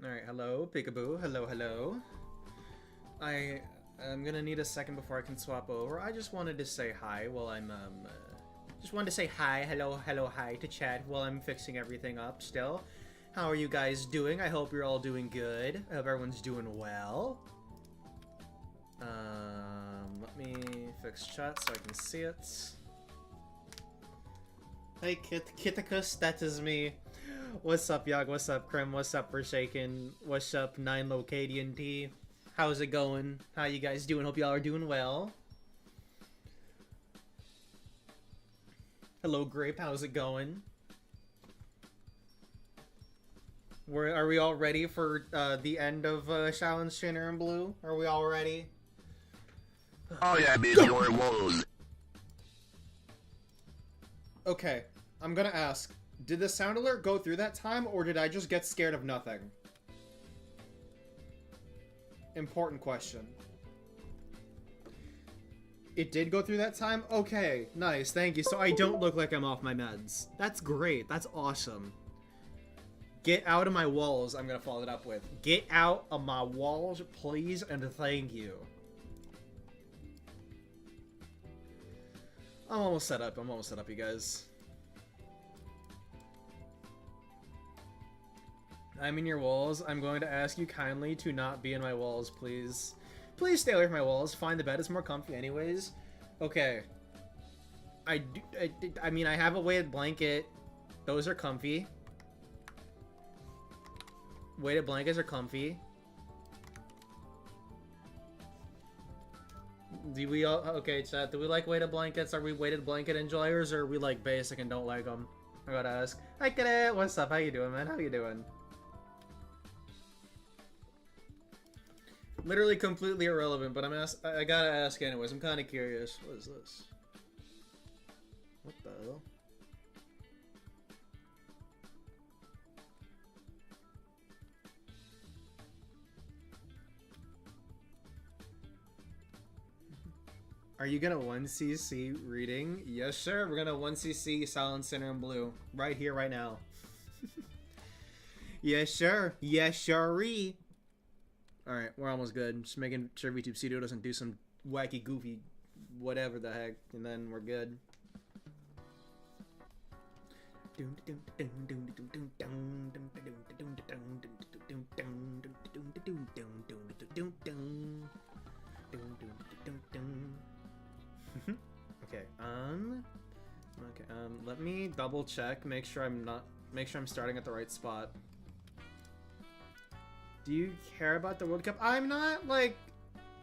Alright, hello, peekaboo. Hello, hello. I'm gonna need a second before I can swap over. I just wanted to say hi while I'm, just wanted to say hi, hello, hi to chat while I'm fixing everything up still. How are you guys doing? I hope you're all doing good. I hope everyone's doing well. Let me fix chat so I can see it. Hey, Kitticus, that is me. What's up, Yog? What's up, Krim? What's up, Forsaken? What's up, 9 Locadian T? How's it going? How you guys doing? Hope y'all are doing well. Hello, Grape. How's it going? Are we all ready for the end of Shaolin Shinner and Blue? Are we all ready? Oh yeah, bitch, your walls. Okay, I'm gonna ask. Did the sound alert go through that time, or did I just get scared of nothing? Important question. It did go through that time? Okay, nice, thank you. So I don't look like I'm off my meds. That's great, that's awesome. Get out of my walls, I'm gonna follow it up with. Get out of my walls, please, and thank you. I'm almost set up, you guys. I'm in your walls. I'm going to ask you kindly to not be in my walls, please. Please stay away from my walls. Find the bed. It's more comfy anyways. Okay. I mean, I have a weighted blanket. Those are comfy. Weighted blankets are comfy. Do we all... Okay, chat. Do we like weighted blankets? Are we weighted blanket enjoyers, or are we like basic and don't like them? I gotta ask. Hi, Kid. What's up? How you doing, man? How you doing? Literally completely irrelevant, but I gotta ask anyways. I'm kind of curious. What is this? What the hell? Are you gonna 1cc reading? Yes, sir. We're gonna 1cc Silent Sinner and Blue. Right here, right now. Yes, sure. Yes, sure-y. Alright, we're almost good. Just making sure VTube Studio doesn't do some wacky, goofy, whatever the heck, and then we're good. Okay, let me double check, make sure I'm starting at the right spot. Do you care about the World Cup? I'm not, like,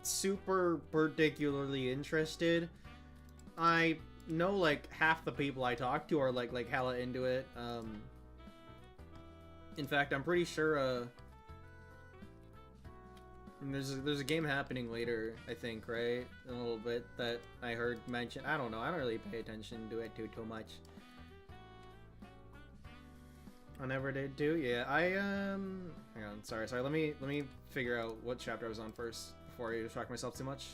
super particularly interested. I know, like, half the people I talk to are, like hella into it. In fact, I'm pretty sure, there's a game happening later, I think, right? In a little bit that I heard mentioned. I don't know. I don't really pay attention to it too much. I never did too. Yeah, hang on, sorry. Let me figure out what chapter I was on first before I distract myself too much.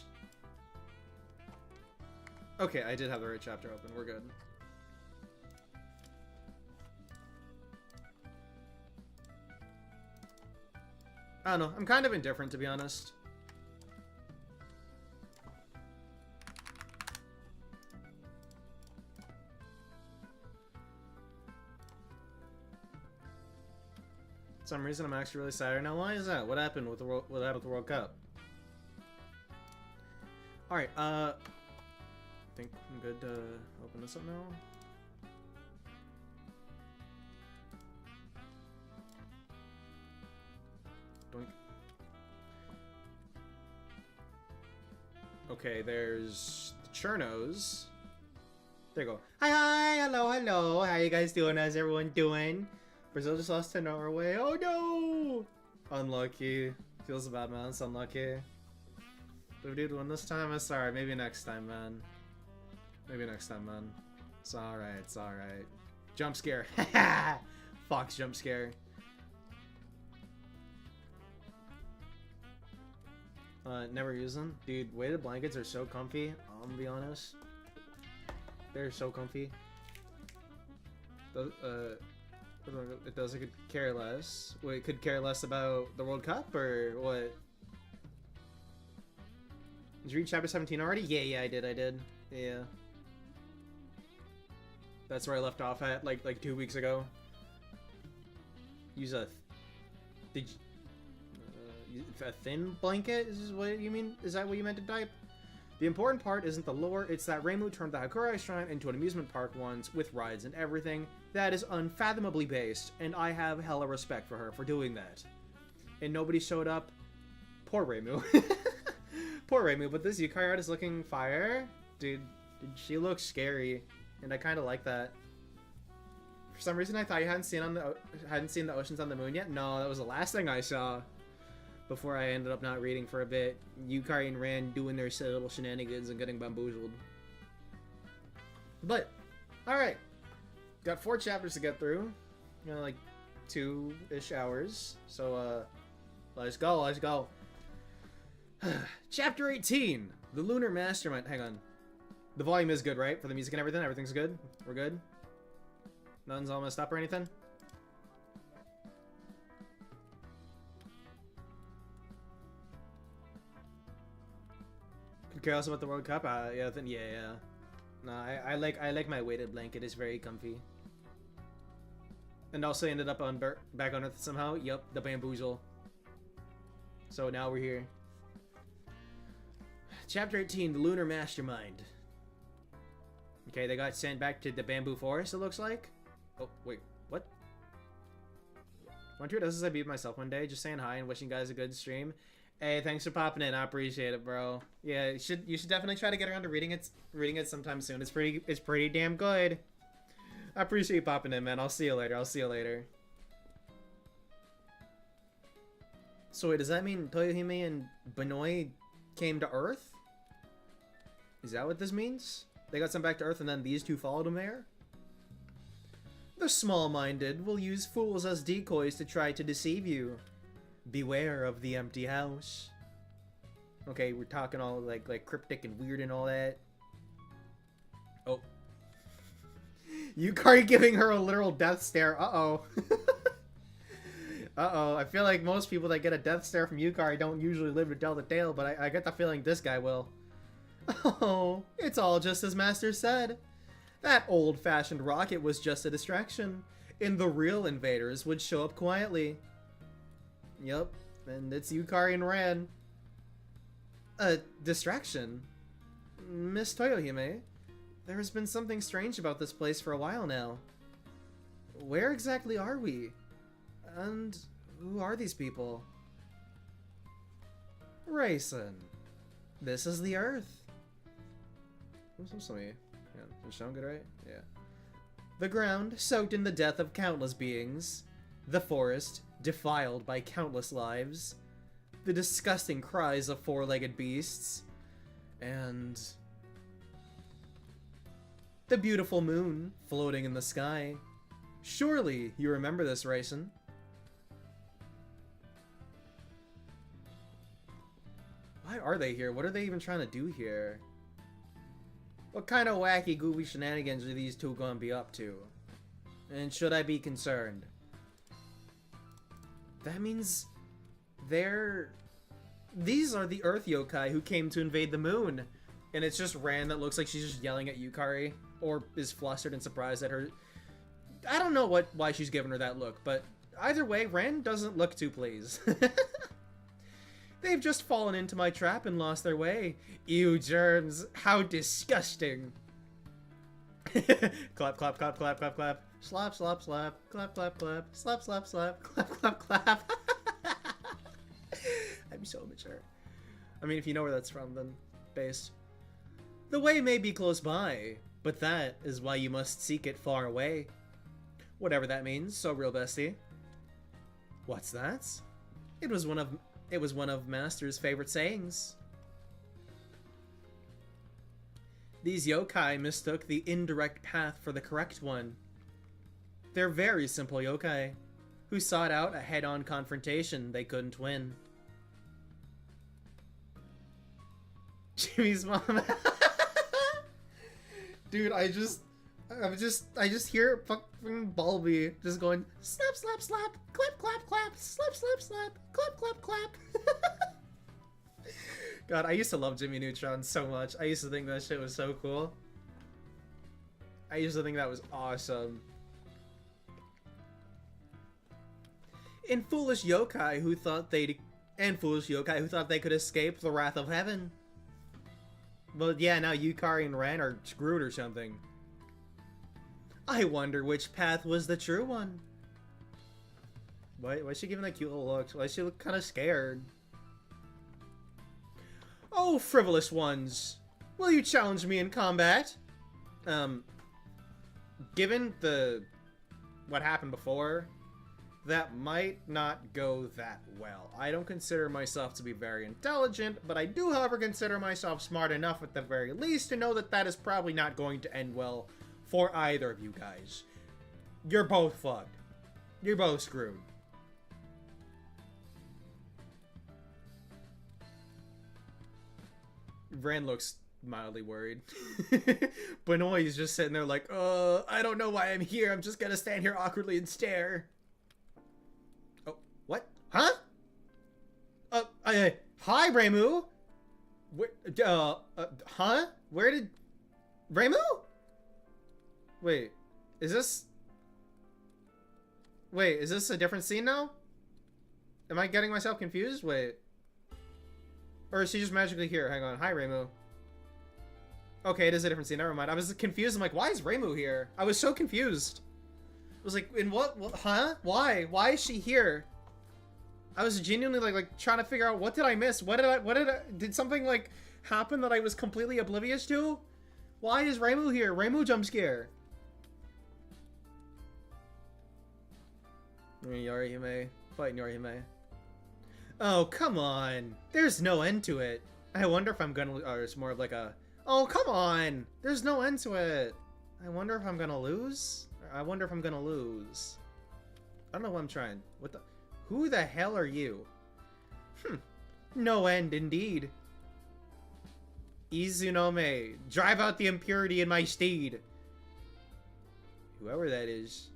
Okay, I did have the right chapter open. We're good. I don't know. I'm kind of indifferent, to be honest. For some reason, I'm actually really sad right now. Why is that? What happened with the World Cup? All right. I think I'm good to open this up now. Doink. Okay, there's the Chernos. There you go. Hi, hello. How you guys doing? How's everyone doing? Brazil just lost to Norway. Oh no! Unlucky. Feels bad, man. It's unlucky. Did we do one this time? I'm sorry. Maybe next time, man. Maybe next time, man. It's alright. It's alright. Jump scare. Fox jump scare. Never use them. Dude, weighted blankets are so comfy. I'm gonna be honest. They're so comfy. It does. It could care less. Wait, it could care less about the World Cup or what? Did you read chapter 17 already? Yeah, I did. Yeah. That's where I left off at, like 2 weeks ago. Use a... Did you... a thin blanket? Is this what you mean? Is that what you meant to type? The important part isn't the lore, it's that Reimu turned the Hakurai Shrine into an amusement park once, with rides and everything. That is unfathomably based, and I have hella respect for her for doing that. And nobody showed up. Poor Reimu. Poor Reimu, but this Yukari art is looking fire. Dude, she looks scary, and I kind of like that. For some reason, I thought you hadn't seen the Oceans on the Moon yet. No, that was the last thing I saw. Before I ended up not reading for a bit. Yukari and Rand doing their silly little shenanigans and getting bamboozled. But, alright. Got 4 chapters to get through. You know, like 2-ish hours. So, let's go. Chapter 18. The Lunar Mastermind. Hang on. The volume is good, right? For the music and everything? Everything's good? We're good? Nothing's all messed up or anything? Care also about the World Cup? Yeah. No, I like my weighted blanket. It's very comfy. And also ended up on back on Earth somehow. Yup, the bamboozle. So now we're here. Chapter 18, the Lunar Mastermind. Okay, they got sent back to the bamboo forest, it looks like. Oh, wait, what? Wonder who does this? I beat myself one day. Just saying hi and wishing you guys a good stream. Hey, thanks for popping in. I appreciate it, bro. Yeah, you should definitely try to get around to reading it sometime soon. It's pretty damn good. I appreciate you popping in, man. I'll see you later. So wait, does that mean Toyohime and Benoy came to Earth? Is that what this means? They got sent back to Earth and then these two followed them there? The small-minded will use fools as decoys to try to deceive you. Beware of the empty house. Okay, we're talking all like cryptic and weird and all that. Oh. Yukari giving her a literal death stare. Uh-oh. Uh-oh. I feel like most people that get a death stare from Yukari don't usually live to tell the tale, but I get the feeling this guy will. Oh, it's all just as Master said. That old-fashioned rocket was just a distraction, and the real invaders would show up quietly. Yep, and it's Yukari and Ran. A distraction? Miss Toyohime, there has been something strange about this place for a while now. Where exactly are we? And who are these people? Raisin, this is the Earth. What's me? Yeah, it's showing good, right? Yeah. The ground soaked in the death of countless beings. The forest defiled by countless lives, the disgusting cries of four-legged beasts, and the beautiful moon floating in the sky. Surely you remember this, Raisin. Why are they here? What are they even trying to do here? What kind of wacky, goofy shenanigans are these two gonna be up to? And should I be concerned? That means these are the Earth yokai who came to invade the moon. And it's just Ran that looks like she's just yelling at Yukari. Or is flustered and surprised at her. I don't know why she's giving her that look, but either way, Ran doesn't look too pleased. They've just fallen into my trap and lost their way. Ew, germs. How disgusting. Clap, clap, clap, clap, clap, clap. Slap, slap, slap. Clap, clap, clap. Slap, slap, slap. Clap, clap, clap. I'm so mature. I mean, if you know where that's from, then based. The way may be close by, but that is why you must seek it far away. Whatever that means, so real bestie. What's that? It was one of Master's favorite sayings. These yokai mistook the indirect path for the correct one. They're very simple yokai, who sought out a head-on confrontation they couldn't win. Jimmy's mom. Dude, I just hear fucking Bulby just going slap, slap, slap, clap, clap, clap, slap, slap, slap, clap, clap, clap. God, I used to love Jimmy Neutron so much. I used to think that shit was so cool. I used to think that was awesome. And foolish yokai who thought they could escape the wrath of heaven. But yeah, now Yukari and Ren are screwed or something. I wonder which path was the true one. Why is she giving that cute little look? Why does she look kind of scared? Oh, frivolous ones. Will you challenge me in combat? Given what happened before, that might not go that well. I don't consider myself to be very intelligent, but I do, however, consider myself smart enough at the very least to know that that is probably not going to end well for either of you guys. You're both fucked. You're both screwed. Ren looks mildly worried. Benoit is just sitting there like, I don't know why I'm here. I'm just gonna stand here awkwardly and stare. Oh, what? Huh? Hi, Reimu? Huh? Where did... Reimu? Wait, is this a different scene now? Am I getting myself confused? Wait. Or is she just magically here? Hang on. Hi, Reimu. Okay, it is a different scene. Never mind. I was confused. I'm like, why is Reimu here? I was so confused. I was like, in what huh? Why? Why is she here? I was genuinely like trying to figure out, what did I miss? Did something like happen that I was completely oblivious to? Why is Reimu here? Reimu jump scare. Yorihime. Fighting Yorihime. Oh, come on. There's no end to it. I wonder if I'm gonna... Or it's more of like a... Oh, come on. There's no end to it. I wonder if I'm gonna lose? I wonder if I'm gonna lose. I don't know what I'm trying. What the... Who the hell are you? No end, indeed. Izunome. Drive out the impurity in my steed. Whoever that is.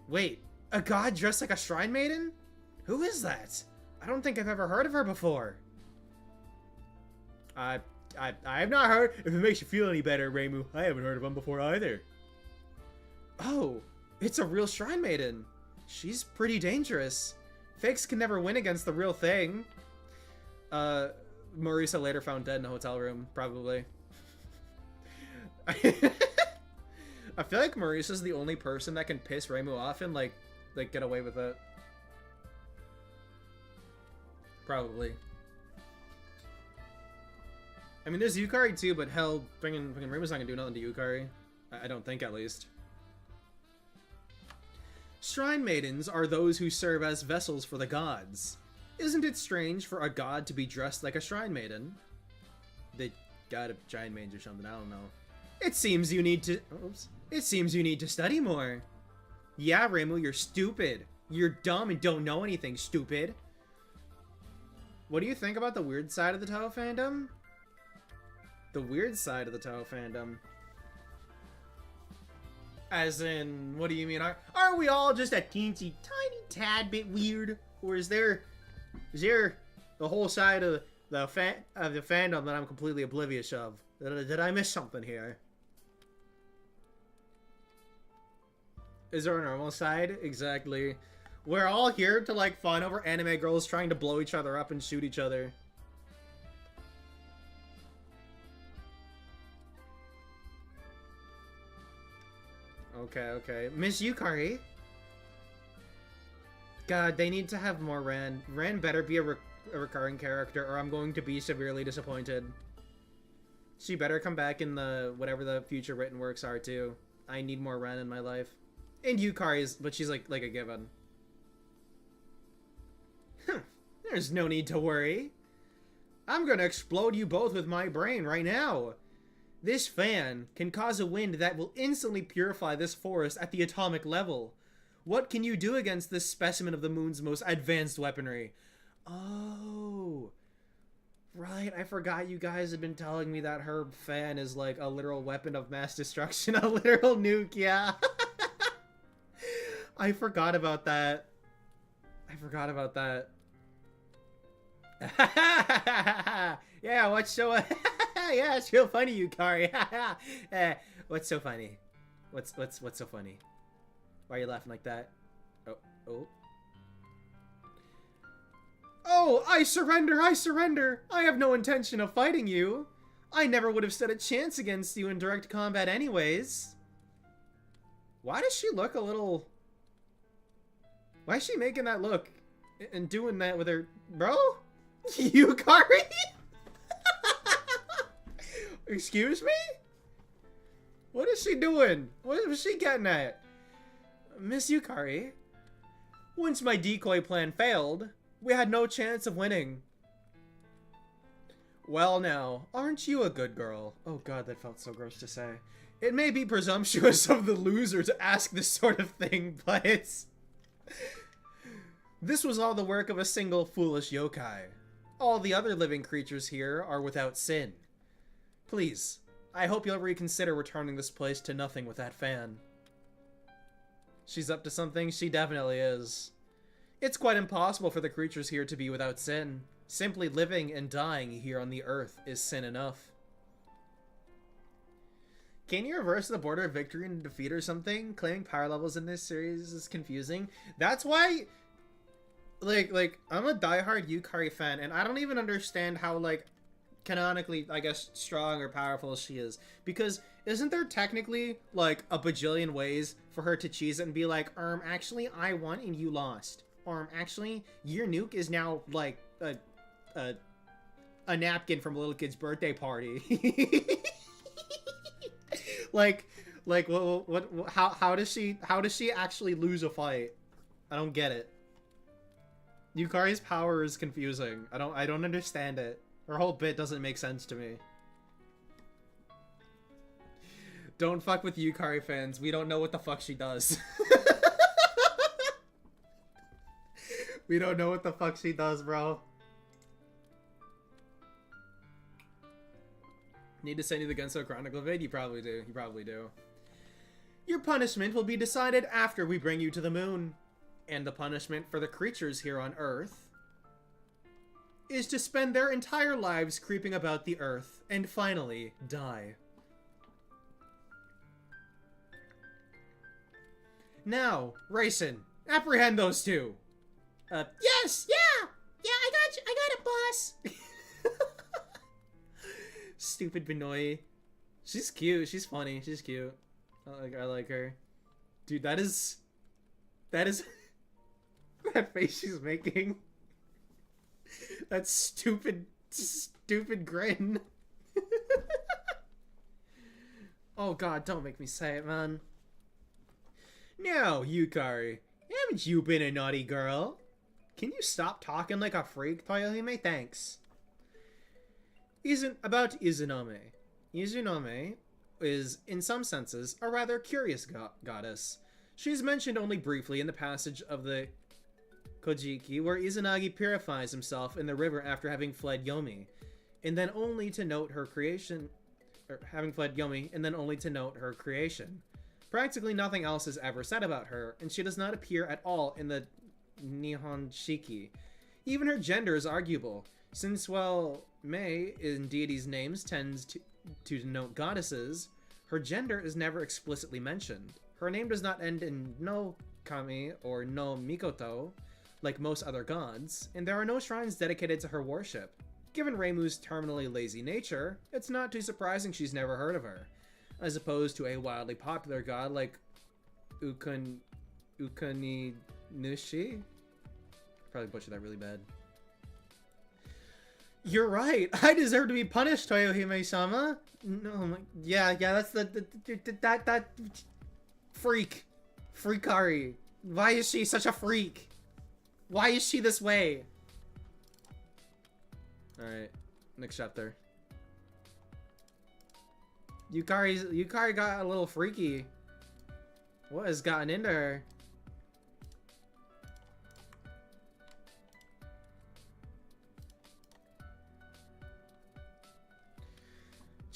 Wait. A god dressed like a shrine maiden? Who is that? I don't think I've ever heard of her before. I have not heard. If it makes you feel any better, Reimu, I haven't heard of him before either. Oh, it's a real shrine maiden. She's pretty dangerous. Fakes can never win against the real thing. Marisa later found dead in a hotel room, probably. I feel like Marisa's the only person that can piss Reimu off and like get away with it. Probably. I mean, there's Yukari too, but hell, fucking Reimu's not gonna do nothing to Yukari. I don't think, at least. Shrine maidens are those who serve as vessels for the gods. Isn't it strange for a god to be dressed like a shrine maiden? The god of giant maidens or something, I don't know. It seems you need to... Oops. It seems you need to study more. Yeah, Reimu, you're stupid. You're dumb and don't know anything, stupid. What do you think about the weird side of the touhou fandom? The weird side of the touhou fandom? As in, what do you mean? Are we all just a teensy tiny tad bit weird? Or is there the whole side of the fandom that I'm completely oblivious of? Did I miss something here? Is there a normal side? Exactly. We're all here to like fawn over anime girls trying to blow each other up and shoot each other. Okay. Miss Yukari? God, they need to have more Ran. Ran better be a recurring character or I'm going to be severely disappointed. She better come back in the whatever the future written works are too. I need more Ran in my life. And Yukari is, but she's like a given. There's no need to worry. I'm gonna explode you both with my brain right now. This fan can cause a wind that will instantly purify this forest at the atomic level. What can you do against this specimen of the moon's most advanced weaponry? Oh. Right, I forgot you guys have been telling me that her fan is like a literal weapon of mass destruction, a literal nuke, yeah. I forgot about that. I forgot about that. Yeah, what's so yeah, it's real funny, Yukari. What's so funny? What's so funny? Why are you laughing like that? Oh. Oh, I surrender, I surrender! I have no intention of fighting you. I never would have stood a chance against you in direct combat anyways. Why does she look a little... Why is she making that look? And doing that with her... Bro? Yukari? Excuse me? What is she doing? What was she getting at? Miss Yukari? Once my decoy plan failed, we had no chance of winning. Well now, aren't you a good girl? Oh god, that felt so gross to say. It may be presumptuous of the loser to ask this sort of thing, but it's... This was all the work of a single foolish yokai. All the other living creatures here are without sin. Please, I hope you'll reconsider returning this place to nothing with that fan. She's up to something? She definitely is. It's quite impossible for the creatures here to be without sin. Simply living and dying here on the earth is sin enough. Can you reverse the border of victory and defeat or something? Claiming power levels in this series is confusing. That's why... Like, I'm a diehard Yukari fan, and I don't even understand how, like, canonically, I guess, strong or powerful she is. Because isn't there technically, like, a bajillion ways for her to cheese it and be like, actually, I won and you lost. Actually, your nuke is now, like, a napkin from a little kid's birthday party. like, how does she actually lose a fight? I don't get it. Yukari's power is confusing. I don't understand it. Her whole bit doesn't make sense to me. Don't fuck with Yukari fans. We don't know what the fuck she does. We don't know what the fuck she does, bro. Need to send you the Genso Chronicle vid? You probably do. You probably do. Your punishment will be decided after we bring you to the moon. And the punishment for the creatures here on Earth is to spend their entire lives creeping about the Earth and finally die. Now, Rayson, apprehend those two. Yes, yeah, I got it, boss. Stupid Benoy. She's cute. She's funny. She's cute. I like her. Dude, that is that face she's making. That stupid grin. Oh god, don't make me say it, man. Now, Yukari, haven't you been a naughty girl? Can you stop talking like a freak, Toyohime? Thanks. About Izunome. Izunome is, in some senses, a rather curious goddess. She's mentioned only briefly in the passage of the Kojiki, where Izanagi purifies himself in the river after having fled Yomi, and then only to note her creation... Practically nothing else is ever said about her, and she does not appear at all in the Nihon Shiki. Even her gender is arguable, since, well, Mei, in deities' names, tends to denote goddesses. Her gender is never explicitly mentioned. Her name does not end in no Kami or no Mikoto, like most other gods, and there are no shrines dedicated to her worship. Given Reimu's terminally lazy nature, it's not too surprising she's never heard of her, as opposed to a wildly popular god like Ukani Nushi? Probably butchered that really bad. You're right. I deserve to be punished, Toyohime-sama. No, yeah, that's that freak. Freakari. Why is she such a freak? Why is she this way? Alright, next chapter. Yukari got a little freaky. What has gotten into her?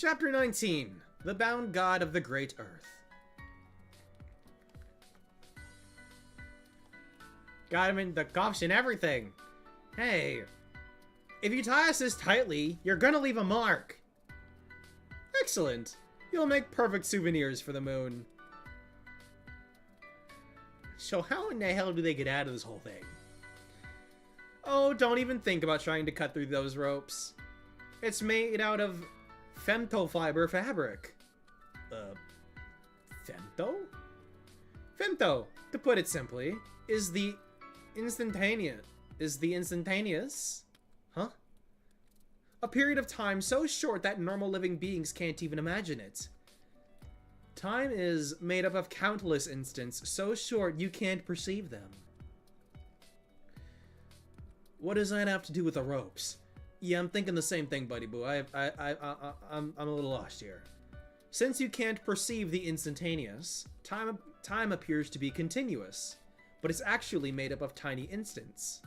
Chapter 19. The Bound God of the Great Earth. Got him in the cuffs and everything. Hey, if you tie us this tightly, you're gonna leave a mark. Excellent. You'll make perfect souvenirs for the moon. So how in the hell do they get out of this whole thing? Oh, don't even think about trying to cut through those ropes. It's made out of femto fiber fabric. Femto? Femto, to put it simply, is the instantaneous, huh? A period of time so short that normal living beings can't even imagine it. Time is made up of countless instants so short you can't perceive them. What does that have to do with the ropes? Yeah, I'm thinking the same thing, buddy boo. I'm a little lost here. Since you can't perceive the instantaneous, time appears to be continuous, but it's actually made up of tiny instants.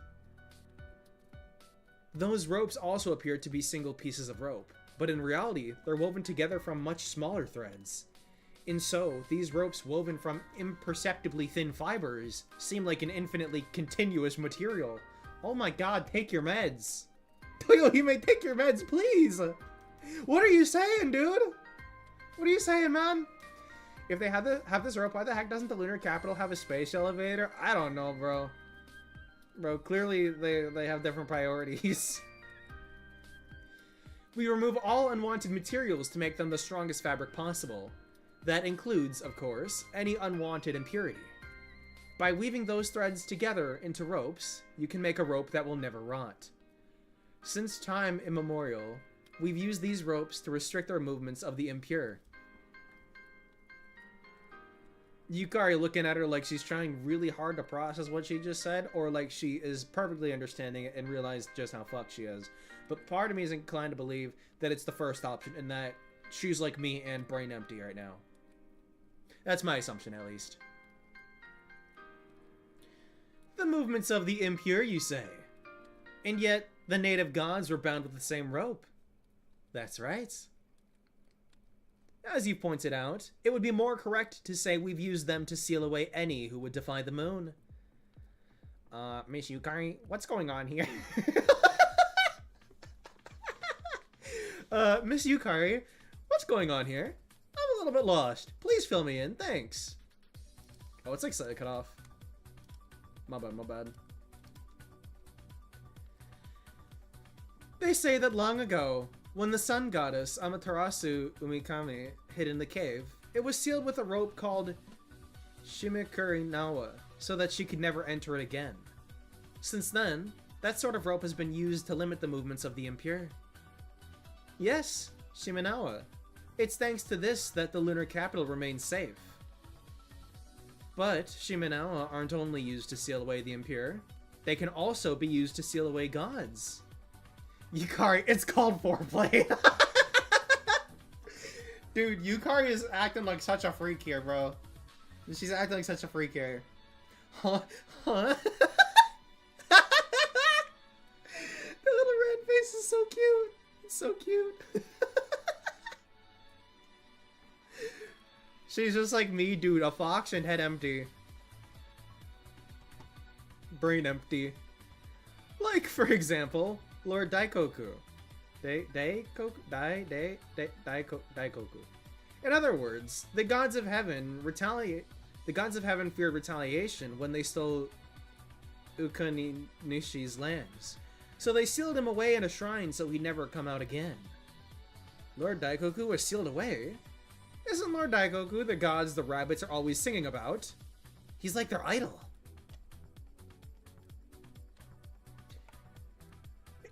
Those ropes also appear to be single pieces of rope, but in reality, they're woven together from much smaller threads. And so, these ropes woven from imperceptibly thin fibers seem like an infinitely continuous material. Oh my god, take your meds. Touhou, take your meds, please! What are you saying, dude? What are you saying, man? If they have this rope, why the heck doesn't the lunar capital have a space elevator? I don't know, bro. Bro, clearly they have different priorities. We remove all unwanted materials to make them the strongest fabric possible. That includes, of course, any unwanted impurity. By weaving those threads together into ropes, you can make a rope that will never rot. Since time immemorial, we've used these ropes to restrict our movements of the impure. Yukari looking at her like she's trying really hard to process what she just said, or like she is perfectly understanding it and realized just how fucked she is. But part of me is inclined to believe that it's the first option and that she's like me and brain empty right now. That's my assumption, at least. The movements of the impure, you say? And yet, the native gods were bound with the same rope. That's right. As you pointed out, it would be more correct to say we've used them to seal away any who would defy the moon. Miss Yukari, what's going on here? Miss Yukari, what's going on here? I'm a little bit lost. Please fill me in, thanks. Oh, it's like cut off. My bad, my bad. They say that long ago, when the sun goddess Amaterasu Umikami hid in the cave, it was sealed with a rope called Shimikurinawa, so that she could never enter it again. Since then, that sort of rope has been used to limit the movements of the impure. Yes, Shiminawa. It's thanks to this that the lunar capital remains safe. But Shiminawa aren't only used to seal away the impure, they can also be used to seal away gods. Yukari, it's called foreplay. Dude, Yukari is acting like such a freak here, bro. She's acting like such a freak here. Huh? Huh? The little red face is so cute. It's so cute. She's just like me, dude. A fox and head empty. Brain empty. Like, for example, Lord Daikoku. Daikoku? In other words, the gods of heaven feared retaliation when they stole Ukanishi's lands. So they sealed him away in a shrine so he'd never come out again. Lord Daikoku was sealed away? Isn't Lord Daikoku the gods the rabbits are always singing about? He's like their idol.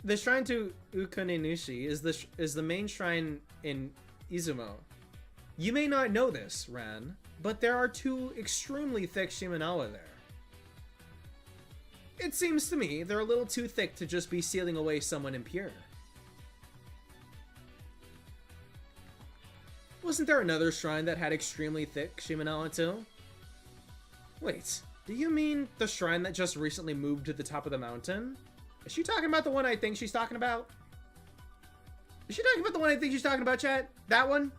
The shrine to Ukaninishi is the main shrine in Izumo. You may not know this, Ran, but there are two extremely thick Shiminawa there. It seems to me they're a little too thick to just be sealing away someone impure. Wasn't there another shrine that had extremely thick Shiminawa too? Wait, do you mean the shrine that just recently moved to the top of the mountain? Is she talking about the one I think she's talking about? Is she talking about the one I think she's talking about, chat? That one?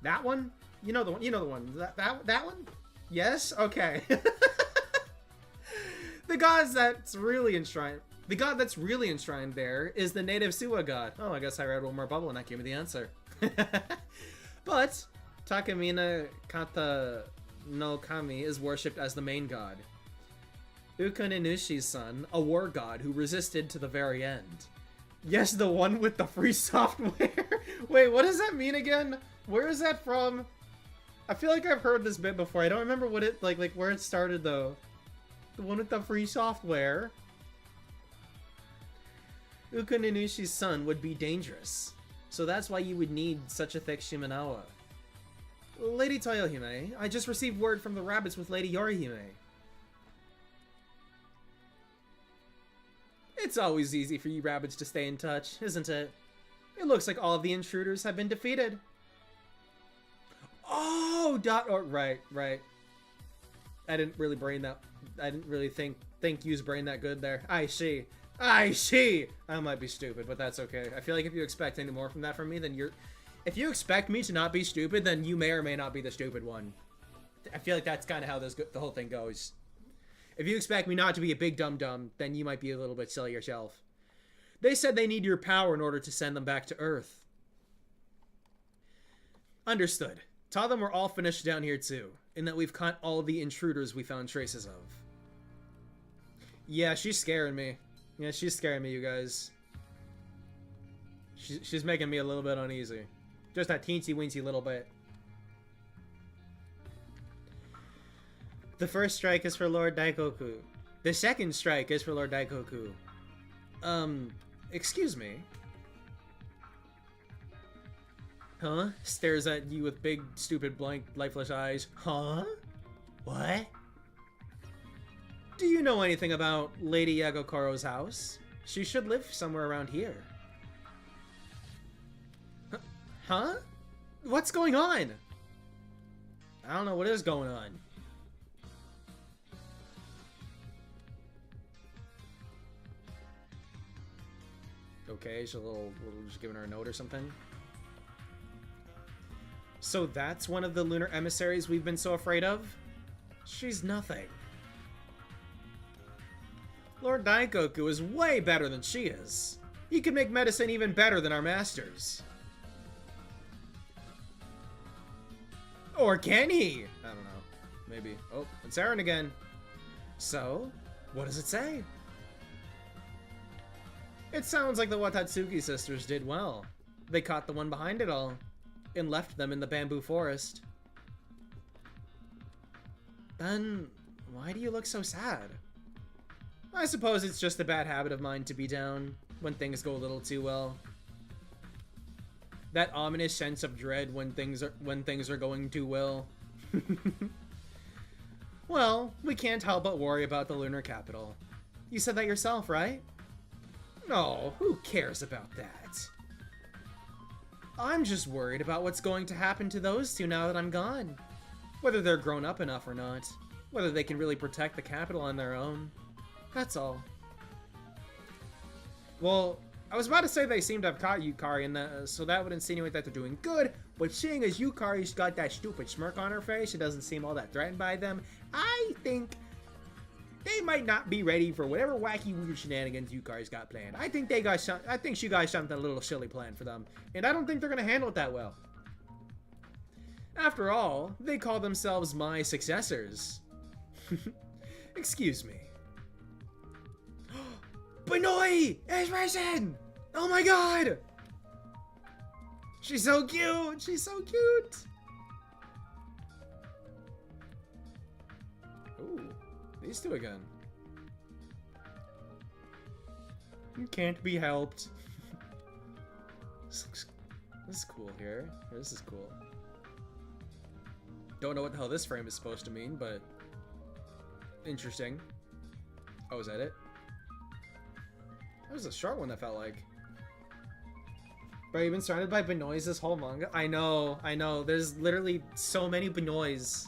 That one? You know the one. You know the one. That one? Yes? Okay. The god that's really enshrined there is the native Suwa god. Oh, I guess I read one more bubble and that gave me the answer. But Takamina Kata no Kami is worshipped as the main god. Ukanenushi's son, a war god who resisted to the very end. Yes, the one with the free software. Wait, what does that mean again? Where is that from? I feel like I've heard this bit before. I don't remember what it like where it started though. The one with the free software. Ukanenushi's son would be dangerous, so that's why you would need such a thick Shimenawa. Lady Toyohime, I just received word from the rabbits with Lady Yorihime. It's always easy for you rabbits to stay in touch, isn't it? It looks like all of the intruders have been defeated. Oh, right. I didn't really think use brain that good there. I see. I might be stupid, but that's okay. I feel like if you expect any more from that from me, then if you expect me to not be stupid, then you may or may not be the stupid one. I feel like that's kind of how the whole thing goes. If you expect me not to be a big dum-dum, then you might be a little bit silly yourself. They said they need your power in order to send them back to Earth. Understood. Tell them we're all finished down here too, and that we've caught all the intruders we found traces of. Yeah, she's scaring me. Yeah, she's scaring me, you guys. She's making me a little bit uneasy. Just a teensy-weensy little bit. The first strike is for Lord Daikoku. The second strike is for Lord Daikoku. Excuse me? Huh? Stares at you with big, stupid, blank, lifeless eyes. Huh? What? Do you know anything about Lady Yagokoro's house? She should live somewhere around here. Huh? What's going on? I don't know what is going on. Okay, she's just giving her a note or something. So that's one of the lunar emissaries we've been so afraid of? She's nothing. Lord Daikoku is way better than she is. He can make medicine even better than our masters. Or can he? I don't know. Maybe. Oh, it's Aaron again. So, what does it say? It sounds like the Watatsuki sisters did well. They caught the one behind it all, and left them in the bamboo forest. Then, why do you look so sad? I suppose it's just a bad habit of mine to be down when things go a little too well. That ominous sense of dread when things are going too well. Well, we can't help but worry about the lunar capital. You said that yourself, right? No, who cares about that? I'm just worried about what's going to happen to those two now that I'm gone. Whether they're grown up enough or not. Whether they can really protect the capital on their own. That's all. Well, I was about to say they seem to have caught Yukari, and so that would insinuate that they're doing good, but seeing as Yukari's got that stupid smirk on her face, she doesn't seem all that threatened by them, I think they might not be ready for whatever wacky weird shenanigans Yukari's got planned. I think she got something a little silly planned for them, and I don't think they're gonna handle it that well. After all, they call themselves my successors. Excuse me. Benoi is risen! Oh my god! She's so cute! She's so cute! Ooh, these two again. You can't be helped. This is cool here. This is cool. Don't know what the hell this frame is supposed to mean, but interesting. Oh, is that it? That was a short one, that felt like. Bro, you've been surrounded by Benois this whole manga? I know. There's literally so many Benois.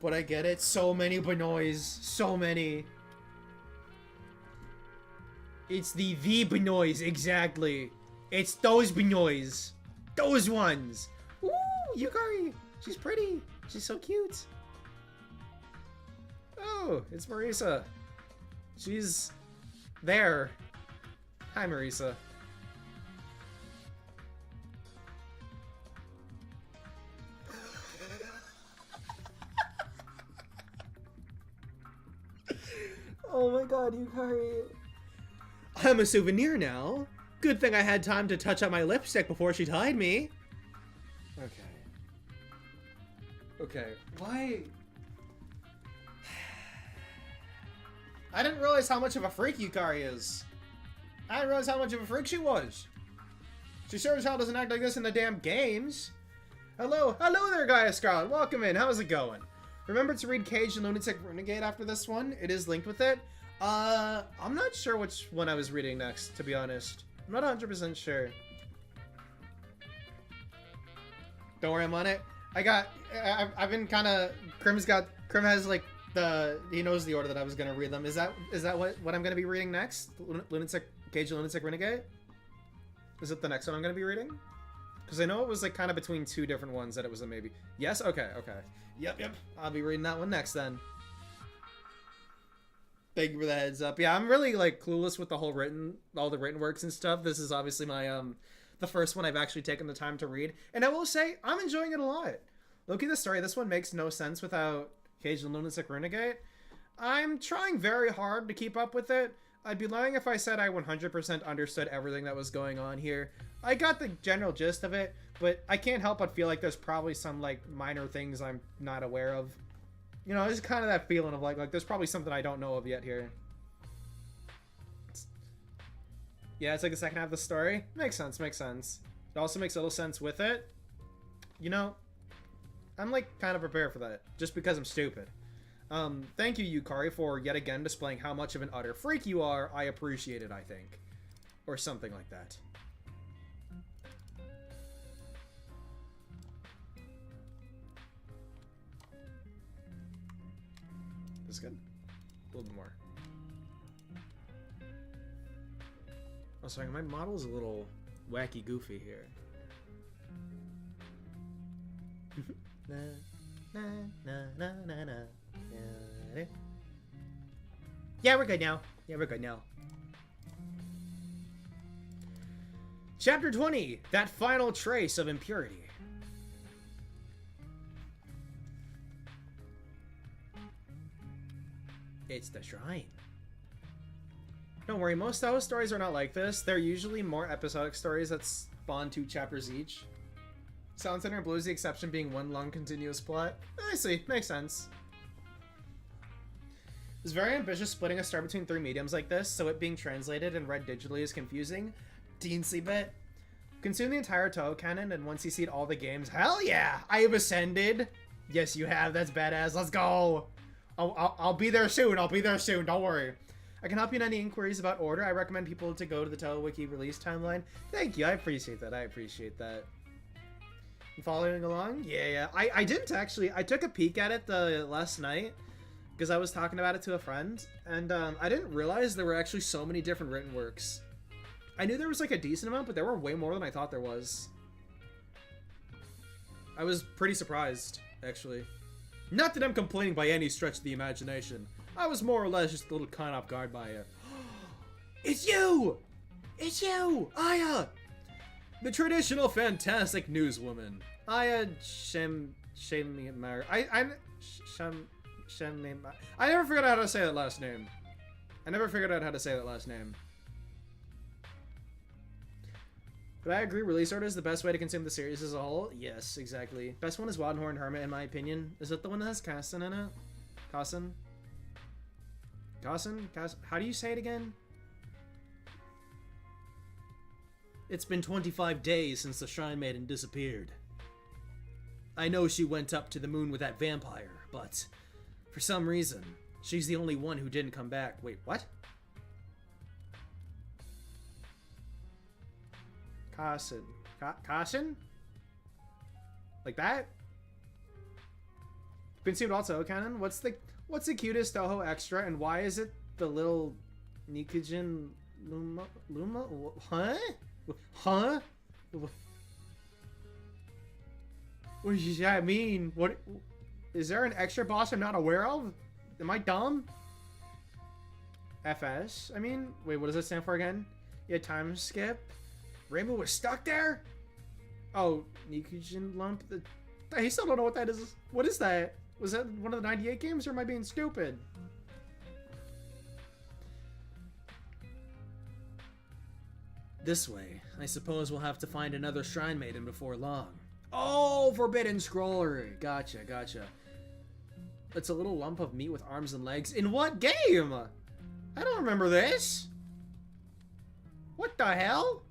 But I get it. So many Benois. So many. It's the binoys, exactly. It's those binoys. Those ones. Ooh, Yukari. She's pretty. She's so cute. Oh, it's Marisa. She's there. Hi, Marisa. Oh my god, Yukari. I'm a souvenir now. Good thing I had time to touch up my lipstick before she tied me. Okay. Okay, why? I didn't realize how much of a freak Yukari is. I didn't realize how much of a freak she was. She sure as hell doesn't act like this in the damn games. Hello there, Gaia Scarlet. Welcome in. How's it going? Remember to read Cage and Lunatic Renegade after this one. It is linked with it. I'm not sure which one I was reading next, to be honest. I'm not 100% sure. Don't worry, I'm on it. I've been kind of, Krim has like he knows the order that I was gonna read them. Is that what I'm gonna be reading next? Lunatic Cage and Lunatic Renegade? Is it the next one I'm gonna be reading? Because I know it was like kind of between two different ones that it was a maybe. Yes? Okay. Yep. I'll be reading that one next then. Thank you for the heads up. Yeah, I'm really like clueless with all the written works and stuff. This is obviously my the first one I've actually taken the time to read, and I will say I'm enjoying it a lot. Look at the story. This one makes no sense without Cage and Lunatic Renegade. I'm trying very hard to keep up with it. I'd be lying if I said I 100% understood everything that was going on here. I got the general gist of it, but I can't help but feel like there's probably some like minor things I'm not aware of. You know, it's kind of that feeling of like there's probably something I don't know of yet here. Yeah, it's like the second half of the story. Makes sense. It also makes a little sense with it. You know, I'm like kind of prepared for that, just because I'm stupid. Thank you, Yukari, for yet again displaying how much of an utter freak you are. I appreciate it, I think. Or something like that. This is good. A little bit more. Oh, sorry, my model's a little wacky goofy here. Na, na, na, na, na, na. Yeah, we're good now. Chapter 20, that final trace of impurity. It's the shrine. Don't worry, most Touhou stories are not like this. They're usually more episodic stories that spawn 2 chapters each. Sound Center Blue is the exception, being one long continuous plot. I see, makes sense. It's very ambitious splitting a story between 3 mediums like this, so it being translated and read digitally is confusing. Teensy bit. Consume the entire Touhou canon, and once you see all the games, hell yeah! I have ascended! Yes, you have, that's badass, let's go! I'll be there soon, don't worry. I can help you in any inquiries about order. I recommend people to go to the Touhou Wiki release timeline. Thank you, I appreciate that. You following along? Yeah. I didn't actually. I took a peek at it last night because I was talking about it to a friend, and I didn't realize there were actually so many different written works. I knew there was like a decent amount, but there were way more than I thought there was. I was pretty surprised, actually. Not that I'm complaining by any stretch of the imagination. I was more or less just a little caught off guard by it. It's you! It's you! Aya! The traditional fantastic newswoman. Aya Shemimar. I never figured out how to say that last name. But I agree, release order is the best way to consume the series as a whole. Yes, exactly. Best one is Waddenhorn Hermit, in my opinion. Is it the one that has Kassen in it? Kassen? How do you say it again? It's been 25 days since the Shrine Maiden disappeared. I know she went up to the moon with that vampire, but for some reason, she's the only one who didn't come back. Wait, what? Kassen? Like that? Consumed also canon. What's the cutest Touhou extra, and why is it the little Nikujin Luma? Huh? Huh? What does that mean? What? Is there an extra boss I'm not aware of? Am I dumb? FS? I mean, wait, what does it stand for again? Yeah, time skip. Rainbow was stuck there? Oh, Nikujin lump? I still don't know what that is. What is that? Was that one of the 98 games, or am I being stupid? This way. I suppose we'll have to find another Shrine Maiden before long. Oh, Forbidden Scroller. Gotcha, gotcha. It's a little lump of meat with arms and legs. In what game? I don't remember this. What the hell?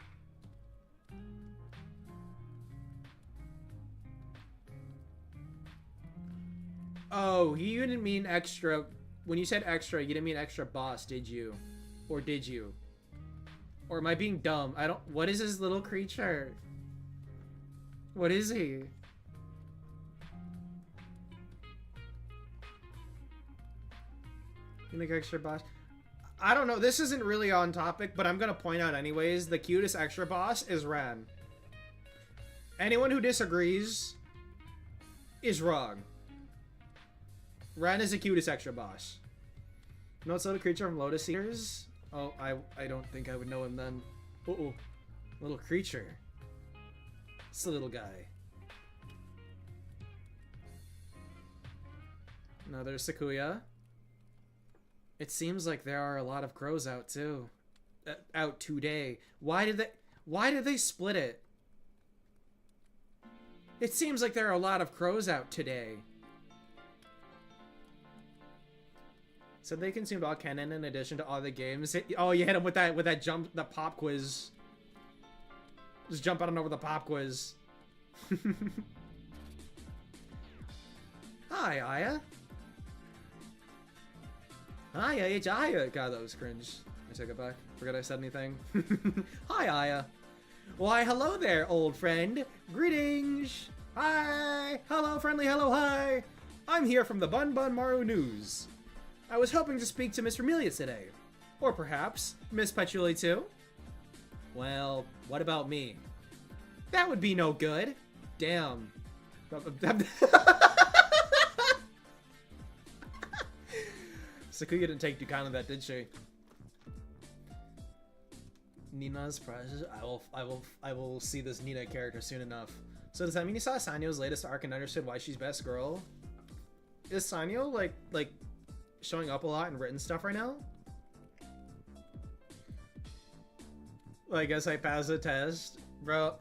Oh, you didn't mean extra. When you said extra, you didn't mean extra boss, did you? Or did you? Or am I being dumb? I don't. What is this little creature? What is he? You think extra boss? I don't know. This isn't really on topic, but I'm gonna point out anyways. The cutest extra boss is Ran. Anyone who disagrees is wrong. Ran is the cutest extra boss. No, it's a little creature from Lotus Eaters. Oh, I don't think I would know him then. Uh-oh. Little creature. It's a little guy. Another Sakuya. It seems like there are a lot of crows out too. Out today. Why did they split it? It seems like there are a lot of crows out today. So they consumed all canon in addition to all the games. Oh, you hit him with that jump, the pop quiz. Just jump on over the pop quiz. Hi, Aya. Aya, it's Aya. God, that was cringe. I take it back. Forgot I said anything. Hi, Aya. Why, hello there, old friend. Greetings. Hi. Hello, friendly. Hello, hi. I'm here from the Bun Bun Maru News. I was hoping to speak to Miss Vermilia today. Or perhaps Miss Patchouli too? Well, what about me? That would be no good. Damn. Sakuya didn't take too kind of that, did she? Nina's prizes. I will see this Nina character soon enough. So does that mean you saw Sanyo's latest arc and understood why she's best girl? Is Sanyo like showing up a lot in written stuff right now? Well, I guess I passed the test. Bro,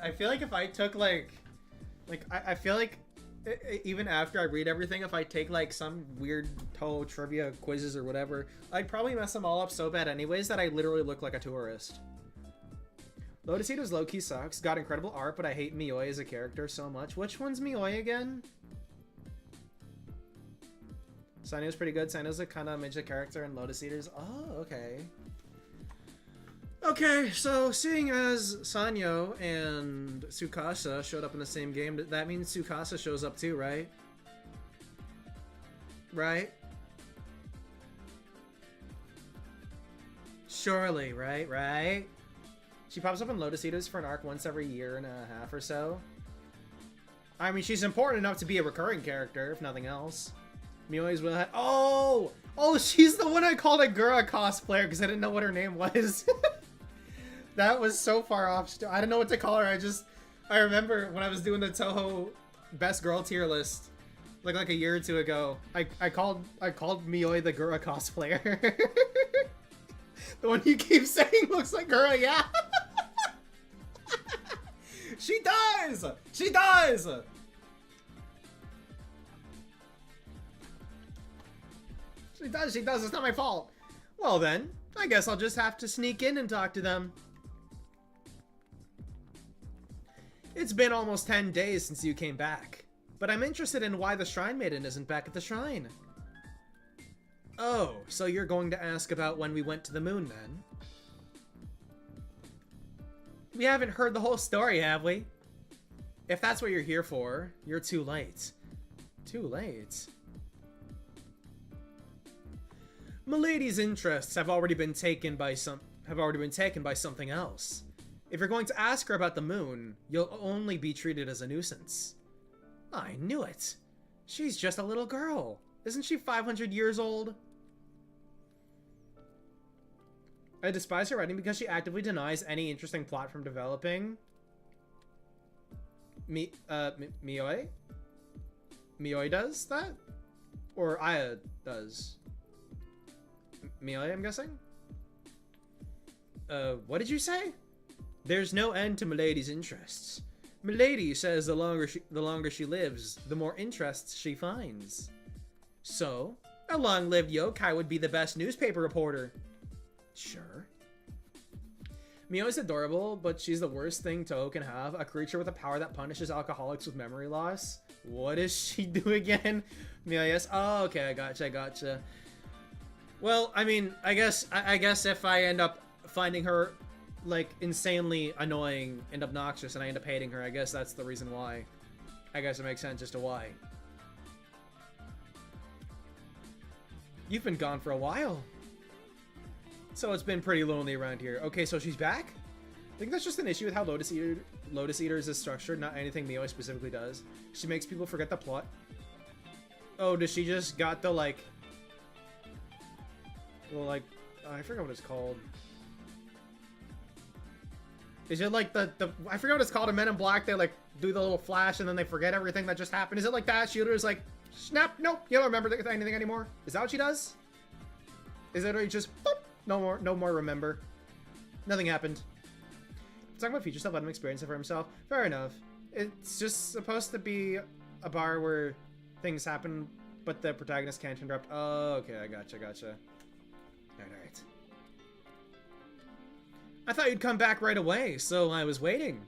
I feel like if I took I feel like even after I read everything, if I take like some weird touhou trivia quizzes or whatever, I'd probably mess them all up so bad anyways that I literally look like a tourist. Lotus Eaters low-key sucks. Got incredible art, but I hate Mioi as a character so much. Which one's Mioi again? Sanyo's pretty good. Sanyo's a kind of midget character in Lotus Eaters. Oh, okay. Okay, so seeing as Sanyo and Tsukasa showed up in the same game, that means Tsukasa shows up too, right? Right? Surely, right? Right? She pops up in Lotus Eaters for an arc once every year and a half or so. I mean, she's important enough to be a recurring character, if nothing else. Mioi's will have. Oh! Oh, she's the one I called a Gura cosplayer because I didn't know what her name was. That was so far off. I didn't know what to call her. I remember when I was doing the Touhou best girl tier list, like a year or two ago. I called Mioi the Gura cosplayer. The one you keep saying looks like Gura, yeah. She does. She does. She does. It's not my fault. Well then, I guess I'll just have to sneak in and talk to them. It's been almost 10 days since you came back, but I'm interested in why the Shrine Maiden isn't back at the shrine. Oh, so you're going to ask about when we went to the moon then? We haven't heard the whole story, have we? If that's what you're here for, you're too late. Too late? Milady's interests have already been taken by have already been taken by something else. If you're going to ask her about the moon, you'll only be treated as a nuisance. I knew it. She's just a little girl. Isn't she 500 years old? I despise her writing because she actively denies any interesting plot from developing. Mioi? Mioi does that? Or Aya does? Mioi, I'm guessing? What did you say? There's no end to Milady's interests. Milady says the longer she lives, the more interests she finds. So, a long-lived yokai would be the best newspaper reporter. Sure. Mio's adorable, but she's the worst thing Touhou can have. A creature with a power that punishes alcoholics with memory loss. What does she do again? Mio, yes. Oh, okay, I gotcha. Well, I mean, I guess if I end up finding her, like, insanely annoying and obnoxious and I end up hating her, I guess that's the reason why. I guess it makes sense as to why. You've been gone for a while. So it's been pretty lonely around here. Okay, so she's back? I think that's just an issue with how Lotus Eaters is structured, not anything Mio specifically does. She makes people forget the plot. Oh, does she just got the, like... Well, like... I forgot what it's called. Is it like the I forget what it's called in Men in Black, they, like, do the little flash and then they forget everything that just happened. Is it like that? Shooter's like, snap, nope, you don't remember anything anymore? Is that what she does? Is it really just, boop, no more remember? Nothing happened. Talking about future stuff, let him experience it for himself. Fair enough. It's just supposed to be a bar where things happen, but the protagonist can't interrupt. Oh, okay, I gotcha. Alright. I thought you'd come back right away, so I was waiting.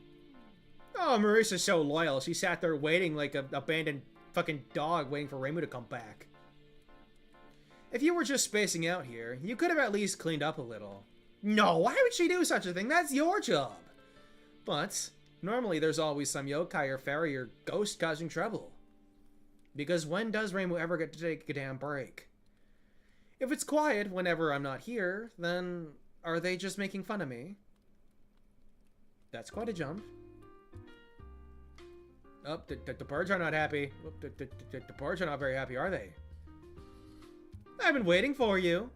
Oh, Marissa's so loyal. She sat there waiting like an abandoned fucking dog waiting for Reimu to come back. If you were just spacing out here, you could have at least cleaned up a little. No, why would she do such a thing? That's your job. But normally there's always some yokai or fairy or ghost causing trouble. Because when does Reimu ever get to take a damn break? If it's quiet whenever I'm not here, then are they just making fun of me? That's quite a jump. Oh, the birds are not happy. The birds are not very happy, are they? I've been waiting for you.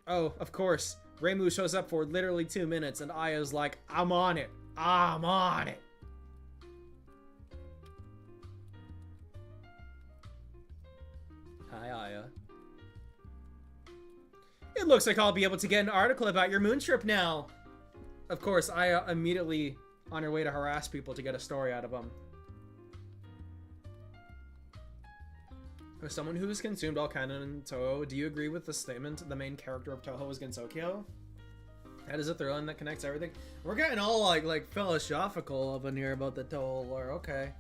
Oh, of course. Reimu shows up for literally 2 minutes and Aya's like, I'm on it. I'm on it. Hi, Aya. It looks like I'll be able to get an article about your moon trip now. Of course, Aya immediately on her way to harass people to get a story out of them. As someone who has consumed all canon in Touhou, do you agree with the statement the main character of Touhou is Gensokyo? That is a thrill line that connects everything. We're getting all like philosophical up in here about the Touhou lore. Okay.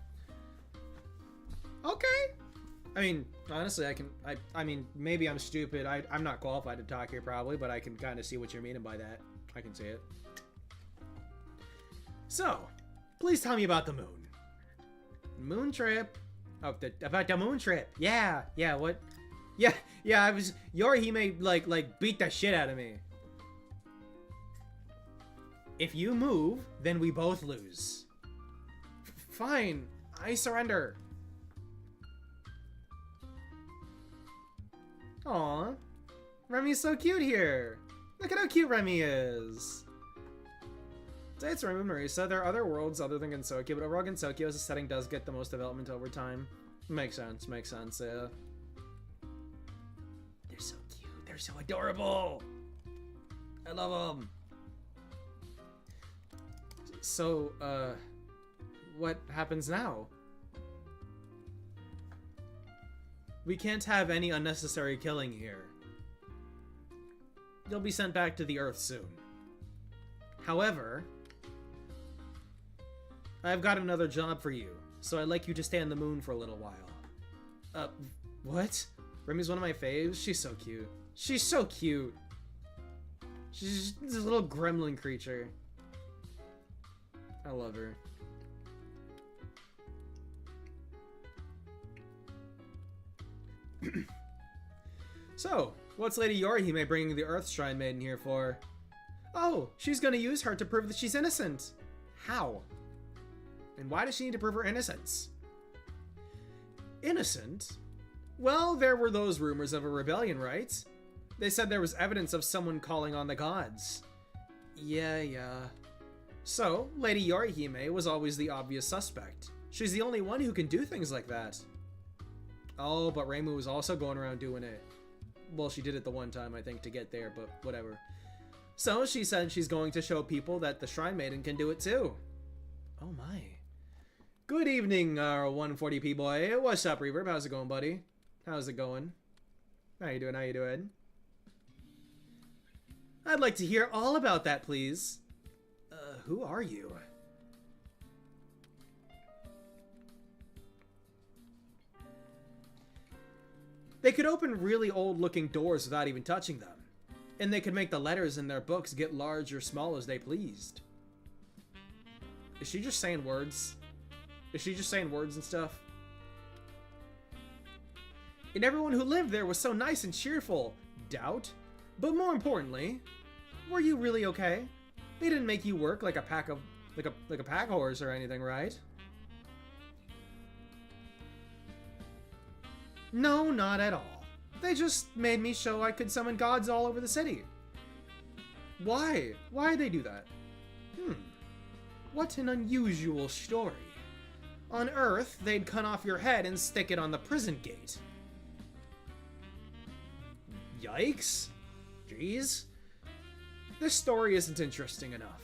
I mean, honestly, I mean, maybe I'm stupid. I'm not qualified to talk here probably, but I can kind of see what you're meaning by that. I can see it. So, please tell me about the moon. Moon trip. Oh, about the moon trip. Yeah, what? Yeah, I was... Yorihime, like, beat the shit out of me. If you move, then we both lose. Fine, I surrender. Aw, Remy's so cute here. Look at how cute Remy is. It's Reimu and Marisa. There are other worlds other than Gensokyo, but overall Gensokyo as a setting does get the most development over time. Makes sense, yeah. They're so cute. They're so adorable. I love them. So, what happens now? We can't have any unnecessary killing here. You'll be sent back to the Earth soon. However, I've got another job for you, so I'd like you to stay on the moon for a little while. What? Remy's one of my faves? She's so cute. She's so cute. She's just this little gremlin creature. I love her. So, what's Lady Yorihime bringing the Earth Shrine Maiden here for? Oh, she's gonna use her to prove that she's innocent. How? And why does she need to prove her innocence? Innocent? Well, there were those rumors of a rebellion, right? They said there was evidence of someone calling on the gods. Yeah. So, Lady Yorihime was always the obvious suspect. She's the only one who can do things like that. Oh, but Reimu was also going around doing it. Well, she did it the one time, I think, to get there, but whatever. So, she said she's going to show people that the Shrine Maiden can do it too. Oh my. Good evening, 140p boy. What's up, Reverb? How's it going, buddy? How's it going? How you doing? I'd like to hear all about that, please. Who are you? They could open really old-looking doors without even touching them. And they could make the letters in their books get large or small as they pleased. Is she just saying words? Is she just saying words and stuff? And everyone who lived there was so nice and cheerful. Doubt? But more importantly, were you really okay? They didn't make you work like a pack horse or anything, right? No, not at all. They just made me show I could summon gods all over the city. Why? Why'd they do that? What an unusual story. On Earth, they'd cut off your head and stick it on the prison gate. Yikes. Jeez. This story isn't interesting enough.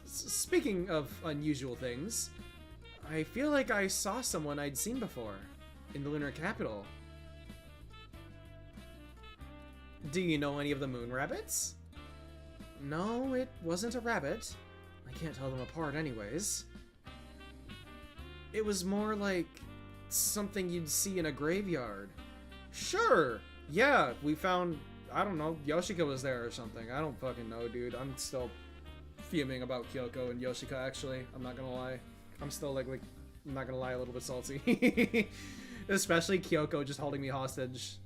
Speaking of unusual things, I feel like I saw someone I'd seen before in the lunar capital. Do you know any of the moon rabbits? No, it wasn't a rabbit. I can't tell them apart anyways. It was more like something you'd see in a graveyard. Sure! Yeah, we found, I don't know, Yoshika was there or something. I don't fucking know, dude. I'm still fuming about Kyoko and Yoshika, actually. I'm not gonna lie. I'm still, like I'm not gonna lie, a little bit salty. Especially Kyoko just holding me hostage.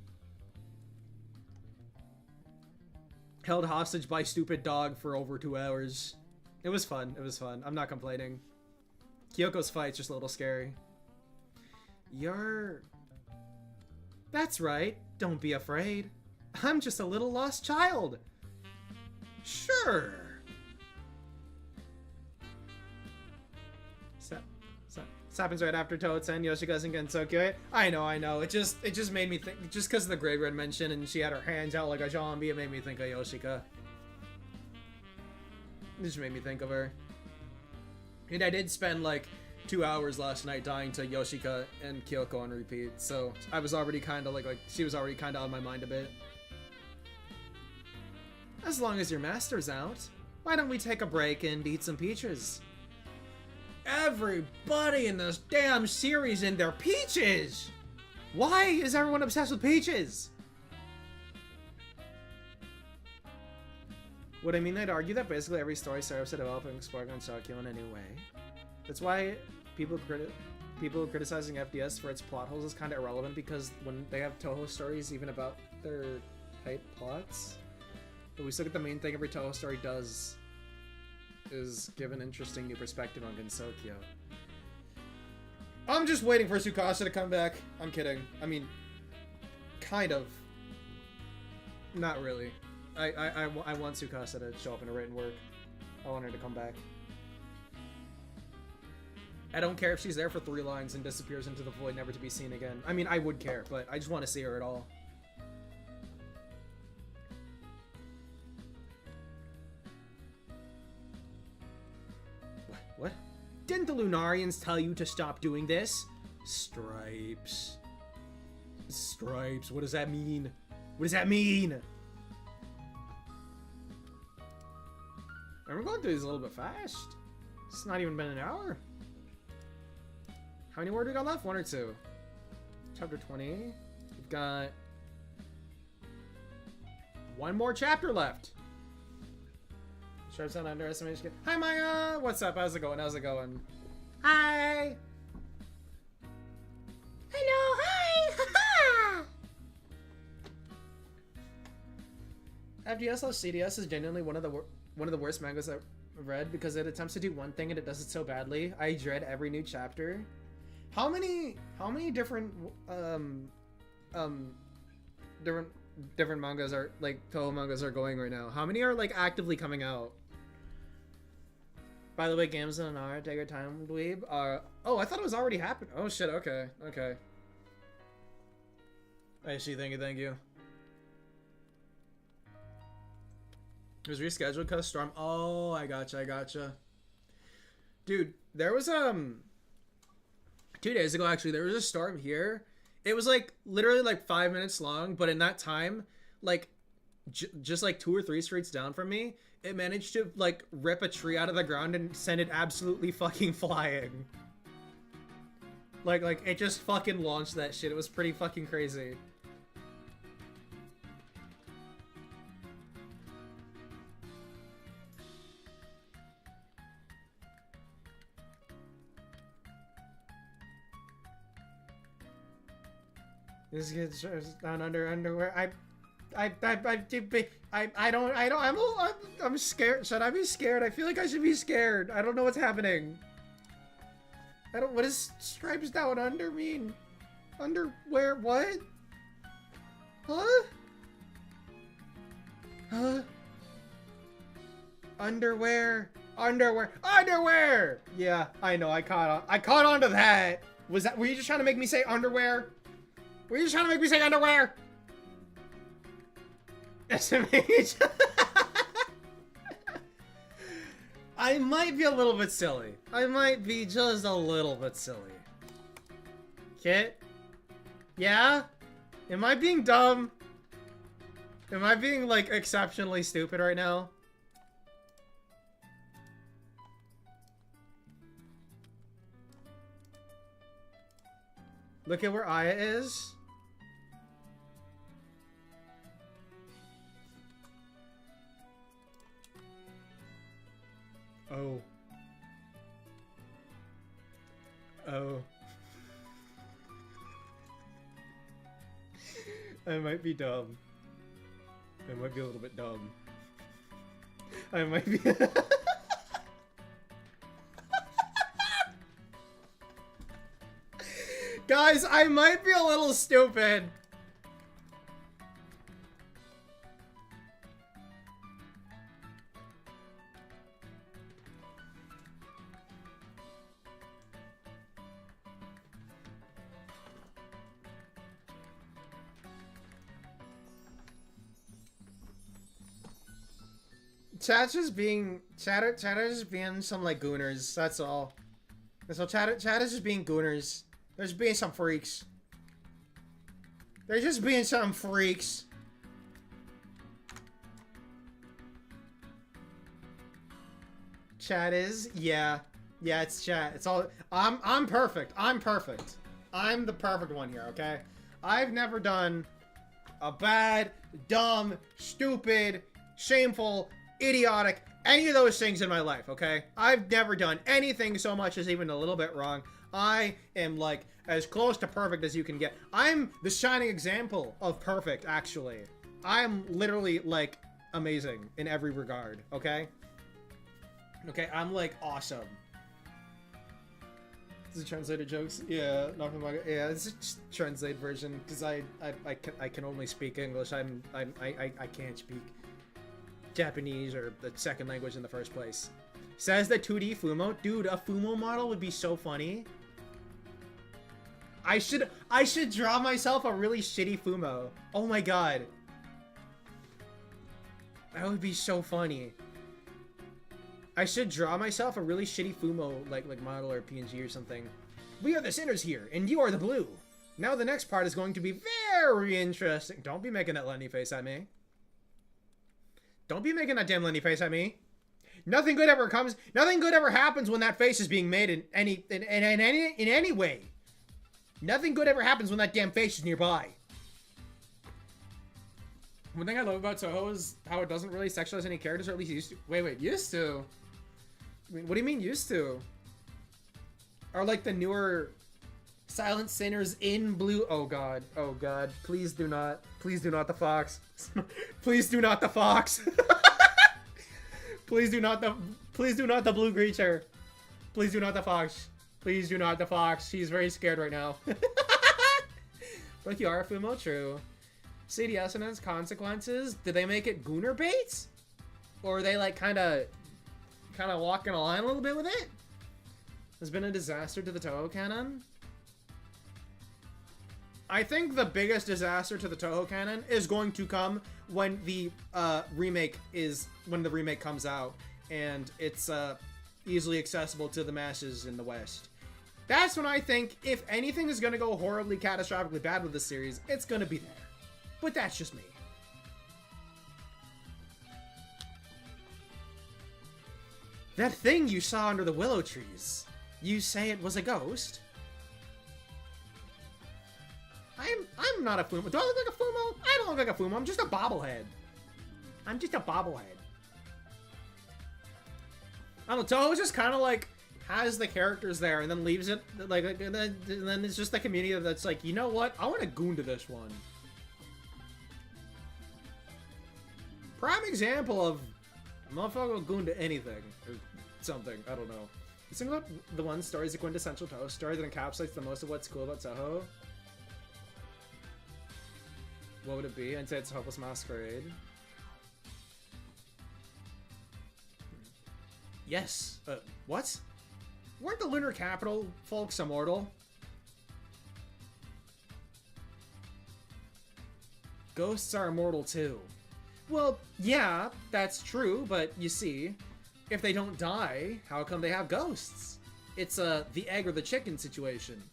Held hostage by stupid dog for over 2 hours. It was fun. It was fun. I'm not complaining. Kyoko's fight's just a little scary. That's right. Don't be afraid. I'm just a little lost child. Sure. This happens right after Toten, Yoshika's and Gensokyo. I know. It just made me think, just because of the graveyard mention and she had her hands out like a zombie, it made me think of Yoshika. It just made me think of her. And I did spend like 2 hours last night dying to Yoshika and Kyoko on repeat, so I was already kind of like she was already kind of on my mind a bit. As long as your master's out, why don't we take a break and eat some peaches? Everybody in this damn series in their peaches! Why is everyone obsessed with peaches? Would I mean I'd argue that basically every story starts to develop and explore on Shokyo in a new way. That's why people criticizing FDS for its plot holes is kind of irrelevant, because when they have Touhou stories even about their hype plots, but we still get the main thing every Touhou story does is give an interesting new perspective on Gensokyo. I'm just waiting for Tsukasa to come back. I'm kidding. I mean, kind of. Not really. I want Tsukasa to show up in a written work. I want her to come back. I don't care if she's there for 3 lines and disappears into the void, never to be seen again. I mean, I would care, but I just want to see her at all. What? Didn't the Lunarians tell you to stop doing this? Stripes. Stripes, what does that mean? What does that mean? We're going through these a little bit fast. It's not even been an hour. How many more do we got left? 1 or 2? Chapter 20. We've got 1 more chapter left. Sharps on underestimation. Hi Maya! What's up? How's it going? How's it going? Hi! Hello, hi! FGS/CDS is genuinely one of the worst mangas I've read because it attempts to do one thing and it does it so badly. I dread every new chapter. How many different different mangas are like touhou mangas are going right now? How many are like actively coming out? By the way, games in an hour. Take your time, dweeb. Oh, I thought it was already happened. Oh shit. Okay. Okay. I see. Thank you. Thank you. It was rescheduled because storm. Oh, I gotcha. I gotcha. Dude, there was 2 days ago actually. There was a storm here. It was like literally like 5 minutes long, but in that time, like just like 2 or 3 streets down from me, it managed to like rip a tree out of the ground and send it absolutely fucking flying. Like it just fucking launched that shit. It was pretty fucking crazy. This gets down under underwear. I'm scared. Should I be scared? I feel like I should be scared. I don't know what's happening. What does stripes down under mean? Underwear, what? Huh? Huh? Underwear. Yeah, I know, I caught on to that. Were you just trying to make me say underwear? Were you just trying to make me say underwear? SMH. I might be a little bit silly. I might be just a little bit silly. Kit? Yeah? Am I being dumb? Am I being, like, exceptionally stupid right now? Look at where Aya is. Oh. Oh. I might be dumb. I might be a little bit dumb. I might be... Guys, I might be a little stupid. Chat's just being chatter just being some like gooners, that's all. That's all. Chat is just being gooners. They're just being some freaks. They're just being some freaks. Chat is? Yeah. Yeah, it's chat. It's all I'm perfect. I'm perfect. I'm the perfect one here, okay? I've never done a bad, dumb, stupid, shameful, idiotic, any of those things in my life, okay? I've never done anything so much as even a little bit wrong. I am, like, as close to perfect as you can get. I'm the shining example of perfect, actually. I'm literally, like, amazing in every regard, okay? Okay, I'm, like, awesome. This is translated jokes? Yeah, not from my... Yeah, it's just translated version, because I can only speak English. I can't speak Japanese or the second language in the first place. Says the 2D Fumo. Dude, a Fumo model would be so funny. I should draw myself a really shitty Fumo. Oh my god. That would be so funny. I should draw myself a really shitty Fumo like model or PNG or something. We are the sinners here, and you are the blue. Now the next part is going to be very interesting. Don't be making that Lenny face at me. Don't be making that damn Lenny face at me. Nothing good ever happens when that face is being made in any way. Nothing good ever happens when that damn face is nearby. One thing I love about Touhou is how it doesn't really sexualize any characters, or at least used to. Wait, used to? I mean, what do you mean used to? Are like the newer Silent Sinners in blue. Oh god. Oh god. Please do not. Please do not the fox. Please do not the fox. Please do not the. Please do not the blue creature. Please do not the fox. Please do not the fox. She's very scared right now. But you are Fumo, true. CDS and its consequences. Did they make it Gooner bait? Or are they like kind of walking a line a little bit with it? Has been a disaster to the Touhou canon. I think the biggest disaster to the Touhou canon is going to come when the remake comes out and it's easily accessible to the masses in the West. That's when I think if anything is going to go horribly catastrophically bad with this series, it's going to be there. But that's just me. That thing you saw under the willow trees, you say it was a ghost? I'm not a Fumo. Do I look like a Fumo? I don't look like a Fumo. I'm just a bobblehead. I'm just a bobblehead. I don't know. Touhou just kind of like has the characters there and then leaves it like, and then it's just the community that's like, you know what? I want to goon to this one. Prime example of a motherfucker will goon to anything or something. I don't know. You think about the one story is a quintessential Touhou story that encapsulates the most of what's cool about Touhou? What would it be? I'd say it's Hopeless Masquerade. Yes. What? Weren't the Lunar Capital folks immortal? Ghosts are immortal too. Well, yeah, that's true, but you see, if they don't die, how come they have ghosts? It's the egg or the chicken situation.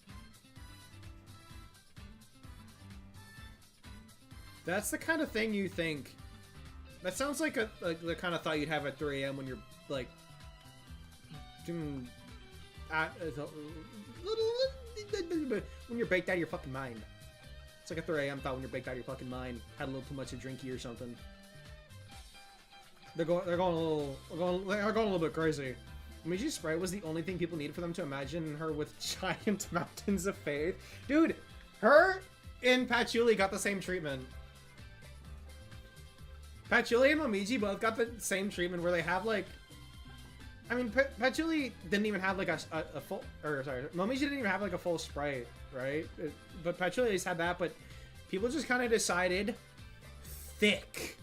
That's the kind of thing you think. That sounds like the kind of thought you'd have at 3 a.m. when you're like, when you're baked out of your fucking mind. It's like a 3 a.m. thought when you're baked out of your fucking mind. Had a little too much of drinky or something. They're going a little bit crazy. Miji's sprite was the only thing people needed for them to imagine her with giant mountains of faith. Dude, her and Patchouli got the same treatment. Patchouli and Momiji both got the same treatment where they have like, I mean, Patchouli didn't even have like a full, or sorry, Momiji didn't even have like a full sprite, right? But Patchouli at least had that, but people just kind of decided thick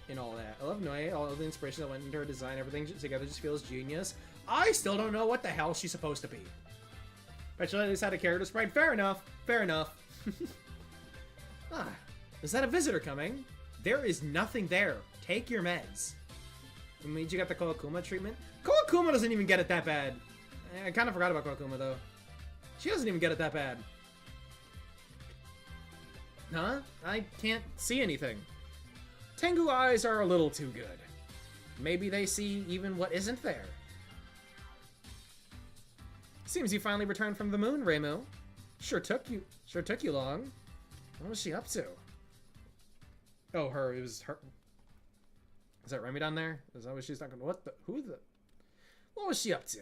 and all that. I love Noe, all the inspiration that went into her design, everything together just feels genius. I still don't know what the hell she's supposed to be. Patchouli at least had a character sprite. Fair enough. Fair enough. Ah, is that a visitor coming? There is nothing there. Take your meds. It means you got the Koakuma treatment. Koakuma doesn't even get it that bad. I kind of forgot about Koakuma though. She doesn't even get it that bad. Huh? I can't see anything. Tengu eyes are a little too good. Maybe they see even what isn't there. Seems you finally returned from the moon, Reimu. Sure took you long. What was she up to? Oh, it was her. Is that Remy down there? Is that what she's talking about? What was she up to?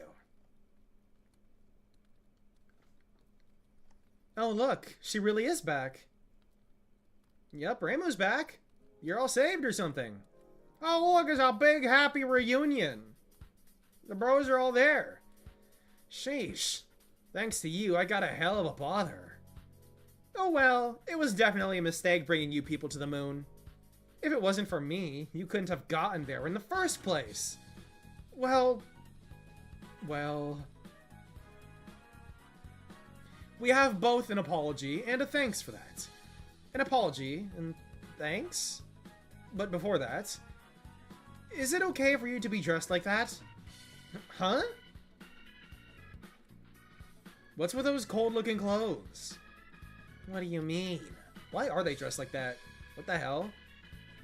Oh, look. She really is back. Yep, Reimu's back. You're all saved or something. Oh, look, it's a big happy reunion. The bros are all there. Sheesh. Thanks to you, I got a hell of a bother. Oh well, it was definitely a mistake bringing you people to the moon. If it wasn't for me, you couldn't have gotten there in the first place. Well... We have both an apology and a thanks for that. An apology and thanks? But before that, is it okay for you to be dressed like that? Huh? What's with those cold-looking clothes? What do you mean? Why are they dressed like that? What the hell?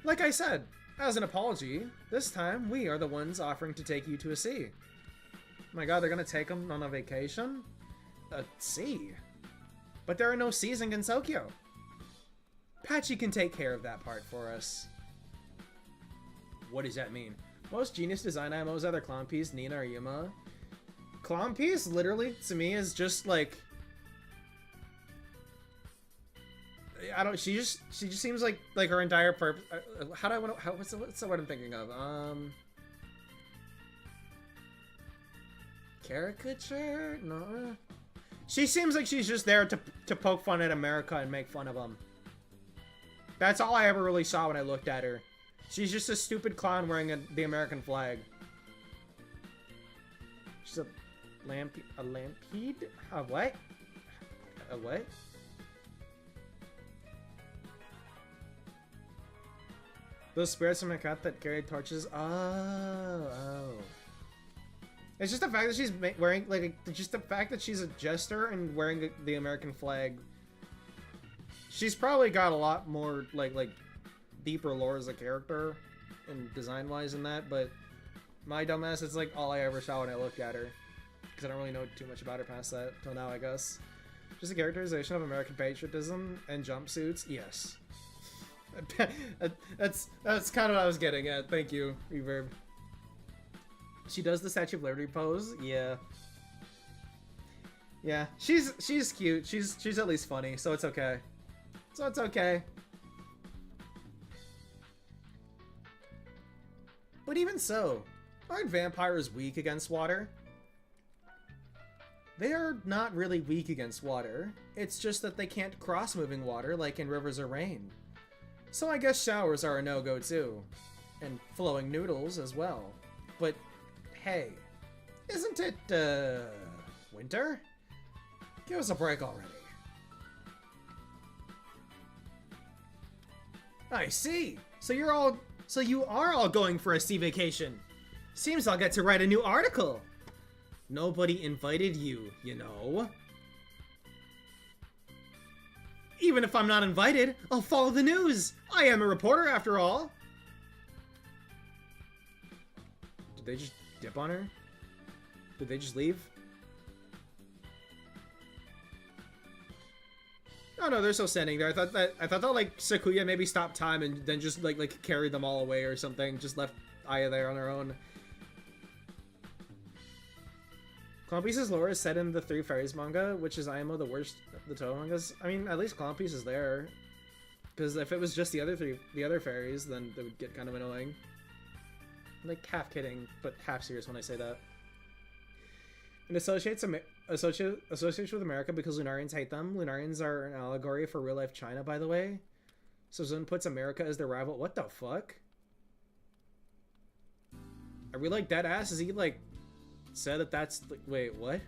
Like I said, as an apology, this time we are the ones offering to take you to a sea. Oh my god, they're gonna take them on a vacation? A sea? But there are no seas in Gensokyo. Patchy can take care of that part for us. What does that mean? Most genius design IMOs either Clown Piece, Nina, or Yuma. Clown Piece, literally, to me, is just like I don't. She just seems like her entire purpose. How do I want to? What's the word I'm thinking of? Caricature? No. She seems like she's just there to poke fun at America and make fun of them. That's all I ever really saw when I looked at her. She's just a stupid clown wearing the American flag. She's a lampede? A what? A what? Those spirits from my cat that carried torches. Oh. It's just the fact that she's wearing, like, just the fact that she's a jester and wearing the American flag. She's probably got a lot more, like deeper lore as a character and design-wise in that, but my dumbass, it's like all I ever saw when I looked at her. Because I don't really know too much about her past that, till now, I guess. Just a characterization of American patriotism and jumpsuits? Yes. That's kind of what I was getting at. Thank you, Reverb. She does the Statue of Liberty pose. Yeah. Yeah. She's cute. She's at least funny, so it's okay. So it's okay. But even so, aren't vampires weak against water? They are not really weak against water. It's just that they can't cross moving water like in rivers or rain. So I guess showers are a no-go too. And flowing noodles as well. But hey, isn't it, winter? Give us a break already. I see. So you are all going for a sea vacation. Seems I'll get to write a new article. Nobody invited you, you know. Even if I'm not invited, I'll follow the news. I am a reporter after all. Did they just dip on her? Did they just leave? Oh no, they're still standing there. I thought that like Sakuya maybe stopped time and then just like carried them all away or something. Just left Aya there on her own. Clown Piece's lore is set in the Three Fairies manga, which is IMO the worst of the Touhou mangas. I mean, at least Clown Piece is there. Because if it was just the other fairies, then it would get kind of annoying. I'm like half kidding, but half serious when I say that. It associates with America because Lunarians hate them. Lunarians are an allegory for real-life China, by the way. So Zun puts America as their rival. What the fuck? Are we like dead ass? Is he like said that that's like, wait, what?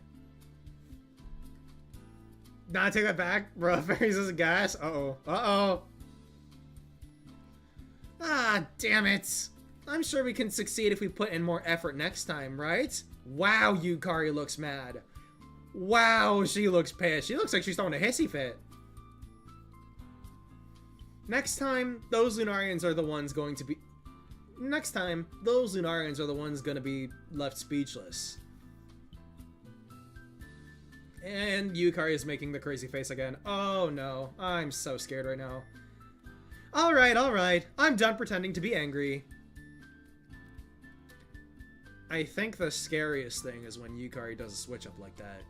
Nah, take that back, bro. Fairies is a gas. Uh-oh. Ah, damn it. I'm sure we can succeed if we put in more effort next time, right? Wow, Yukari looks mad. Wow, she looks pissed. She looks like she's throwing a hissy fit. Next time, those Lunarians are the ones going to be... Next time, those Lunarians are the ones going to be left speechless. And Yukari is making the crazy face again. Oh no, I'm so scared right now. Alright. I'm done pretending to be angry. I think the scariest thing is when Yukari does a switch up like that.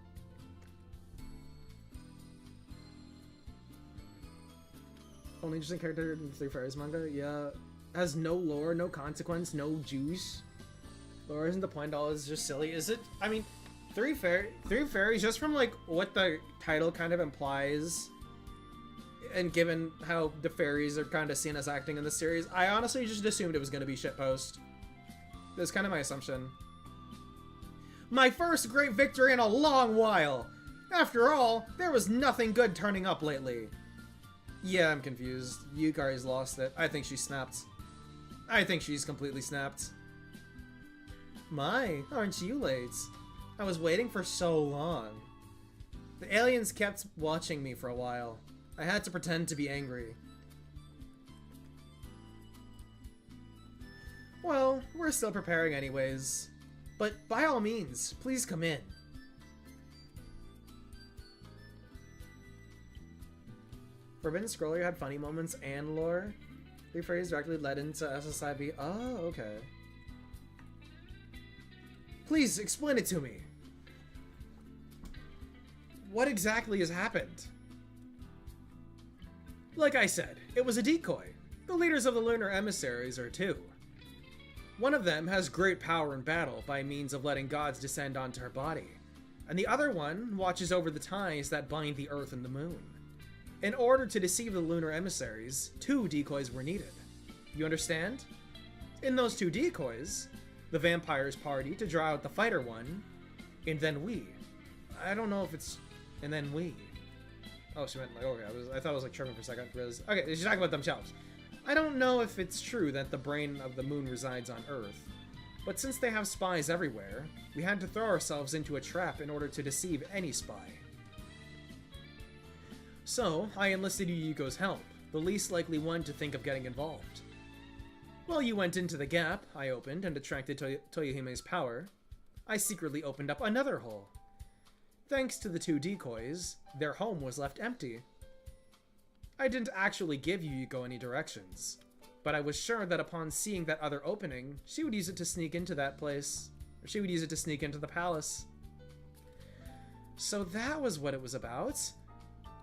Only interesting character in the Three Fairies manga? Yeah. Has no lore, no consequence, no juice. Lore isn't the point, all is just silly. Is it? I mean, Three Fairies, just from like what the title kind of implies, and given how the fairies are kind of seen as acting in the series, I honestly just assumed it was going to be shitpost. That's kind of my assumption. My first great victory in a long while! After all, there was nothing good turning up lately. Yeah, I'm confused. Yukari's lost it. I think she snapped. I think she's completely snapped. My, aren't you late? I was waiting for so long. The aliens kept watching me for a while. I had to pretend to be angry. Well, we're still preparing anyways. But by all means, please come in. Forbidden Scroller had funny moments and lore. Three Fairies directly led into SSIB. Oh, okay. Please explain it to me. What exactly has happened? Like I said, it was a decoy. The leaders of the lunar emissaries are two. One of them has great power in battle by means of letting gods descend onto her body, and the other one watches over the ties that bind the Earth and the Moon. In order to deceive the lunar emissaries, two decoys were needed. You understand? In those two decoys, the vampires party to draw out the fighter one, and then we. I don't know if it's... and then we. Oh, she meant like, okay, I thought it was like tripping for a second. Okay, she's talking about themselves. I don't know if it's true that the brain of the moon resides on Earth, but since they have spies everywhere, we had to throw ourselves into a trap in order to deceive any spy. So, I enlisted Yuyuko's help, the least likely one to think of getting involved. While you went into the gap I opened and attracted Toyohime's power, I secretly opened up another hole. Thanks to the two decoys, their home was left empty. I didn't actually give Yuyuko any directions, but I was sure that upon seeing that other opening, she would use it to sneak into that place, or she would use it to sneak into the palace. So that was what it was about.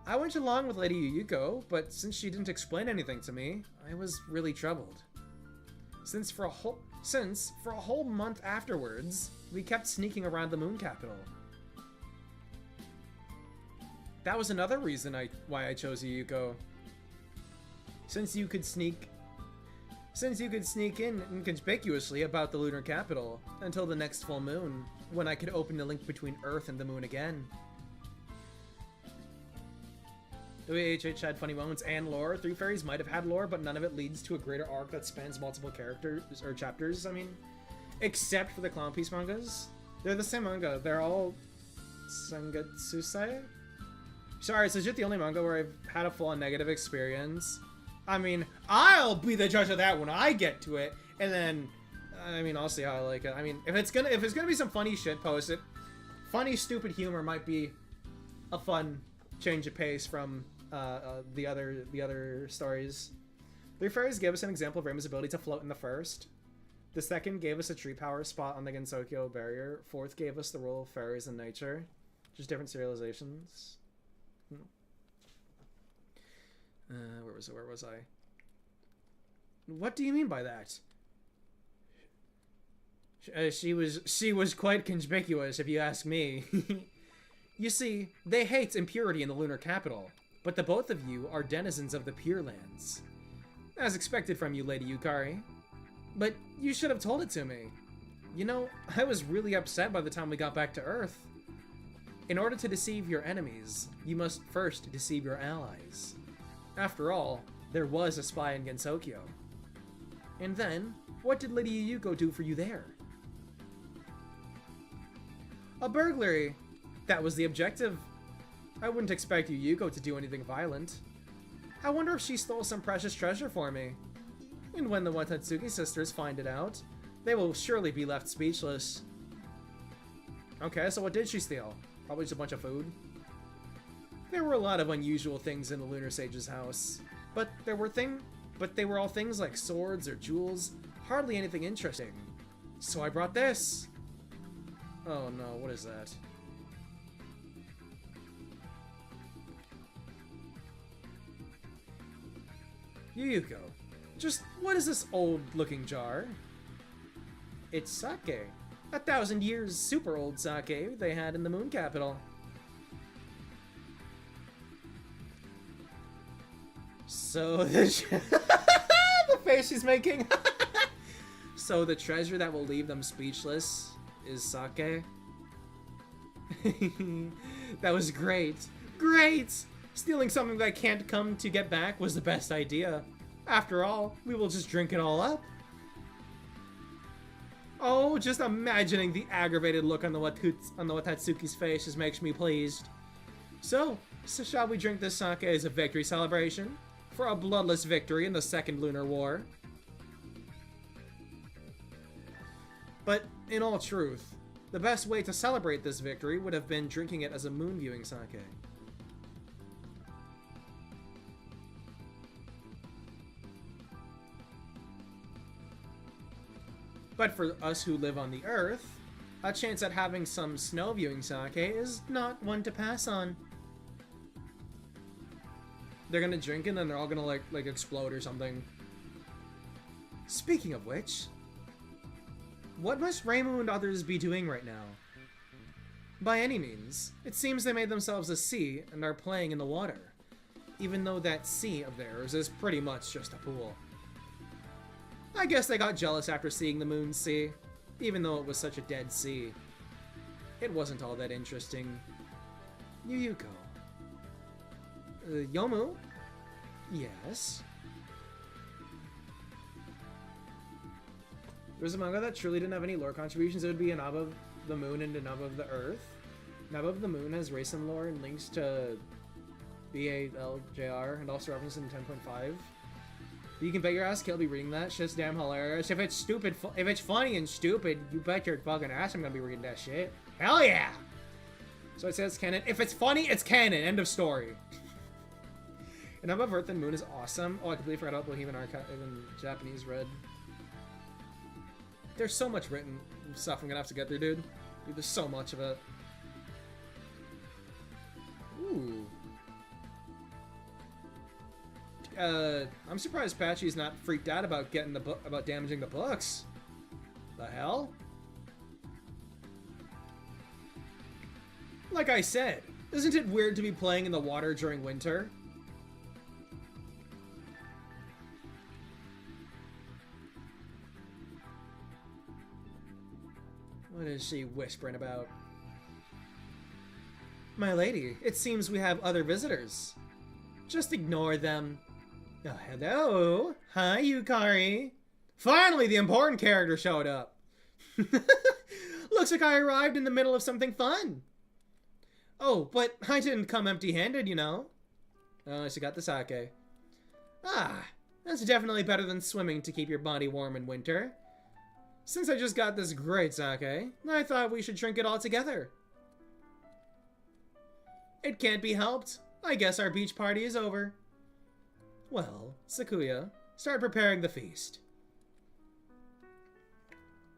I went along with Lady Yuyuko, but since she didn't explain anything to me, I was really troubled. Since for a whole month afterwards, we kept sneaking around the moon capital. That was another reason why I chose Yuyuko. Since you could sneak in inconspicuously about the lunar capital until the next full moon, when I could open the link between Earth and the moon again. WHH had funny moments and lore. Three Fairies might have had lore, but none of it leads to a greater arc that spans multiple characters or chapters. I mean, except for the Clown Piece mangas. They're the same manga. They're all Sangatsusai? Sorry, it's legit the only manga where I've had a full-on negative experience. I mean, I'll be the judge of that when I get to it, and then, I mean, I'll see how I like it. I mean, if it's gonna be some funny shit posted, funny, stupid humor might be a fun change of pace from the other stories. Three Fairies gave us an example of Reima's ability to float in the first. The second gave us a tree power spot on the Gensokyo barrier. Fourth gave us the role of fairies in nature. Just different serializations. Where was I? What do you mean by that? She was quite conspicuous, if you ask me. You see, they hate impurity in the lunar capital, but the both of you are denizens of the Pure Lands. As expected from you, Lady Yukari. But you should have told it to me. You know, I was really upset by the time we got back to Earth. In order to deceive your enemies, you must first deceive your allies. After all, there was a spy in Gensokyo. And then, what did Lady Yuyuko do for you there? A burglary. That was the objective. I wouldn't expect Yuyuko to do anything violent. I wonder if she stole some precious treasure for me. And when the Watatsuki sisters find it out, they will surely be left speechless. Okay, so what did she steal? Probably just a bunch of food. There were a lot of unusual things in the Lunar Sage's house, but they were all things like swords or jewels, hardly anything interesting. So I brought this. Oh no, what is that? Yuyuko, just what is this old-looking jar? It's sake. 1,000 years super old sake they had in the moon capital. So the face she's making. So the treasure that will leave them speechless is sake. That was great. Great! Stealing something that I can't come to get back was the best idea. After all, we will just drink it all up. Oh, just imagining the aggravated look on the Watatsuki's face just makes me pleased. So shall we drink this sake as a victory celebration? For a bloodless victory in the Second Lunar War? But, in all truth, the best way to celebrate this victory would have been drinking it as a moon-viewing sake. But for us who live on the Earth, a chance at having some snow-viewing sake is not one to pass on. they're gonna drink and then they're all gonna like explode or something. Speaking of which, what must Rainbow and others be doing right now? By any means, it seems they made themselves a sea and are playing in the water, even though that sea of theirs is pretty much just a pool. I guess they got jealous after seeing the moon sea, even though it was such a dead sea. It wasn't all that interesting. Yuyuko. Yomu? Yes? There's a manga that truly didn't have any lore contributions. It would be a Nab of the Moon and a Nab of the Earth. Nab of the Moon has racing lore and links to BALJR and also references in 10.5. You can bet your ass I'll be reading that. Shit's damn hilarious. If it's stupid, if it's funny and stupid, you bet your fucking ass I'm gonna be reading that shit. Hell yeah! So it says canon. If it's funny, it's canon. End of story. And Nab of Earth and Moon is awesome. Oh, I completely forgot about Bohemian Archive in Japanese read. There's so much written stuff I'm gonna have to get through, dude. There's so much of it. Ooh. I'm surprised Patchy's not freaked out about getting the book about damaging the books. The hell? Like I said, isn't it weird to be playing in the water during winter? What is she whispering about? My lady, it seems we have other visitors. Just ignore them. Oh, hello. Hi, Yukari. Finally, the important character showed up. Looks like I arrived in the middle of something fun. Oh, but I didn't come empty-handed, you know. Oh, she got the sake. Ah, that's definitely better than swimming to keep your body warm in winter. Since I just got this great sake, I thought we should drink it all together. It can't be helped. I guess our beach party is over. Well, Sakuya, start preparing the feast.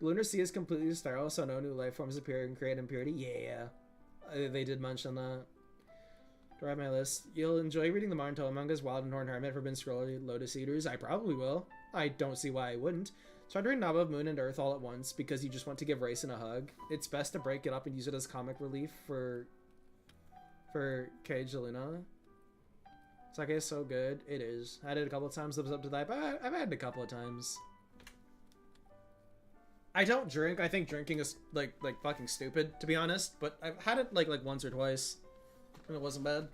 The lunar sea is completely sterile, so no new life forms appear and create impurity. Yeah, they did mention that. Grab my list. You'll enjoy reading the Marantoa mangas, Wild and Horned Hermit, Forbidden Scroll, Lotus Eaters. I probably will. I don't see why I wouldn't. Start reading Naba of Moon and Earth all at once because you just want to give Raisin a hug. It's best to break it up and use it as comic relief for Cage Luna. Sake is so good. It is. I had it a couple of times, lives up to that, but I've had it a couple of times. I don't drink. I think drinking is like fucking stupid, to be honest, but I've had it like once or twice and it wasn't bad.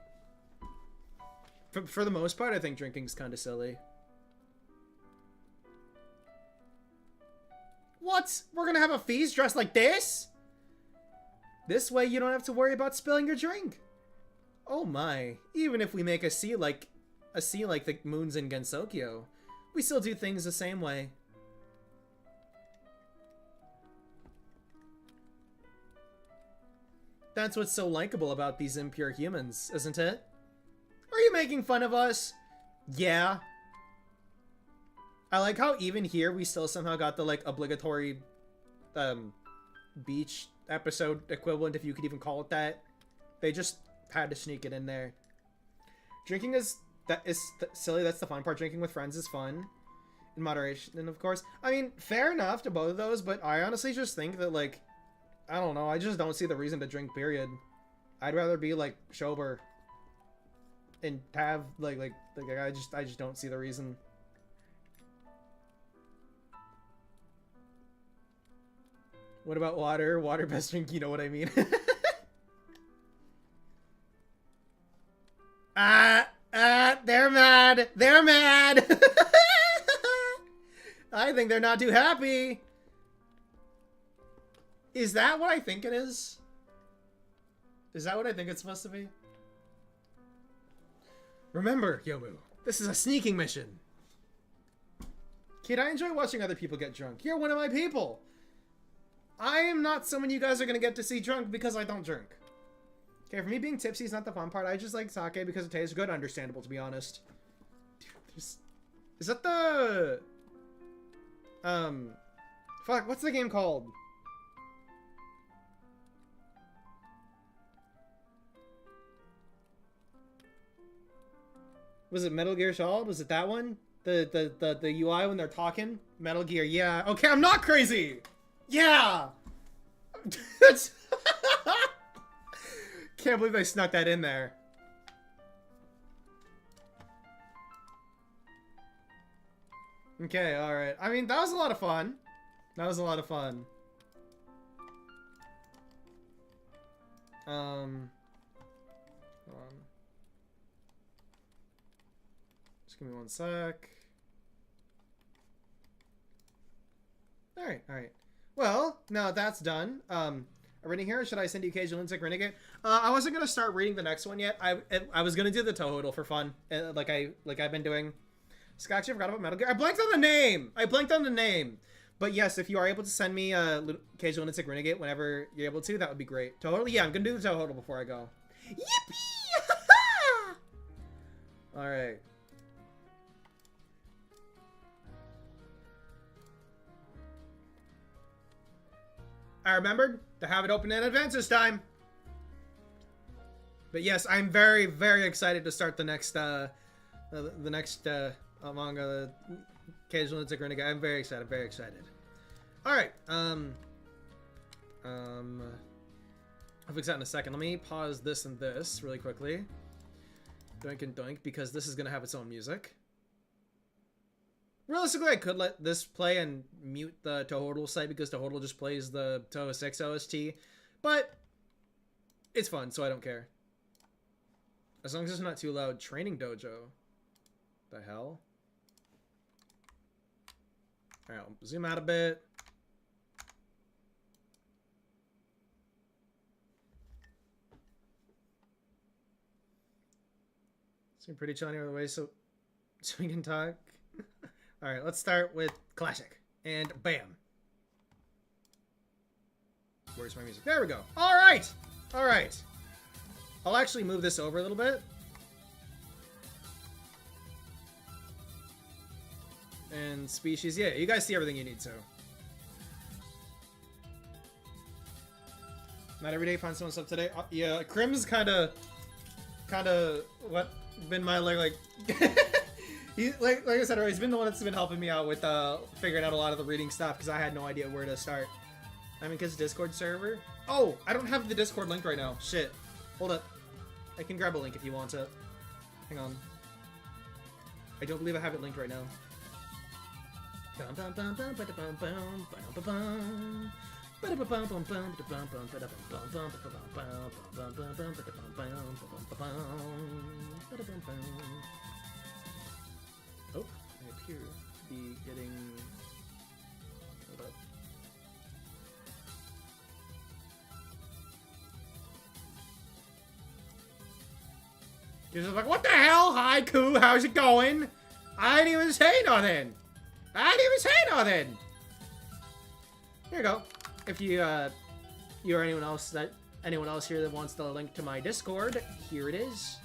For the most part, I think drinking's kind of silly. What? We're gonna have a feast dressed like this? This way you don't have to worry about spilling your drink. Oh my, even if we make a sea like the moons in Gensokyo, we still do things the same way. That's what's so likable about these impure humans, isn't it? Are you making fun of us? Yeah. I like how even here we still somehow got the like obligatory beach episode equivalent, if you could even call it that. They just had to sneak it in there. Drinking is silly. That's the fun part. Drinking with friends is fun in moderation, and of course, I mean, fair enough to both of those, but I honestly just think that, like, I don't know, I just don't see the reason to drink, period. I'd rather be like sober and have like I just don't see the reason. What about water? Water best drink, you know what I mean? They're mad! They're mad! I think they're not too happy! Is that what I think it is? Is that what I think it's supposed to be? Remember, Yomu, this is a sneaking mission. Kid, I enjoy watching other people get drunk. You're one of my people! I am not someone you guys are gonna get to see drunk because I don't drink. Okay, for me, being tipsy is not the fun part. I just like sake because it tastes good. Understandable, to be honest. Dude, is that the... Fuck, what's the game called? Was it Metal Gear Solid? Was it that one? The UI when they're talking? Metal Gear, yeah. Okay, I'm not crazy! Yeah! That's... Can't believe they snuck that in there. Okay, alright. I mean, that was a lot of fun. That was a lot of fun. Hold on. Just give me one sec. Alright, alright. Well, now that's done. A reading here, should I send you Occasional Insect Renegade? I wasn't gonna start reading the next one yet. I was gonna do the touhou for fun, like I've been doing. Scotch, I forgot about Metal Gear. I blanked on the name! I blanked on the name! But yes, if you are able to send me Occasional Insect Renegade whenever you're able to, that would be great. Touhou? Yeah, I'm gonna do the touhou before I go. Yippee! Alright. I remembered to have it open in advance this time. But yes, I'm very, very excited to start the next among Occasional Insect Renegade. I'm very excited, very excited. Alright, I'll fix that in a second. Let me pause this and this really quickly. Doink and doink, because this is gonna have its own music. Realistically, I could let this play and mute the touhou site because touhou just plays the Touhou 6 OST, but it's fun, so I don't care. As long as it's not too loud. Training dojo. The hell? Alright, I'll zoom out a bit. Seem pretty chill anyway, the way, so we can talk. Alright, let's start with classic. And bam. Where's my music? There we go. Alright! Alright. I'll actually move this over a little bit. And species, yeah, you guys see everything you need to. Not every day find someone stuff today. Yeah, Crim's kind of what been my like he like I said earlier, he's been the one that's been helping me out with figuring out a lot of the reading stuff because I had no idea where to start. I'm in his Discord server. Oh, I don't have the Discord link right now. Shit. Hold up. I can grab a link if you want it. Hang on. I don't believe I have it linked right now. Oh, I appear to be getting... Hold up. You're just like, what the hell, Haiku? How's it going? I didn't even say nothing. I didn't even say nothing. Here you go. If you or anyone else here that wants the link to my Discord, here it is.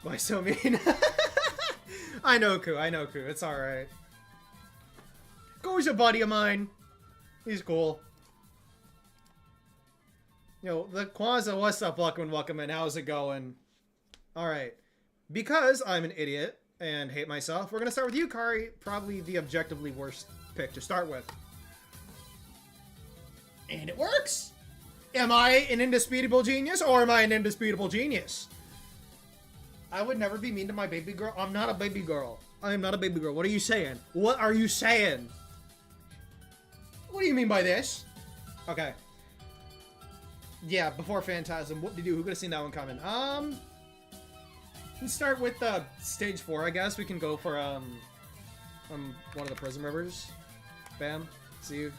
Why so mean? I know, Ku. I know, Ku. It's alright. Ku's a buddy of mine. He's cool. Yo, the Kwanzaa, what's up, welcome in. How's it going? Alright. Because I'm an idiot and hate myself, we're gonna start with you, Kari. Probably the objectively worst pick to start with. And it works! Am I an indisputable genius, or am I an indisputable genius? I would never be mean to my baby girl. I'm not a baby girl. I am not a baby girl. What are you saying? What are you saying? What do you mean by this? Okay. Yeah, before Phantasm, what did you do? Who could have seen that one coming? Let's start with stage 4, I guess. We can go for one of the Prism Rivers. Bam. See you.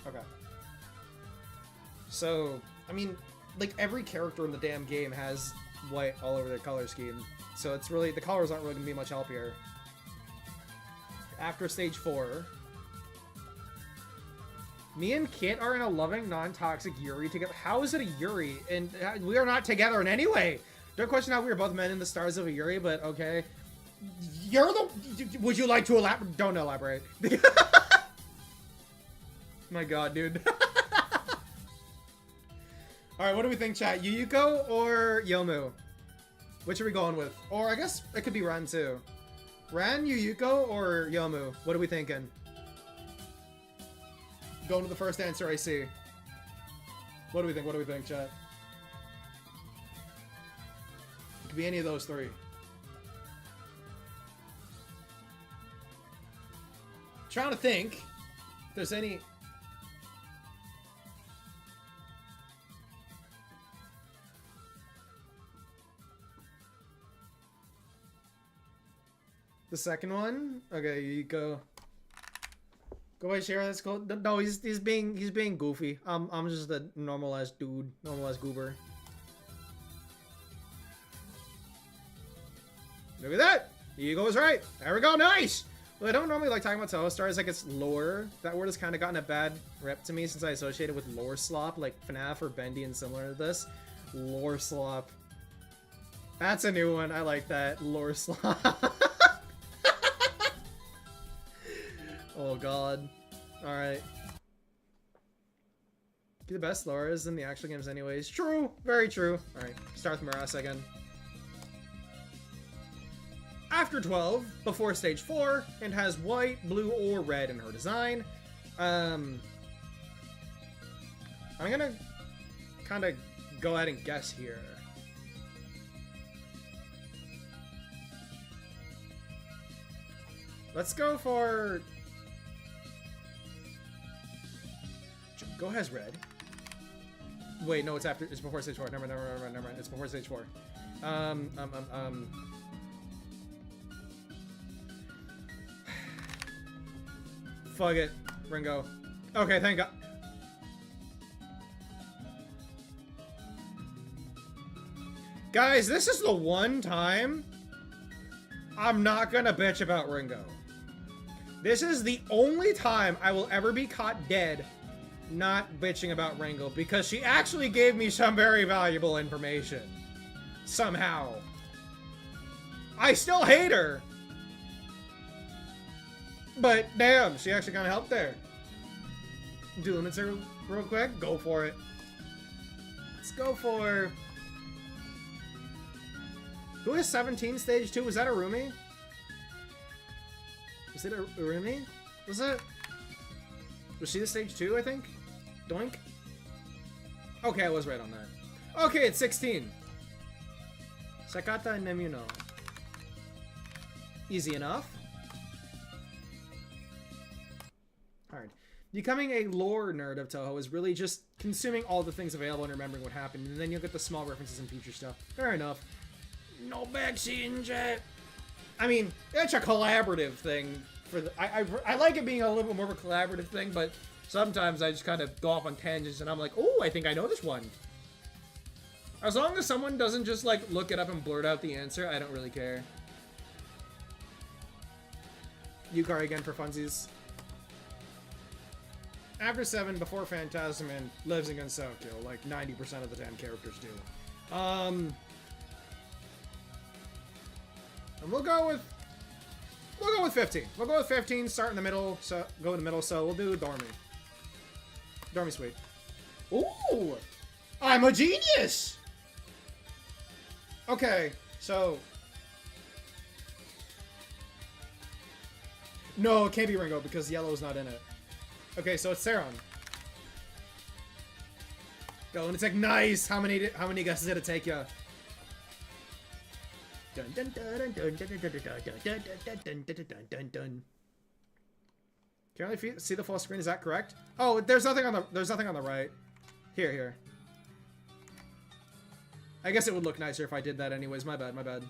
Okay. So, I mean, like every character in the damn game has white all over their color scheme. So it's really, the colors aren't really gonna be much help here. After stage 4, me and Kit are in a loving, non-toxic Yuri together. How is it a Yuri? And we are not together in any way. Don't question how we are both men in the stars of a Yuri, but okay. You're the... Would you like to elaborate? Don't elaborate. My god, dude. Alright, what do we think, chat? Yuyuko or Yomu? Which are we going with? Or I guess it could be Ran, too. Ran, Yuyuko, or Yomu? What are we thinking? Going to the first answer I see. What do we think? What do we think, chat? It could be any of those three. Trying to think if there's any... The second one? Okay, you go. Go ahead, share. That's cool. No, he's being goofy. I'm just a normal ass dude, normal ass goober. Look at that. Ego was right. There we go. Nice. Well, I don't normally like talking about Touhou stars like it's lore. That word has kind of gotten a bad rep to me since I associate it with lore slop, like FNAF or Bendy and similar to this. Lore slop. That's a new one. I like that. Lore slop. Oh god. Alright. Be the best Laura's in the actual games anyways. True! Very true. Alright, start with Marasa again. After 12, before stage 4, and has white, blue, or red in her design. I'm gonna kind of go ahead and guess here. Let's go for... Go has red. Wait, no, it's after. It's before stage 4. Never mind. It's before stage 4. Fuck it, Ringo. Okay, thank God. Guys, this is the one time I'm not gonna bitch about Ringo. This is the only time I will ever be caught dead not bitching about Ringo, because she actually gave me some very valuable information. Somehow. I still hate her. But damn, she actually kind of helped there. Do limits here real quick? Go for it. Let's go for... Who is 17 stage 2? Was that Arumi? Was it Arumi? Was it? Was she the stage 2, I think? Doink? Okay, I was right on that. Okay, it's 16. Sakata and Nemuno. Easy enough. Hard. Becoming a lore nerd of Touhou is really just consuming all the things available and remembering what happened, and then you'll get the small references and future stuff. Fair enough. No backseat jet. I mean, it's a collaborative thing. For the, I like it being a little bit more of a collaborative thing, but sometimes I just kind of go off on tangents and I'm like, oh, I think I know this one. As long as someone doesn't just like look it up and blurt out the answer, I don't really care. Yukari again for funsies. After 7, before Phantasm, and lives against Sokyo, like 90% of the damn characters do. And we'll go with 15. We'll go with 15, start in the middle, so go in the middle, so we'll do Dormy. Dormy Sweet. Ooh! I'm a genius! Okay, so... No, it can't be Ringo because yellow's not in it. Okay, so it's Saron. Go, and it's like, nice! How many guesses did it take ya? Dun dun dun dun dun dun dun dun dun dun. Can you see the full screen? Is that correct? Oh, there's nothing on the right. Here. I guess it would look nicer if I did that anyways. My bad.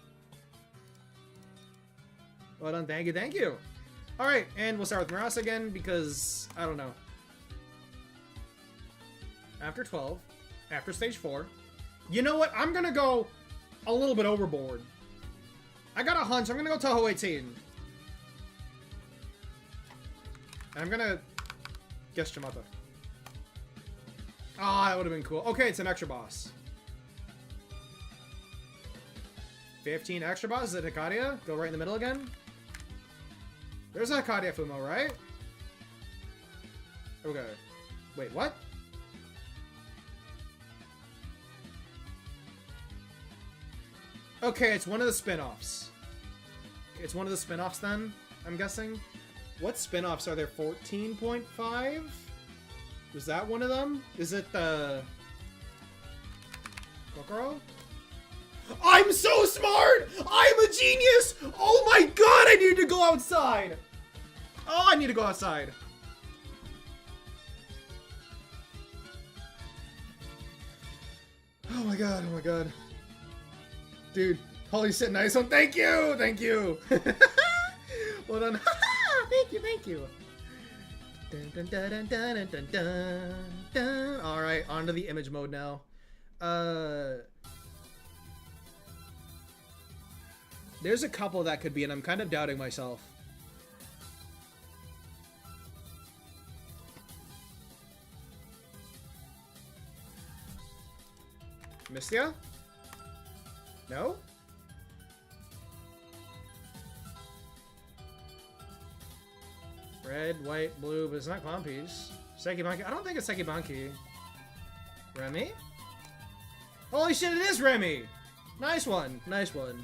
Well done. Thank you. All right, and we'll start with Marasa again because I don't know. After 12, after stage 4. You know what? I'm gonna go a little bit overboard. I got a hunch. I'm gonna go Touhou 18. And I'm gonna guess Chamata. Ah, that would have been cool. Okay, it's an extra boss. 15 extra boss. Is it Hikaria? Go right in the middle again. There's a Hikaria Fumo, right? Okay. Wait, what? Okay, it's one of the spin-offs. It's one of the spin-offs then, I'm guessing. What spin-offs are there? 14.5? Was that one of them? Is it the... Kokoro? I'm so smart! I'm a genius! Oh my god, I need to go outside! Oh, I need to go outside. Oh my god, oh my god. Dude, holy shit, nice one. Thank you! Thank you! Well done. Thank you, thank you. Dun, dun, dun, dun, dun, dun, dun, dun. Alright, on to the image mode now. There's a couple that could be, and I'm kind of doubting myself. Mystia? No? Red, white, blue, but it's not Clownpiece. Sekibanki. I don't think it's Sekibanki. Remy? Holy shit, it is Remy! Nice one. Nice one.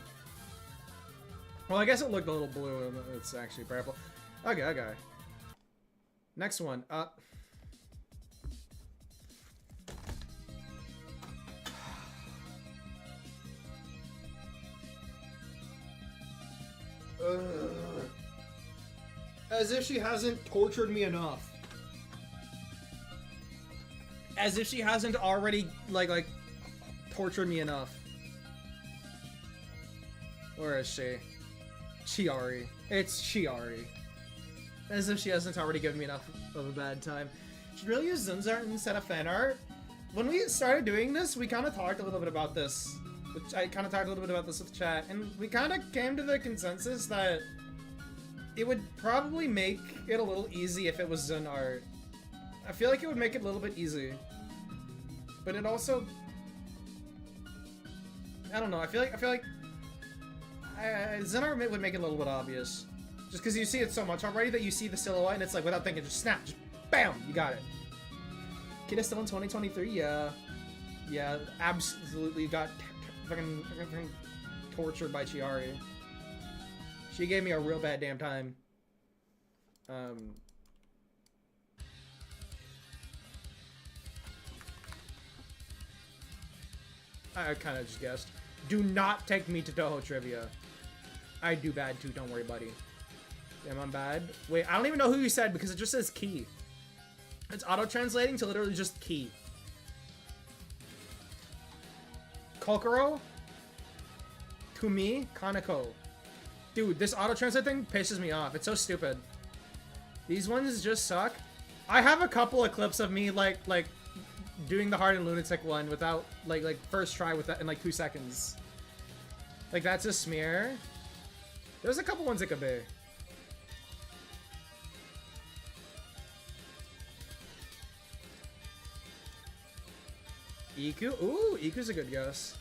Well, I guess it looked a little blue and it's actually purple. Okay, okay. Next one. As if she hasn't tortured me enough. As if she hasn't already, like, tortured me enough. Where is she? Chiari. It's Chiari. As if she hasn't already given me enough of a bad time. Should really use Zunzart instead of fan art. When we started doing this, we kind of talked a little bit about this. I kind of talked a little bit about this with chat, and we kind of came to the consensus that it would probably make it a little easy if it was Zun art. I feel like it would make it a little bit easy. But it also... I don't know, I feel like Zun art would make it a little bit obvious. Just because you see it so much already that you see the silhouette and it's like, without thinking, just snap, just BAM! You got it. Kid is still in 2023? Yeah. Yeah, absolutely got fucking tortured by Chiari. She gave me a real bad damn time. I kind of just guessed. Do not take me to Touhou trivia. I do bad too, don't worry, buddy. Damn, I'm bad. Wait, I don't even know who you said because it just says key. It's auto-translating to literally just key. Kokoro? To me, Kaneko. Dude, this auto-translate thing pisses me off. It's so stupid. These ones just suck. I have a couple of clips of me, like doing the Hard and Lunatic one without, like first try with that in, like, 2 seconds. Like, that's a smear. There's a couple ones it could be. Iku? Ooh, Iku's a good guess.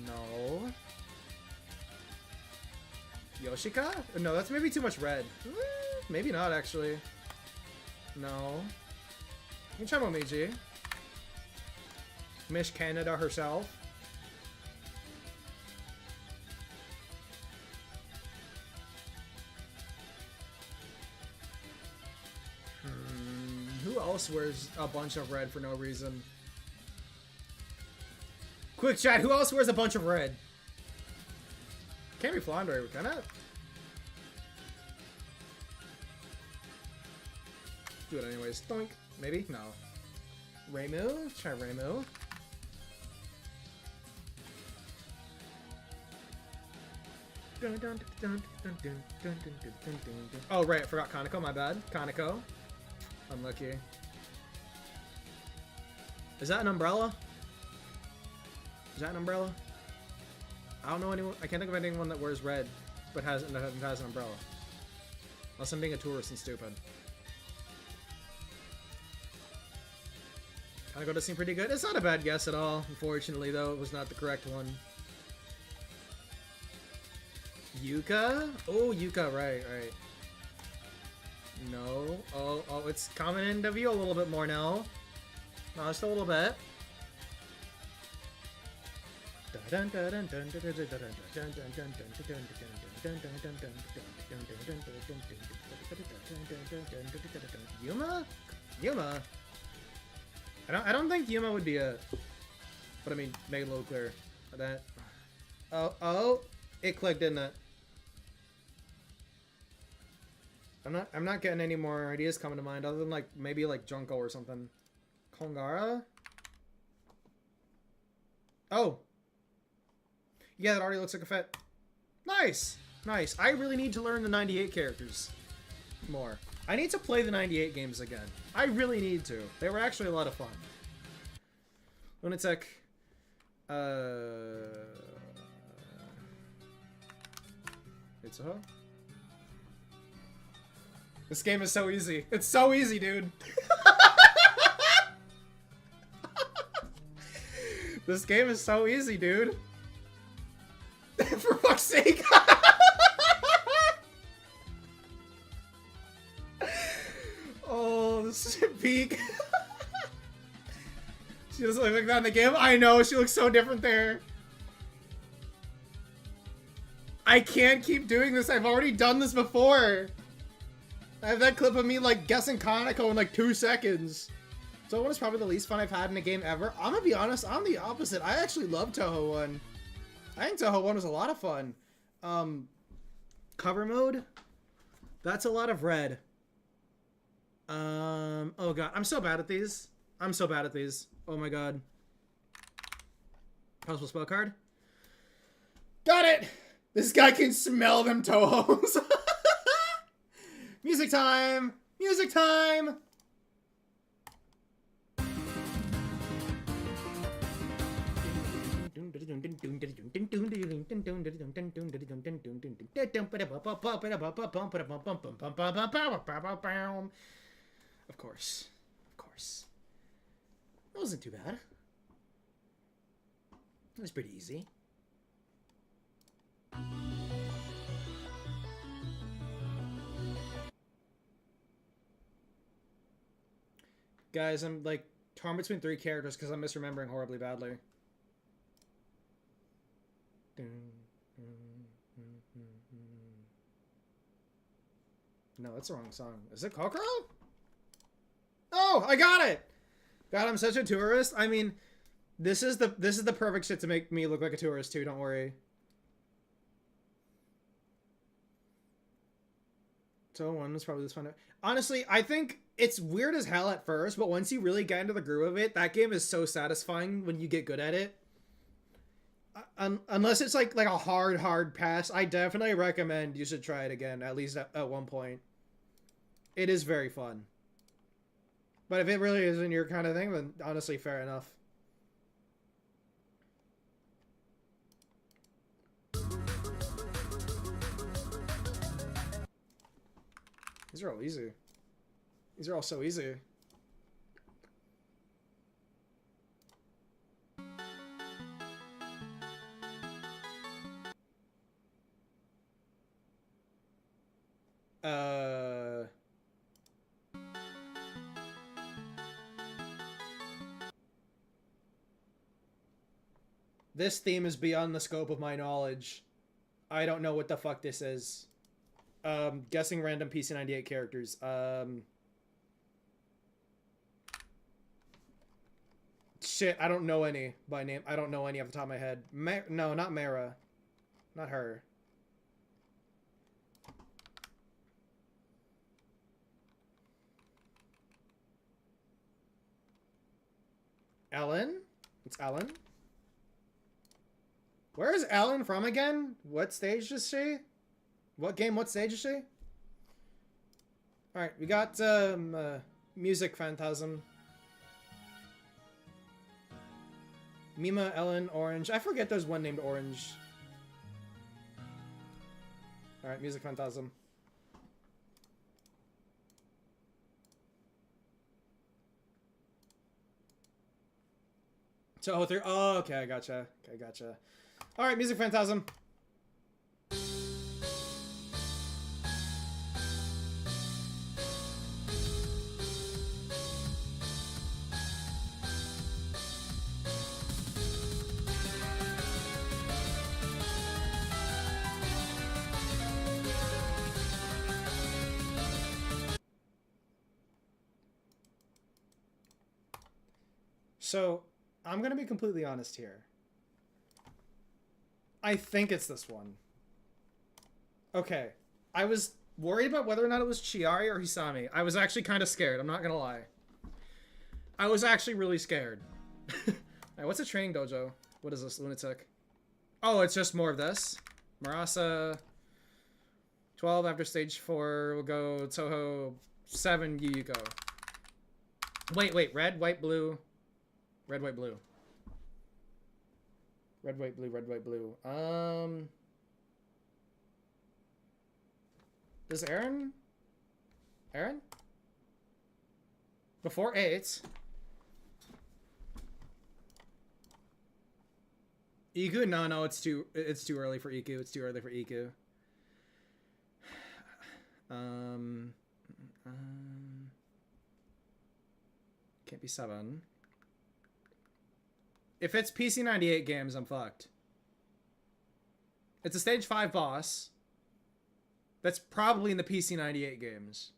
No. Yoshika? No, that's maybe too much red. Maybe not, actually. No. You can try Momiji. Miss Canada herself. Who else wears a bunch of red for no reason? Quick chat, who else wears a bunch of red? Can't be Flandre, can it? Do it anyways. Doink. Maybe? No. Reimu? Try Reimu. Oh, right. I forgot Kaneko. My bad. Kaneko. Unlucky. Is that an umbrella? Is that an umbrella? I don't know anyone. I can't think of anyone that wears red, but has an umbrella. Unless I'm being a tourist and stupid. Kago does seem pretty good. It's not a bad guess at all. Unfortunately, though, it was not the correct one. Yuka? Oh, Yuka, right. No. Oh, it's coming into view a little bit more now. No, just a little bit. Yuma? Yuma? I don't think Yuma would be a... But I mean, make it a little clearer. That... Oh, it clicked, didn't it? I'm not getting any more ideas coming to mind other than like maybe like Junko or something. Kongara? Oh. Yeah, that already looks like a fit. Nice! Nice. I really need to learn the 98 characters more. I need to play the 98 games again. I really need to. They were actually a lot of fun. Lunatic. Itsuho? This game is so easy. It's so easy, dude. This game is so easy, dude. For fuck's sake. Oh, this is peak. She doesn't look like that in the game. I know, she looks so different there. I can't keep doing this. I've already done this before. I have that clip of me like guessing Kaneko in like 2 seconds. So one is probably the least fun I've had in a game ever. I'm gonna be honest, I'm the opposite. I actually love Touhou 1. I think Touhou 1 was a lot of fun. Cover mode? That's a lot of red. Oh god, I'm so bad at these. I'm so bad at these. Oh my god. Possible spell card? Got it! This guy can smell them Touhous. Music time! Music time! Of course. Of course. That wasn't too bad. It was pretty easy. Guys, I'm like torn between 3 characters because I'm misremembering horribly badly. No, that's the wrong song. Is it Kokoro? Oh, I got it! God, I'm such a tourist. I mean, this is the perfect shit to make me look like a tourist too, don't worry. So one was probably this fun. Honestly, I think it's weird as hell at first, but once you really get into the groove of it, that game is so satisfying when you get good at it. Unless it's like a hard pass, I definitely recommend you should try it again, at least at one point. It is very fun. But if it really isn't your kind of thing, then honestly, fair enough. These are all easy. These are all so easy. This theme is beyond the scope of my knowledge. I don't know what the fuck this is. Guessing random PC98 characters. Shit, I don't know any by name. I don't know any off the top of my head. No, not Mara. Not her. Ellen? It's Ellen? Where is Ellen from again? What stage is she? What game? What stage is she? Alright, we got Music Phantasm. Mima, Ellen, Orange. I forget there's one named Orange. Alright, Music Phantasm. Touhou 3. Oh, okay, I gotcha. Okay, gotcha. All right, Music Phantasm. So, I'm gonna be completely honest here. I think it's this one. Okay. I was worried about whether or not it was Chiari or Hisami. I was actually kind of scared, I'm not gonna lie. I was actually really scared. Alright, what's a training dojo? What is this, lunatic? Oh, it's just more of this. Marasa. 12 after stage 4. We'll go Touhou 7 Yuyuko. Wait, red, white, blue. Red, white, blue. Red, white, blue, red, white, blue. Does Aaron? Aaron? Before 8. Iku? No, it's too early for Iku. It's too early for Iku. Can't be 7. If it's PC98 games, I'm fucked. It's a stage 5 boss. That's probably in the PC98 games.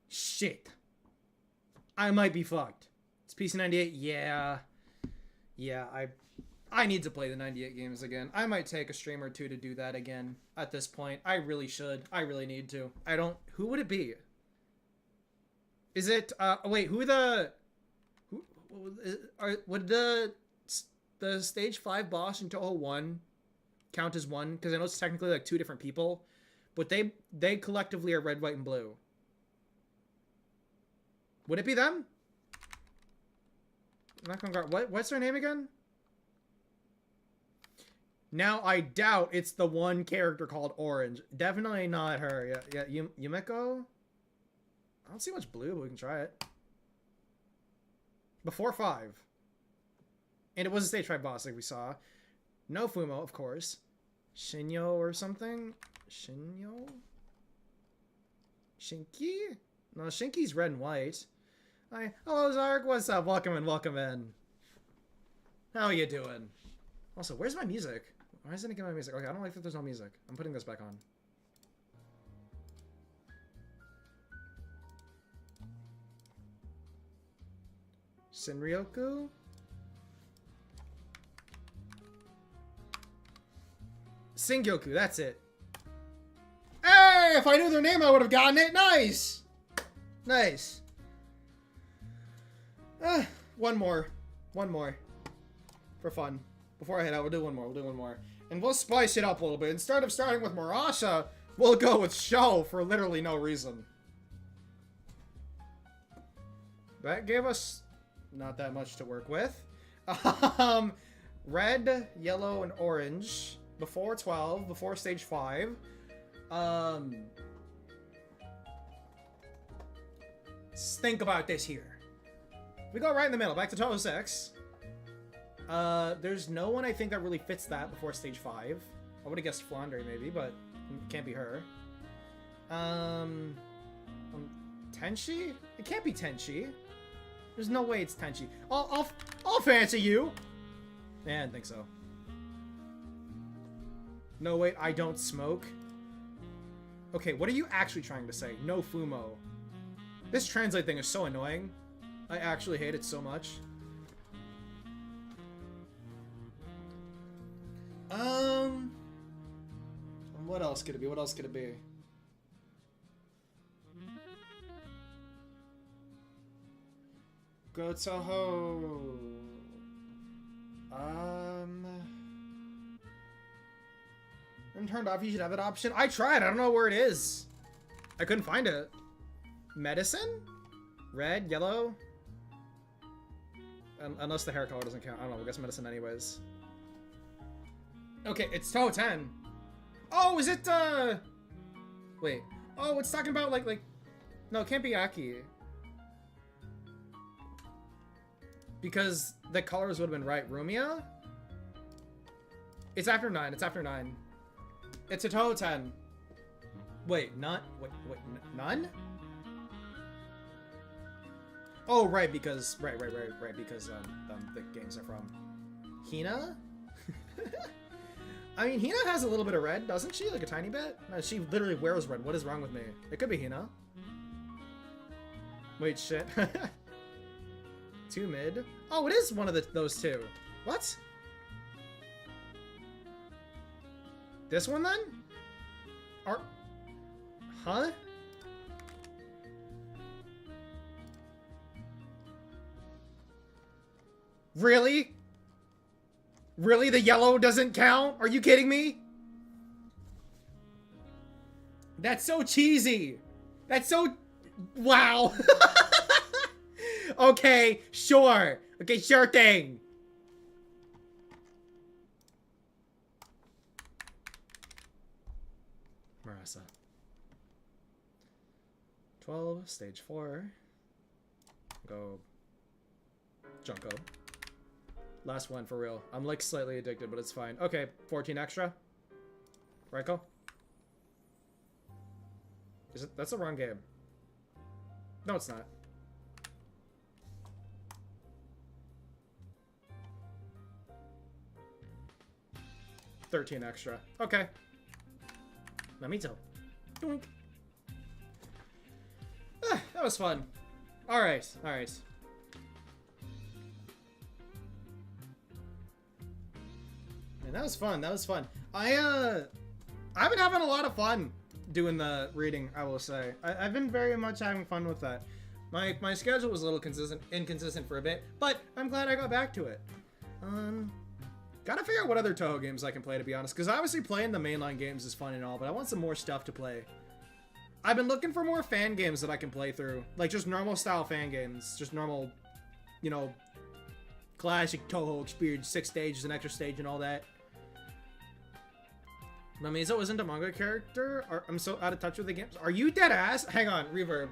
Shit. I might be fucked. It's PC98? Yeah. Yeah, I need to play the 98 games again. I might take a stream or two to do that again at this point. I really should. I really need to. I don't... Who would it be? Is it... wait, who the... Would the stage 5 boss in Touhou 1 count as one? Because I know it's technically like 2 different people, but they collectively are red, white, and blue. Would it be them? I'm not gonna what's her name again? Now I doubt it's the one character called Orange. Definitely not her. Yeah, Yumeko. I don't see much blue, but we can try it. Before 5. And it was a stage 5 boss like we saw. No Fumo, of course. Shinyo or something? Shinyo? Shinki? No, Shinki's red and white. Hi. Hello, Zark. What's up? Welcome in, welcome in. How are you doing? Also, where's my music? Why isn't it getting my music? Okay, I don't like that there's no music. I'm putting this back on. Shinryoku? Singyoku, that's it. Hey, if I knew their name, I would have gotten it. Nice! Nice. One more. One more. For fun. Before I head out, we'll do one more. We'll do one more. And we'll spice it up a little bit. Instead of starting with Marasha, we'll go with Sho for literally no reason. That gave us not that much to work with. Red, yellow, and orange. Before 12, before stage 5. Let's think about this here. We go right in the middle, back to Touhou 6. There's no one I think that really fits that before stage 5. I would have guessed Flandre maybe, but it can't be her. Tenchi? It can't be Tenchi. There's no way it's Tenchi. I'll fancy you. Yeah, I didn't think so. No, wait, I don't smoke. Okay, what are you actually trying to say? No Fumo. This translate thing is so annoying. I actually hate it so much. What else could it be? What else could it be? Go Touhou. And turned off, you should have that option. I tried, I don't know where it is. I couldn't find it. Medicine? Red, yellow? Unless the hair color doesn't count. I don't know, we'll guess medicine anyways. Okay, it's Touhou 10. Oh, is it, wait. Oh, it's talking about, like... No, it can't be Aki. Because the colors would have been right. Rumia? It's after 9. It's after 9. It's a touhou 10. Wait, not... Wait, none? Oh, right, because... Right, because, the games are from... Hina? I mean, Hina has a little bit of red, doesn't she? Like a tiny bit? No, she literally wears red. What is wrong with me? It could be Hina. Wait, shit. 2 mid? Oh, it is one of those two. What? This one, then? Huh? Really? Really? The yellow doesn't count? Are you kidding me? That's so cheesy. That's so... Wow. Okay, sure. Okay, sure thing. Marasa. 12, stage 4. Go. Junko. Last one for real. I'm like slightly addicted, but it's fine. Okay, 14 extra. Raiko? Is it? That's the wrong game. No, it's not. $13 extra. Okay. Namito. Doink. Ah, that was fun. Alright, alright. Man, that was fun, that was fun. I've been having a lot of fun doing the reading, I will say. I've been very much having fun with that. My schedule was a little inconsistent for a bit, but I'm glad I got back to it. Gotta figure out what other Touhou games I can play, to be honest, because obviously playing the mainline games is fun and all, but I want some more stuff to play. I've been looking for more fan games that I can play through. Like, just normal style fan games. Just normal, you know, classic Touhou experience, 6 stages, an extra stage, and all that. Namizo isn't a manga character? I'm so out of touch with the games. Are you dead ass? Hang on, Reverb.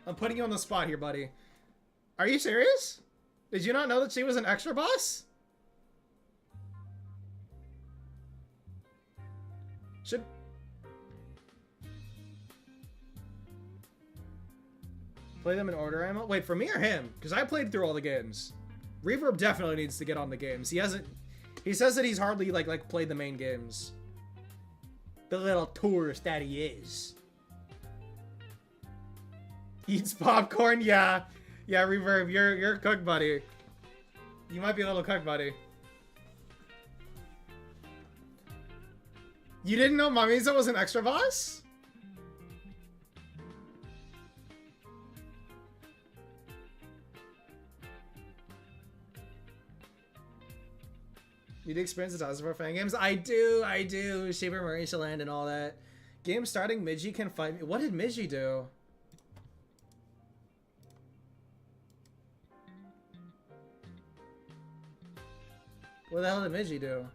I'm putting you on the spot here, buddy. Are you serious? Did you not know that she was an extra boss? Should... Play them in order, Emma? Wait, for me or him? Because I played through all the games. Reverb definitely needs to get on the games. He hasn't... He says that he's hardly, like played the main games. The little tourist that he is. Eats popcorn? Yeah. Yeah, Reverb, you're a cook, buddy. You might be a little cook, buddy. You didn't know Mamizo was an extra boss? You do experience the Tazo for fan games? I do. Shaper Marisha Land and all that. Game starting, Midji can fight me. What did Midji do? What the hell did Midji do?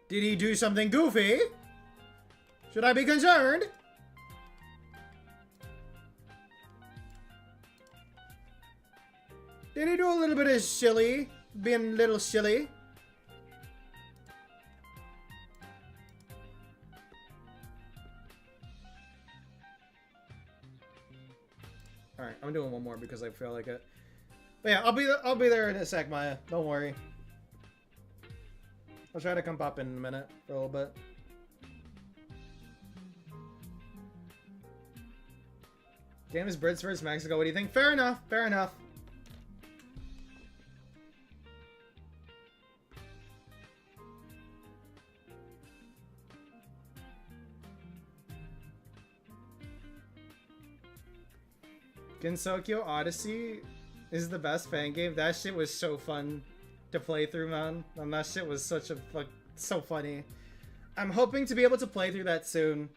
Did he do something goofy? Should I be concerned? Did he do a little bit of silly? Being a little silly? Alright, I'm doing one more because I feel like it. But yeah, I'll be there in a sec, Maya. Don't worry. I'll try to come pop in a minute for a little bit. Game is Brits vs Mexico. What do you think? Fair enough. Fair enough. Gensokyo Odyssey is the best fan game. That shit was so fun to play through, man. And that shit was such a so funny. I'm hoping to be able to play through that soon.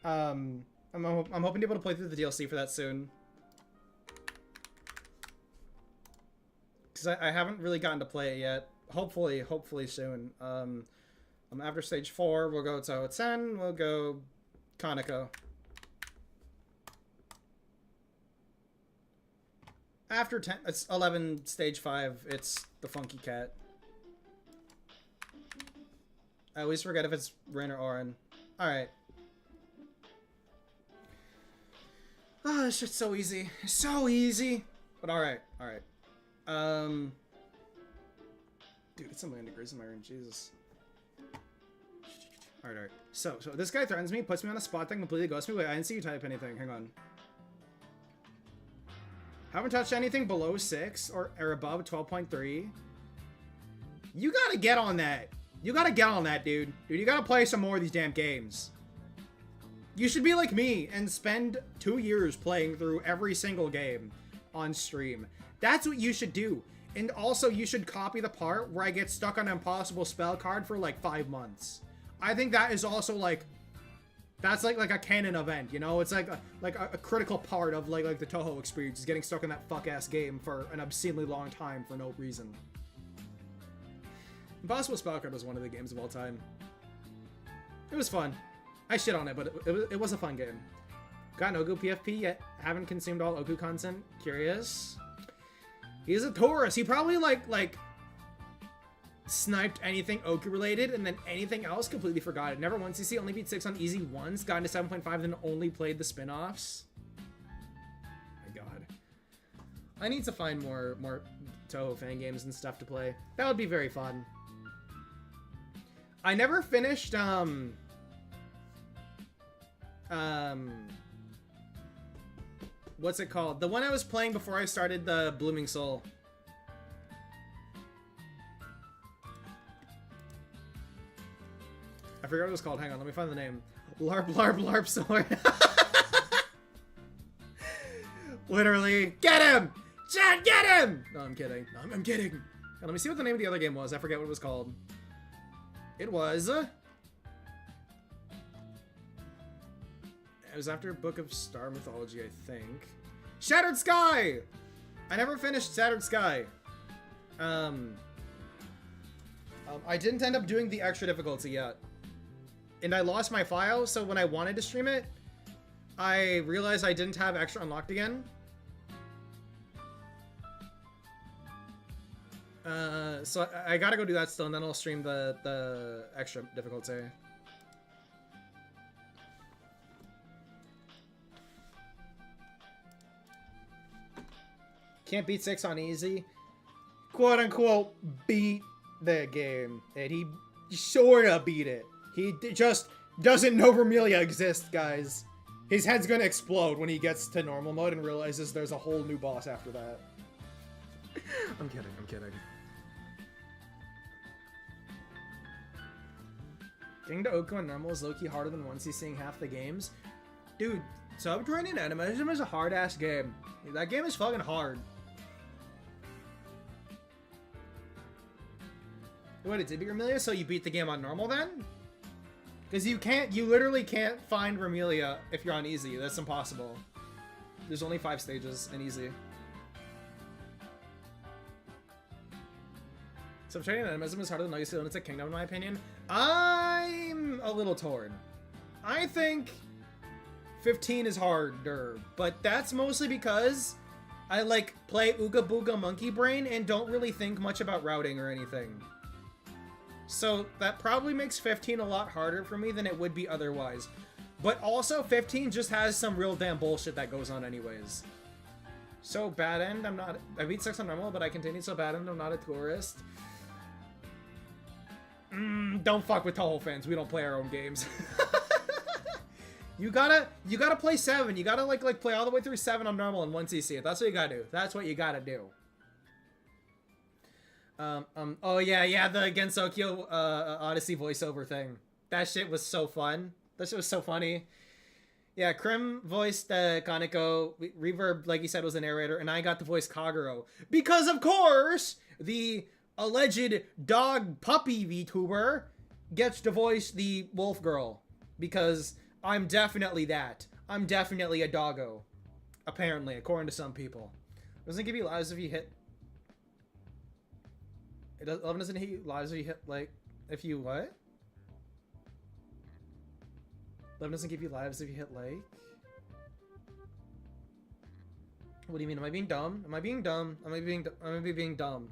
I'm hoping to be able to play through the DLC for that soon. because I haven't really gotten to play it yet. Hopefully soon. After stage 4, we'll go to 10. We'll go Kaneko. After 10, it's 11, stage 5. It's the Funky Cat. I always forget if it's Rin or Orin. All right. Oh, this shit's so easy. So easy. But all right. Dude, it's a million degrees in my room. Jesus. All right. So this guy threatens me, puts me on a spot that completely ghosts me. Wait, I didn't see you type anything. Hang on. Haven't touched anything below 6 or above 12.3. You gotta get on that. You gotta get on that, dude. Dude, you gotta play some more of these damn games. You should be like me and spend 2 years playing through every single game on stream. That's what you should do. And also, you should copy the part where I get stuck on an impossible spell card for like 5 months. I think that is also like, that's like a canon event, you know? It's like a critical part of like the touhou experience is getting stuck in that fuck ass game for an obscenely long time for no reason. Impossible Spell Card was one of the games of all time. It was fun. I shit on it, but it was a fun game. Got an Oku PFP yet haven't consumed all Oku content. Curious. He's a tourist. He probably like sniped anything Oku related and then anything else completely forgot it. Never once only beat 6 on easy once, got into 7.5, then only played the spin-offs. My god. I need to find more Touhou fan games and stuff to play. That would be very fun. I never finished what's it called? The one I was playing before I started the Blooming Soul. I forgot what it was called. Hang on, let me find the name. Larp, larp, larp, sword. Literally. Get him! Chad, get him! No, I'm kidding. I'm kidding. Now, let me see what the name of the other game was. I forget what it was called. It was... It was after Book of Star Mythology, I think. Shattered Sky! I never finished Shattered Sky. I didn't end up doing the extra difficulty yet. And I lost my file, so when I wanted to stream it, I realized I didn't have extra unlocked again. So I gotta go do that still, and then I'll stream the extra difficulty. Can't beat 6 on easy. Quote unquote beat the game. And he sorta beat it. He just doesn't know Vermilion exists, guys. His head's gonna explode when he gets to normal mode and realizes there's a whole new boss after that. I'm kidding. Getting to Oku on normal is low-key harder than once he's seeing half the games. Dude, Subterranean Animism is a hard-ass game. That game is fucking hard. What, it did beat Remelia? So you beat the game on normal then? Because you literally can't find Remelia if you're on easy. That's impossible. There's only 5 stages in easy. Subterranean Animism is harder than Legacy Lunatic Kingdom in my opinion. I'm a little torn. I think 15 is harder, but that's mostly because I like play Ooga Booga Monkey Brain and don't really think much about routing or anything. So that probably makes 15 a lot harder for me than it would be otherwise. But also 15 just has some real damn bullshit that goes on anyways. So bad end, I beat 6 on normal, but I continued so bad end, I'm not a tourist. Don't fuck with Touhou fans, we don't play our own games. You gotta play 7, you gotta like play all the way through 7 on normal and 1cc. That's what you gotta do. That's what you gotta do. Oh yeah, the Gensokyo Odyssey voiceover thing. That shit was so fun. That shit was so funny. Yeah, Krim voiced Kaneko. Reverb, like he said, was the narrator, and I got to voice Kagero. Because, of course, the alleged dog puppy VTuber gets to voice the wolf girl. Because I'm definitely that. I'm definitely a doggo. Apparently, according to some people. Doesn't it give you lives if you hit... 11 doesn't hit you lives if you hit, like, if you what? 11 doesn't give you lives if you hit, like? What do you mean? Am I being dumb? Am I being dumb? Am I being dumb?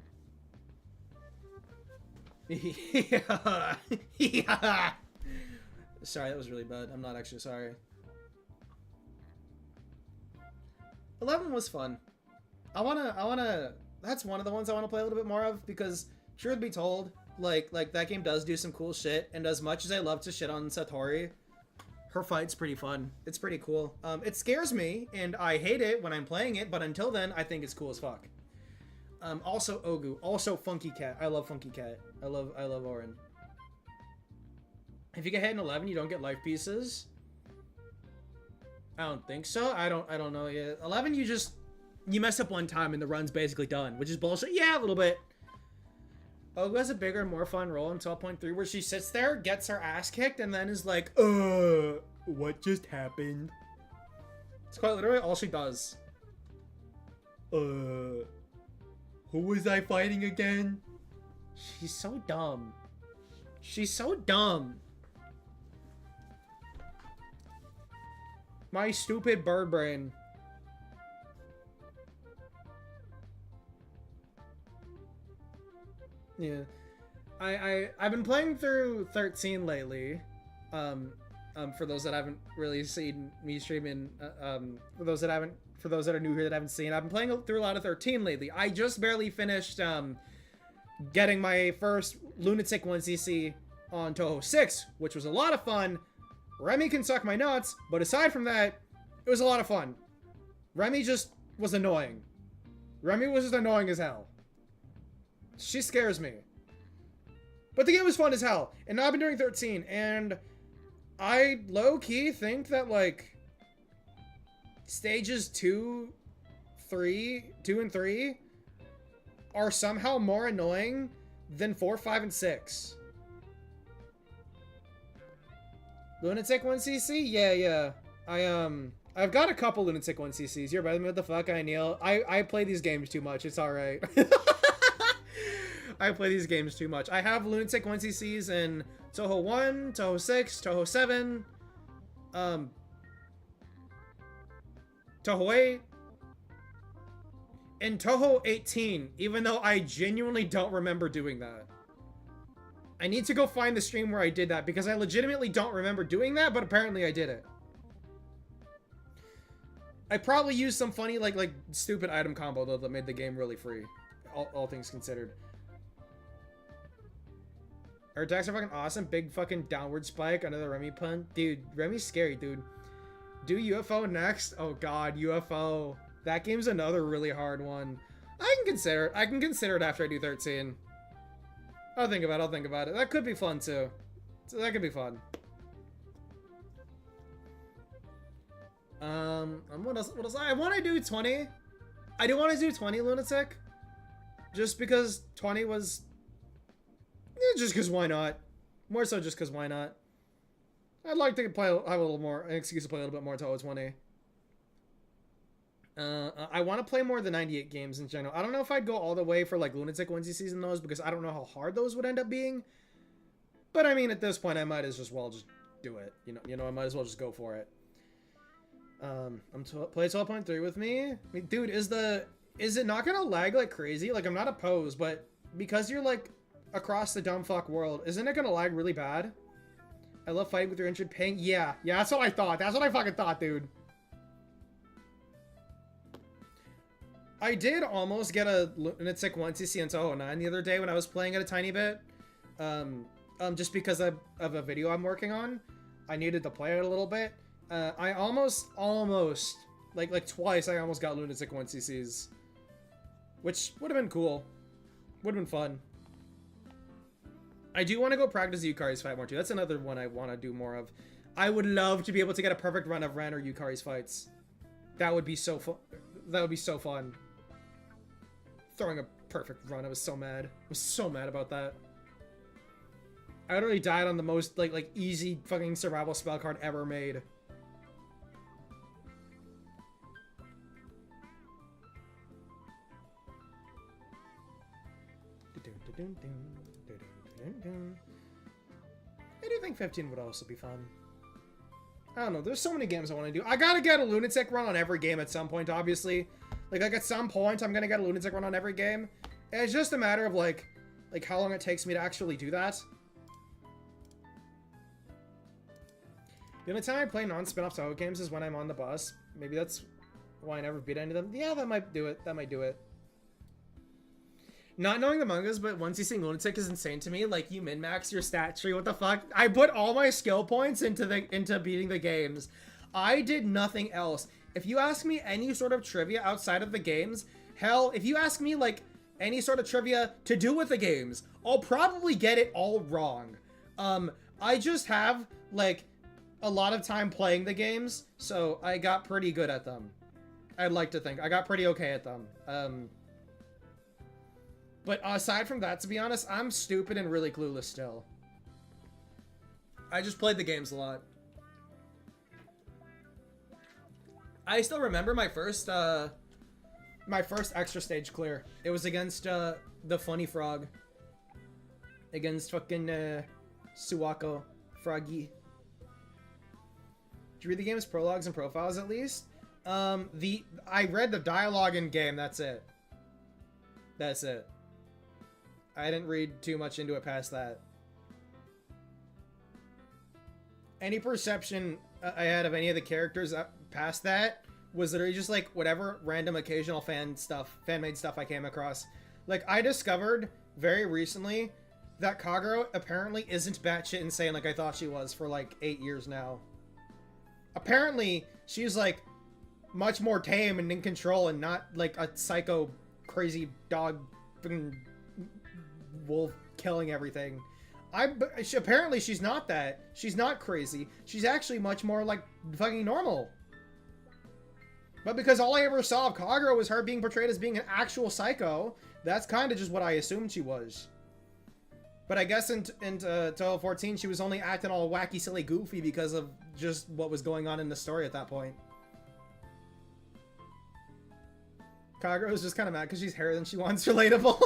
Yeah. Yeah. Sorry, that was really bad. I'm not actually sorry. 11 was fun. I wanna. That's one of the ones I want to play a little bit more of because, truth be told, like that game does do some cool shit. And as much as I love to shit on Satori, her fight's pretty fun. It's pretty cool. It scares me, and I hate it when I'm playing it. But until then, I think it's cool as fuck. Also Ogu. Also Funky Cat. I love Funky Cat. I love Orin. If you get hit in 11, you don't get life pieces. I don't think so. I don't know yet. 11, you mess up one time and the run's basically done, which is bullshit. Yeah, a little bit. Ogu has a bigger, more fun role in 12.3 where she sits there, gets her ass kicked, and then is like, what just happened? It's quite literally all she does. Who was I fighting again? She's so dumb. She's so dumb. My stupid bird brain. Yeah. I've been playing through 13 lately. For those that haven't really seen me streaming, for those that are new here that haven't seen, I've been playing through a lot of 13 lately. I just barely finished getting my first Lunatic 1cc on Touhou 6, which was a lot of fun. Remy can suck my nuts, but aside from that, it was a lot of fun. Remy just was annoying. Remy was just annoying as hell. She scares me. But the game was fun as hell. And now I've been doing 13, and I low-key think that, like, stages 2 and 3 are somehow more annoying than 4, 5, and 6. Lunatic 1cc? Yeah. I've got a couple Lunatic 1cc's. You're better than me. What the fuck? I kneel. I play these games too much. It's alright. I play these games too much. I have Lunatic 1cc's in Touhou 1, Touhou 6, Touhou 7, Touhou 8, and Touhou 18, even though I genuinely don't remember doing that. I need to go find the stream where I did that, because I legitimately don't remember doing that, but apparently I did it. I probably used some funny, like stupid item combo, though, that made the game really free. All things considered. Her attacks are fucking awesome. Big fucking downward spike under the Remy pun. Dude, Remy's scary, dude. Do UFO next? Oh god, UFO. That game's another really hard one. I can consider it. I can consider it after I do 13. I'll think about it. That could be fun, too. So that could be fun. What else? I want to do 20. I do want to do 20 Lunatic. Just because 20 was... just because why not? More so just because why not? I'd like to have a little more, an excuse to play a little bit more Touhou 20. I want to play more of the 98 games in general. I don't know if I'd go all the way for like Lunatic 1ccs in those because I don't know how hard those would end up being. But I mean, at this point, I might as well just do it. You know, I might as well just go for it. Play 12.3 with me. I mean, dude, is it not gonna lag like crazy? Like, I'm not opposed, but because you're like across the dumb fuck world, isn't it gonna lag really bad? I love fighting with your injured ping. Yeah, that's what I thought. That's what I fucking thought, dude. I did almost get a Lunatic 1cc in Touhou 9 the other day when I was playing it a tiny bit. Just because of a video I'm working on. I needed to play it a little bit. I almost, like twice, I almost got Lunatic 1cc's. Which would have been cool. Would have been fun. I do want to go practice Yukari's fight more too. That's another one I want to do more of. I would love to be able to get a perfect run of Ren or Yukari's fights. That would be so fun. That would be so fun. Throwing a perfect run. I was so mad. I was so mad about that. I literally died on the most like easy fucking survival spell card ever made. I do think 15 would also be fun. I don't know. There's so many games I want to do. I gotta get a lunatic run on every game at some point, obviously. Like at some point, I'm gonna get a lunatic run on every game. And it's just a matter of, like how long it takes me to actually do that. The only time I play non-spin-off Touhou games is when I'm on the bus. Maybe that's why I never beat any of them. Yeah, that might do it. That might do it. Not knowing the mangas, but once you see Lunatic is insane to me. Like, you min-max your stat tree. What the fuck? I put all my skill points into beating the games. I did nothing else. If you ask me any sort of trivia outside of the games, hell, if you ask me, like, any sort of trivia to do with the games, I'll probably get it all wrong. I just have, like, a lot of time playing the games, so I got pretty good at them. I'd like to think. I got pretty okay at them. But aside from that, to be honest, I'm stupid and really clueless still. I just played the games a lot. I still remember my first extra stage clear. It was against the funny frog. Against fucking Suwako Froggy. Did you read the game's prologues and profiles at least? I read the dialogue in game, that's it. That's it. I didn't read too much into it past that. Any perception I had of any of the characters past that was literally just like whatever random occasional fan-made stuff I came across. Like, I discovered very recently that Kagero apparently isn't batshit insane like I thought she was for like 8 years now. Apparently, she's like much more tame and in control and not like a psycho crazy dog wolf killing everything. Apparently she's not that. She's not crazy. She's actually much more like fucking normal. But because all I ever saw of Kagero was her being portrayed as being an actual psycho, that's kind of just what I assumed she was. But I guess in Touhou 14, she was only acting all wacky, silly, goofy because of just what was going on in the story at that point. Kagero was just kind of mad because she's hairier than she wants. Relatable.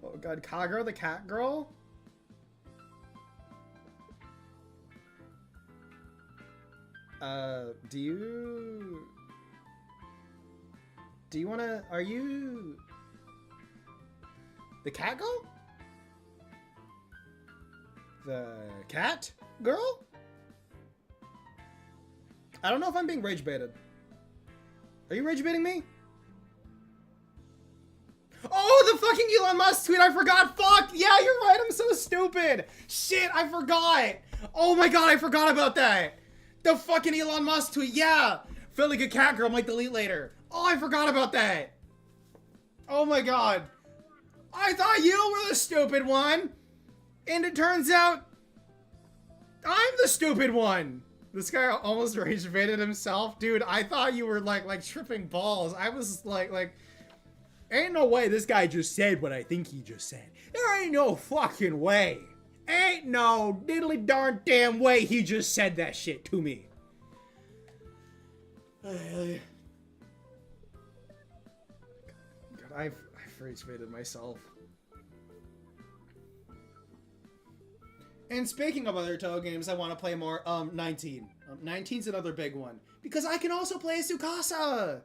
Oh god, Kagero the cat girl? Do you wanna, are you the cat girl? The cat girl? I don't know if I'm being rage baited. Are you rage baiting me? Oh, the fucking Elon Musk tweet, I forgot, fuck! Yeah, you're right, I'm so stupid! Shit, I forgot! Oh my god, I forgot about that! The fucking Elon Musk tweet, yeah! Feel like a cat girl might delete later. Oh, I forgot about that! Oh my god. I thought you were the stupid one! And it turns out, I'm the stupid one! This guy almost rage baited himself. Dude, I thought you were like tripping balls. I was like, ain't no way this guy just said what I think he just said. There ain't no fucking way. Ain't no diddly darn damn way he just said that shit to me. God, I've rage baited myself. And speaking of other Touhou games, I want to play more, 19. 19's another big one. Because I can also play Tsukasa!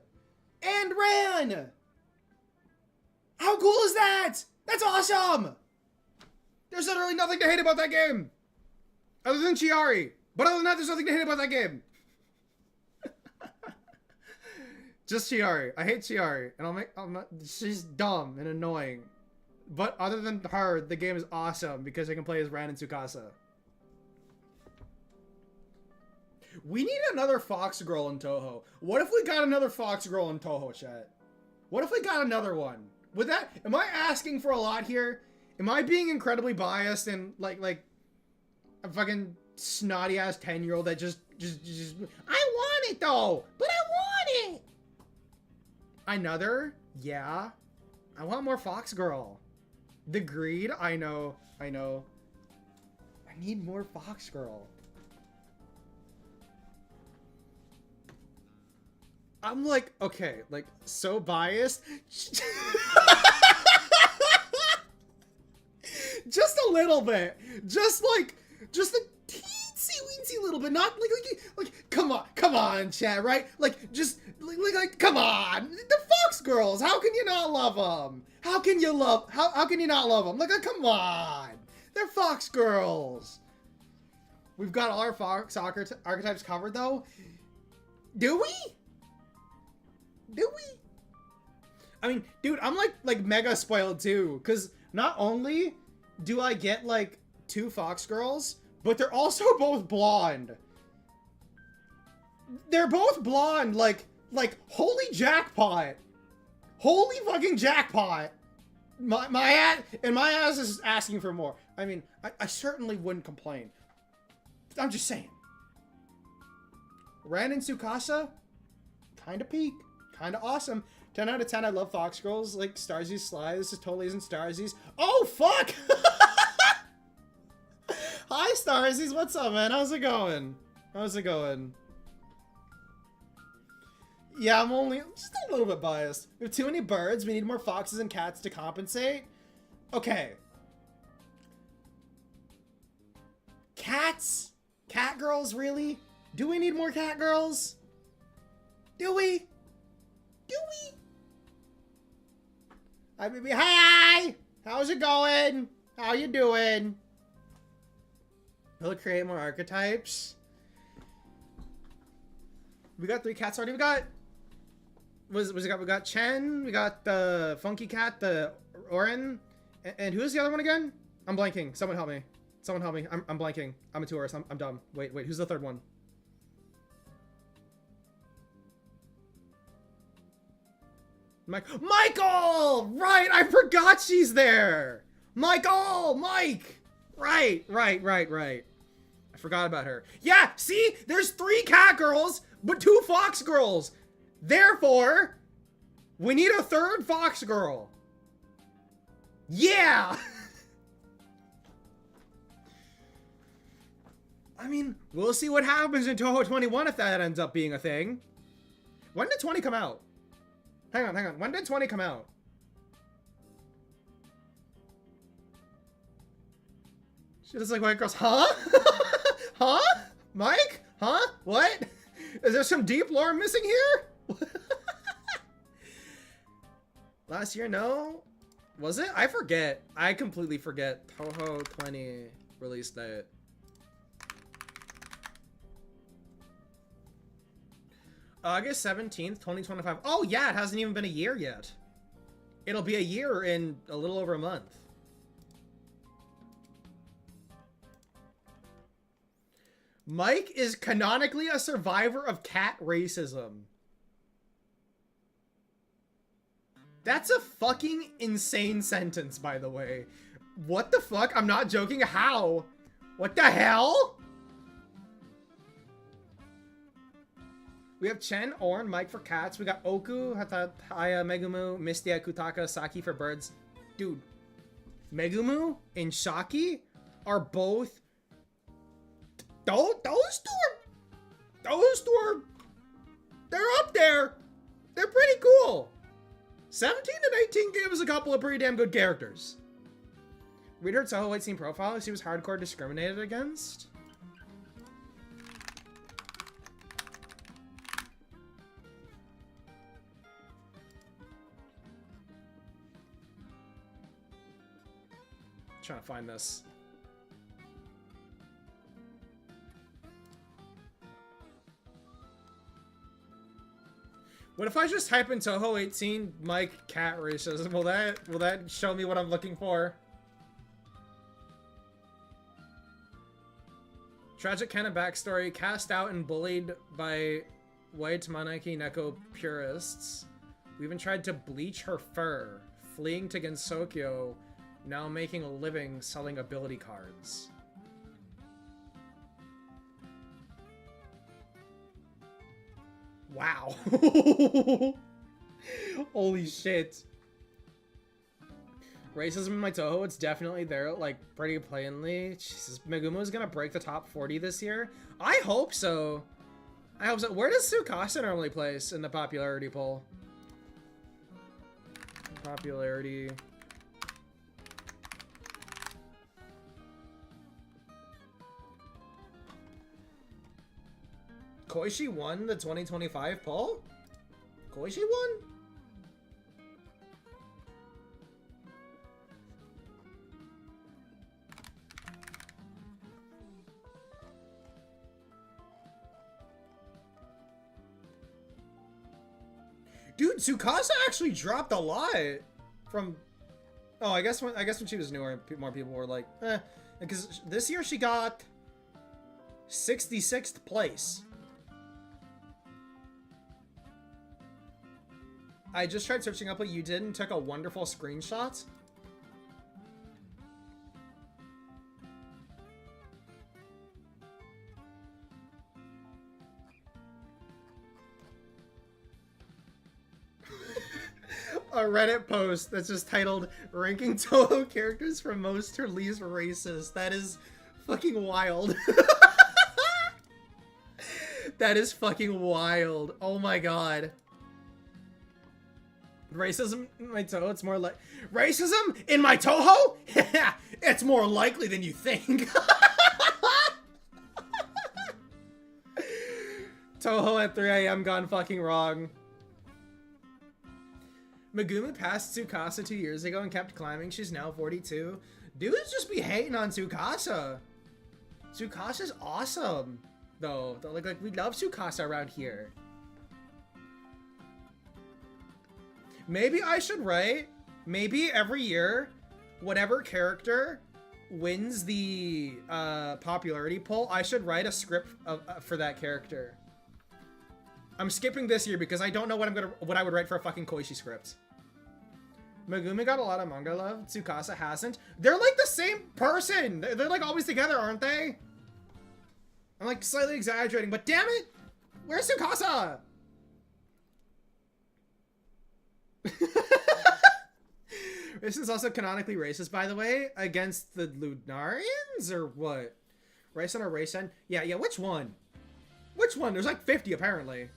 And Ran! How cool is that? That's awesome! There's literally nothing to hate about that game! Other than Chiari. But other than that, there's nothing to hate about that game. Just Chiari. I hate Chiari. And she's dumb and annoying. But other than her, the game is awesome because I can play as Ran and Tsukasa. We need another Fox Girl in Touhou. What if we got another Fox Girl in Touhou, chat? What if we got another one? Would that... Am I asking for a lot here? Am I being incredibly biased and like a fucking snotty-ass 10-year-old that just... I want it, though! But I want it! Another? Yeah. I want more Fox Girl. The greed? I know. I need more Fox Girl. I'm like, okay, like, so biased. Just a little bit. Just a teensy-weensy little bit. Not like, come on, chat, right? Like, just, like, come on. The Fox girls, how can you not love them? How can you not love them? Like, come on. They're Fox girls. We've got all our Fox archetypes covered, though. Do we? I mean, dude, I'm like mega spoiled too, because not only do I get like 2 Fox girls, but they're also both blonde. They're both blonde, like holy jackpot. Holy fucking jackpot. My ass is asking for more. I mean, I certainly wouldn't complain. I'm just saying. Ren and Tsukasa, kind of peak, kind of awesome. 10 out of 10, I love Fox Girls, like Starzy's Sly. This is totally isn't Starzy's. Oh, fuck! Hi, Starzy's, what's up, man? How's it going? Yeah, I'm just a little bit biased. We have too many birds, we need more foxes and cats to compensate. Okay. Cats? Cat girls, really? Do we need more cat girls? Do we? Hi, baby. Hi! How's it going? How you doing? We'll create more archetypes. We got 3 cats already. We got... we got Chen, we got the funky cat, the Oren, and who's the other one again? I'm blanking. Someone help me. I'm blanking. I'm a tourist. I'm dumb. Wait, who's the third one? Michael! Right, I forgot she's there! Mike! Right. I forgot about her. Yeah, see? There's 3 cat girls, but 2 fox girls. Therefore, we need a 3rd fox girl. Yeah! I mean, we'll see what happens in Touhou 21 if that ends up being a thing. When did 20 come out? Hang on. When did 20 come out? She looks like white girls. Huh? Huh? Mike? Huh? What? Is there some deep lore missing here? Last year, no? Was it? I forget. I completely forget. Touhou 20 release date. August 17th, 2025. Oh yeah, it hasn't even been a year yet. It'll be a year in a little over a month. Mike is canonically a survivor of cat racism. That's a fucking insane sentence, by the way. What the fuck? I'm not joking. How? What the hell? We have Chen, Oren, Mike for cats. We got Oku, Hataya, Megumu, Mistia, Kutaka, Saki for birds. Dude, Megumu and Saki are both... Those two are... They're up there. They're pretty cool. 17 and 18 gave us a couple of pretty damn good characters. Read her Touhou White Scene profile. She was hardcore discriminated against. Trying to find this. What if I just type in Touhou 18 Mike cat racism? Will that show me what I'm looking for? Tragic canon backstory: cast out and bullied by white Manaki Neko purists. We even tried to bleach her fur, fleeing to Gensokyo. Now making a living selling ability cards. Wow. Holy shit. Racism in my Touhou, it's definitely there, like, pretty plainly. Jesus, Megumo's gonna break the top 40 this year? I hope so. I hope so. Where does Tsukasa normally place in the popularity poll? Popularity... Koichi won the 2025 poll? Koichi won? Dude, Tsukasa actually dropped a lot from... Oh, I guess when she was newer, more people were like, eh. Because this year she got 66th place. I just tried searching up what you did and took a wonderful screenshot. A Reddit post that's just titled "Ranking Touhou characters from most to least racist." That is fucking wild. That is fucking wild. Oh my god. Racism in my Touhou, it's more like... Racism in my Touhou? It's more likely than you think. Touhou at 3 AM gone fucking wrong. Megumi passed Tsukasa 2 years ago and kept climbing. She's now 42. Dudes just be hating on Tsukasa. Tsukasa's awesome, though. Like we love Tsukasa around here. Maybe I should write. Maybe every year, whatever character wins the popularity poll, I should write a script for that character. I'm skipping this year because I don't know what I would write for a fucking Koichi script. Megumi got a lot of manga love. Tsukasa hasn't. They're like the same person. They're like always together, aren't they? I'm like slightly exaggerating, but damn it! Where's Tsukasa? This is also canonically racist, by the way, against the Lunarians, or what? Raisen or Raisen? Yeah, which one? Which one? There's like 50, apparently.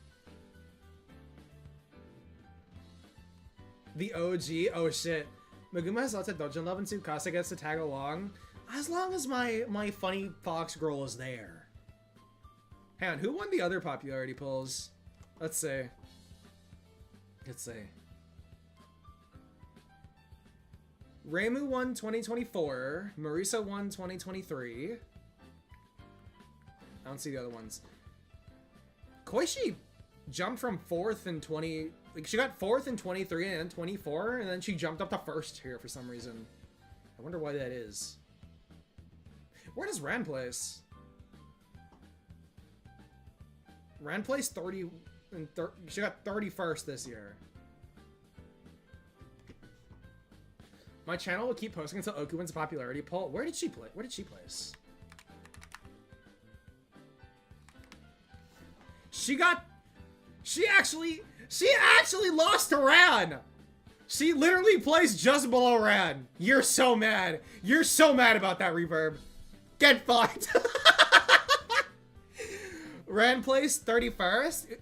The OG? Oh, shit. Megumi has lots of Dojin love, and Tsukasa gets to tag along. As long as my funny fox girl is there. Hang on, who won the other popularity polls? Let's see. Reimu won 2024. Marisa won 2023. I don't see the other ones. Koichi jumped from 4th in 20... Like, she got 4th in 23 and then 24, and then she jumped up to 1st here for some reason. I wonder why that is. Where does Ran place? Ran placed 30... She got 31st this year. My channel will keep posting until Oku wins a popularity poll. Where did she play? Where did she place? She actually lost to Ran. She literally placed just below Ran. You're so mad. You're so mad about that, Reverb. Get fucked. Ran placed 31st.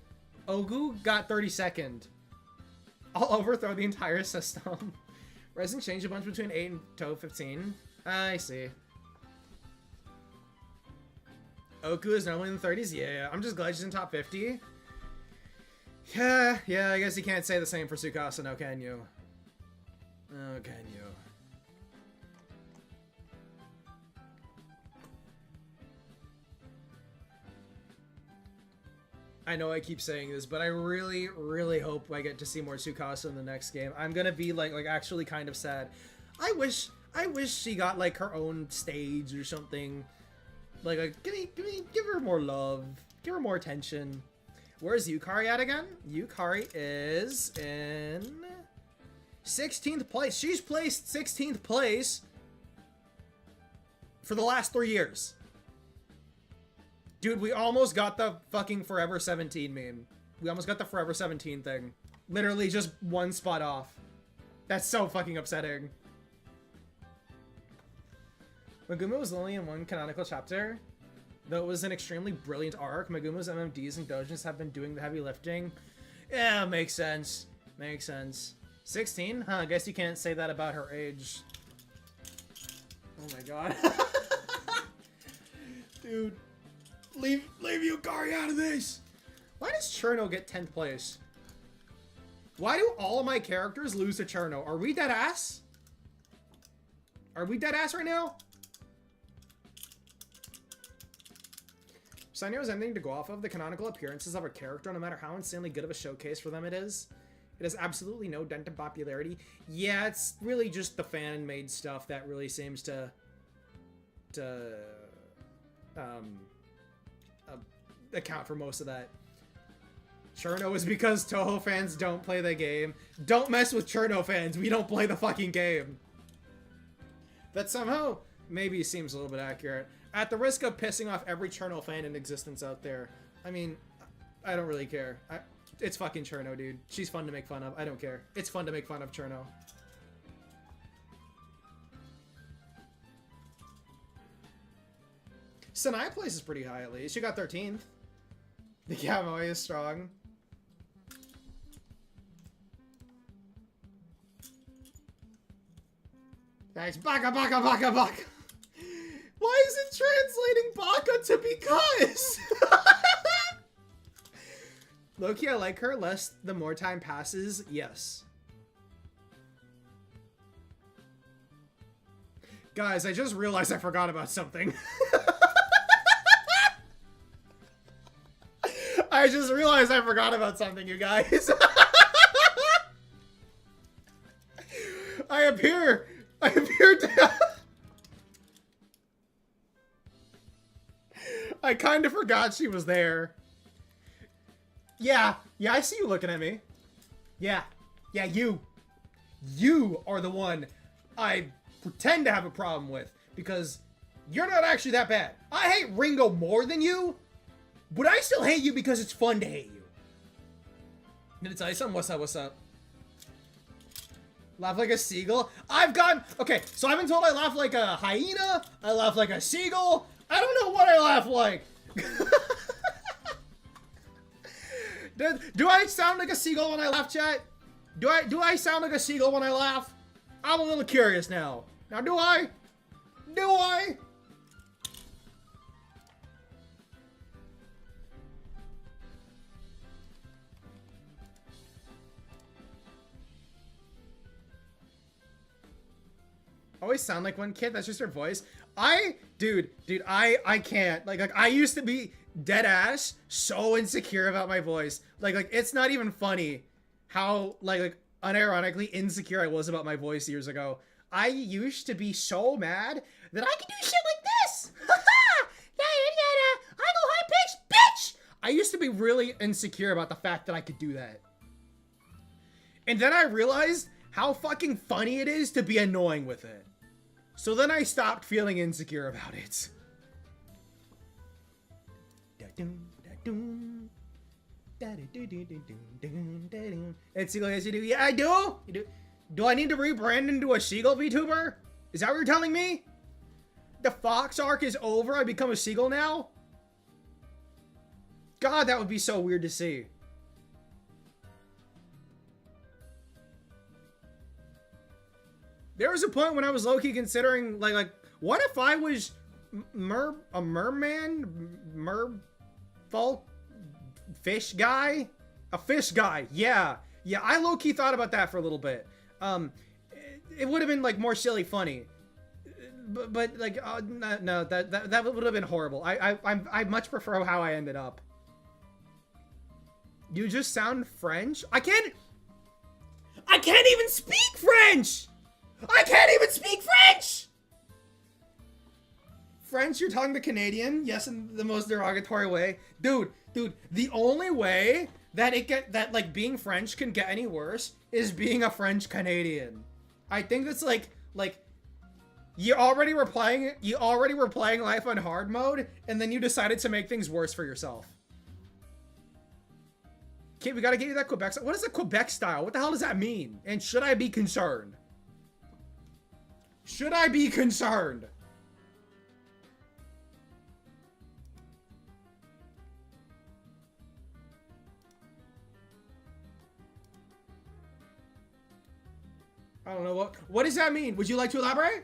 Ogu got 32nd. I'll overthrow the entire system. Resin changed a bunch between 8 and Touhou 15. I see. Oku is normally in the 30s? Yeah, I'm just glad she's in top 50. Yeah, I guess you can't say the same for Tsukasa, no, can you? Oh, can you? I know I keep saying this, but I really, really hope I get to see more Tsukasa in the next game. I'm gonna be like actually kind of sad. I wish she got like her own stage or something. Like give her more love, give her more attention. Where's Yukari at again? Yukari is in 16th place. She's placed 16th place for the last 3 years. Dude, we almost got the fucking Forever 17 meme. We almost got the Forever 17 thing. Literally just one spot off. That's so fucking upsetting. Megumi was only in one canonical chapter, though it was an extremely brilliant arc. Megumi's MMDs and dojins have been doing the heavy lifting. Yeah, makes sense. Makes sense. 16? Huh, I guess you can't say that about her age. Oh my god. Dude. Leave Yukari out of this! Cherno get 10th place? Why do all of my characters lose to Cherno? Are we dead ass? Are we dead ass right now? Sanyo has anything to go off of. The canonical appearances of a character, no matter how insanely good of a showcase for them it is. It has absolutely no dent in popularity. Yeah, it's really just the fan-made stuff that really seems to account for most of that. Cherno is because Touhou fans don't play the game. Don't mess with Cherno fans. We don't play the fucking game. That somehow maybe seems a little bit accurate. At the risk of pissing off every Cherno fan in existence out there. I mean, I don't really care. It's fucking Cherno, dude. She's fun to make fun of. I don't care. It's fun to make fun of Cherno. Sanai places pretty high at least. She got 13th. The Gamoi is strong. Thanks. Baka baka baka baka. Why is it translating baka to because? Loki, I like her less the more time passes. Yes. Guys, I just realized I forgot about something. I just realized I forgot about something, you guys. I appear to... I kind of forgot she was there. Yeah, I see you looking at me. Yeah, you. You are the one I pretend to have a problem with because you're not actually that bad. I hate Ringo more than you, but I still hate you because it's fun to hate you. I'm gonna tell you something. What's up? Laugh like a seagull? Okay, so I've been told I laugh like a hyena, I laugh like a seagull. I don't know what I laugh like. Do I sound like a seagull when I laugh, chat? Do I sound like a seagull when I laugh? I'm a little curious now. Now, do I? Do I? Always sound like one kid. That's just her voice. Dude, I can't. Like I used to be dead ass so insecure about my voice. Like it's not even funny how like unironically insecure I was about my voice years ago. I used to be so mad that I could do shit like this. I go high pitch, bitch. I used to be really insecure about the fact that I could do that. And then I realized how fucking funny it is to be annoying with it. So then I stopped feeling insecure about it. It's seagull, yes you do. Yeah, I do. You do. Do I need to rebrand into a seagull VTuber? Is that what you're telling me? The fox arc is over. I become a seagull now? God, that would be so weird to see. There was a point when I was low-key considering, like, what if I was a merman? Fish guy? A fish guy, yeah. Yeah, I low-key thought about that for a little bit. It would have been, like, more silly funny. But like, no, that would have been horrible. I much prefer how I ended up. You just sound French? I can't even speak French! I can't even speak French! French, you're talking to Canadian? Yes, in the most derogatory way. Dude, the only way that like being French can get any worse is being a French Canadian. I think that's like you already were playing life on hard mode, and then you decided to make things worse for yourself. Okay, we gotta get you that Quebec style. What is a Quebec style? What the hell does that mean? And should I be concerned? Should I be concerned? I don't know what does that mean? Would you like to elaborate?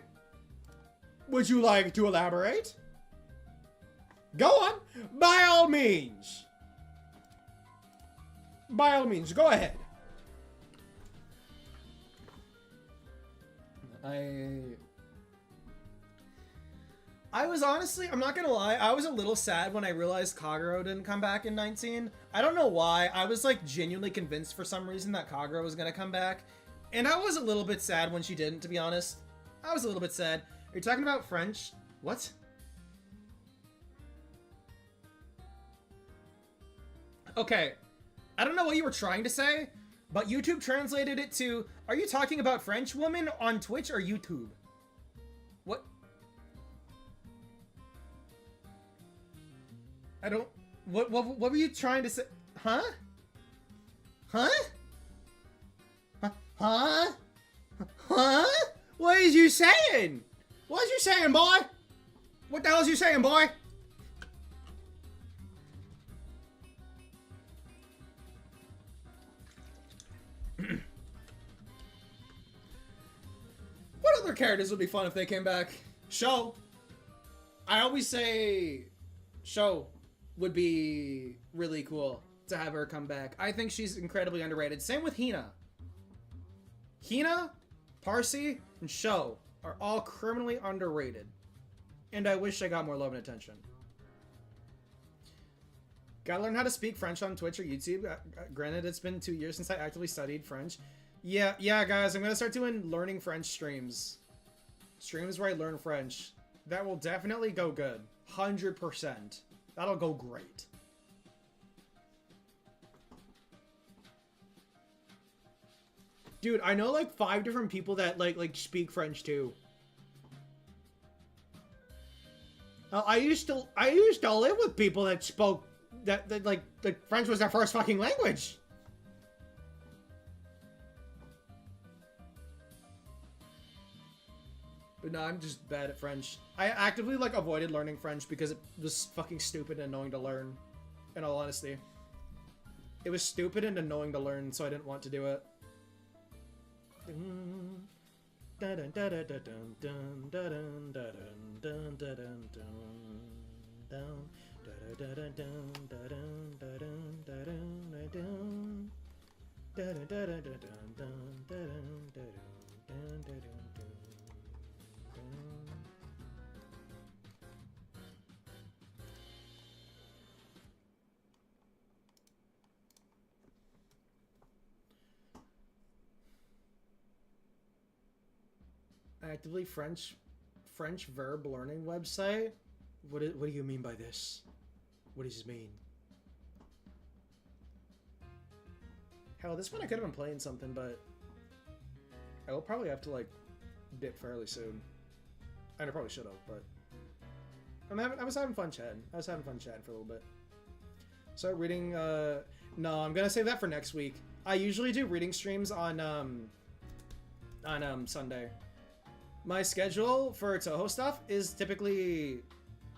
Would you like to elaborate? Go on, by all means. by all means, go ahead. I was honestly, I'm not gonna lie, I was a little sad when I realized Kagero didn't come back in 19. I don't know why. I was like genuinely convinced for some reason that Kagero was gonna come back. And I was a little bit sad when she didn't, to be honest. I was a little bit sad. Are you talking about French? What? Okay. I don't know what you were trying to say, but YouTube translated it to, are you talking about French woman on Twitch or YouTube? What? I don't... What were you trying to say? Huh? Huh? Huh? Huh? What is you saying? What is you saying, boy? What the hell is you saying, boy? What other characters would be fun if they came back? Show. I always say Show would be really cool to have her come back. I think she's incredibly underrated. Same with Hina. Hina, Parsi, and Show are all criminally underrated. And I wish I got more love and attention. Gotta learn how to speak French on Twitch or YouTube. Granted, it's been 2 years since I actively studied French. Yeah, guys, I'm gonna start doing learning French streams. Streams where I learn French. That will definitely go good. 100%. That'll go great. Dude, I know like 5 different people that like speak French too. I used to live with people that spoke that like French was their first fucking language. But no, I'm just bad at French. I actively like avoided learning French because it was fucking stupid and annoying to learn. In all honesty, it was stupid and annoying to learn, so I didn't want to do it. Actively French verb learning website? What do you mean by this? What does this mean? Hell, this one I could have been playing something, but I will probably have to like dip fairly soon. And I probably should have, but I was having fun chatting. I was having fun chatting for a little bit. So reading, no, I'm gonna save that for next week. I usually do reading streams on Sunday. My schedule for Touhou stuff is typically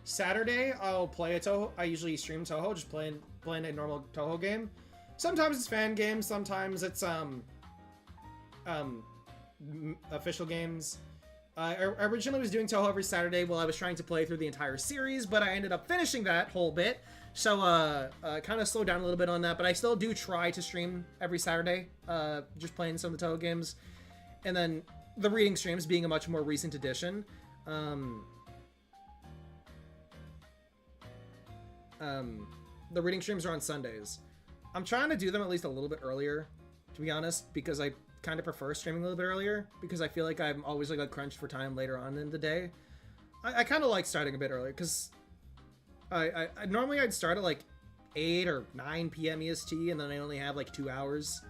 Saturday. I'll play a Touhou. I usually stream Touhou, just playing a normal Touhou game. Sometimes it's fan games. Sometimes it's official games. I originally was doing Touhou every Saturday while I was trying to play through the entire series, but I ended up finishing that whole bit. So kind of slowed down a little bit on that, but I still do try to stream every Saturday, just playing some of the Touhou games, and then the reading streams being a much more recent addition. The reading streams are on Sundays. I'm trying to do them at least a little bit earlier, to be honest, because I kind of prefer streaming a little bit earlier, because I feel like I'm always like crunched for time later on in the day. I kind of like starting a bit earlier, because I normally I'd start at like 8 or 9 p.m. EST, and then I only have like 2 hours.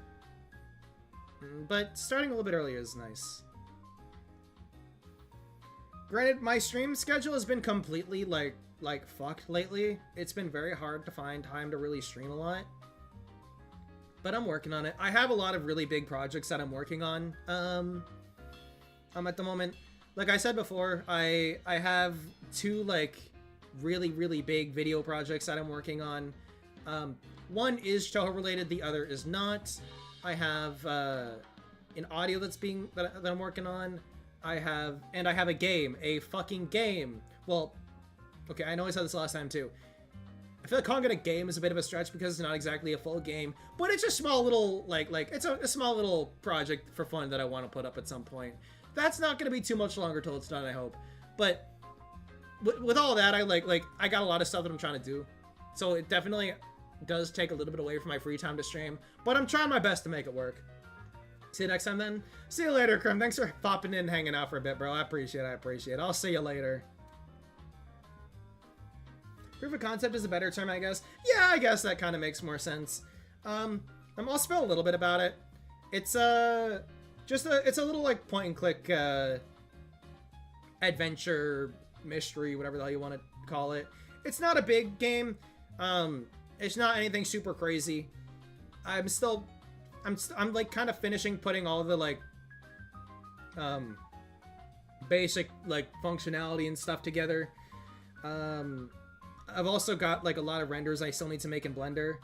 But starting a little bit earlier is nice. Granted, my stream schedule has been completely like fucked lately. It's been very hard to find time to really stream a lot. But I'm working on it. I have a lot of really big projects that I'm working on. At the moment, like I said before, I have 2 like really big video projects that I'm working on. One is Touhou related, the other is not. I have an audio that I'm working on. I have a game, a fucking game. Well, okay, I know I said this last time too. I feel like calling it a game is a bit of a stretch because it's not exactly a full game, but it's a small little, like it's a small little project for fun that I want to put up at some point. That's not going to be too much longer till it's done, I hope. But with all that, I got a lot of stuff that I'm trying to do. So it definitely does take a little bit away from my free time to stream, but I'm trying my best to make it work. See you next time then. See you later, Krim. Thanks for popping in and hanging out for a bit, bro. I appreciate it. I'll see you later. Proof of concept is a better term, I guess. Yeah, I guess that kind of makes more sense. I'm also feel a little bit about it. It's it's a little like point and click adventure mystery, whatever the hell you want to call it. It's not a big game. It's not anything super crazy. I'm like kind of finishing putting all the like basic like functionality and stuff together. I've also got like a lot of renders I still need to make in Blender,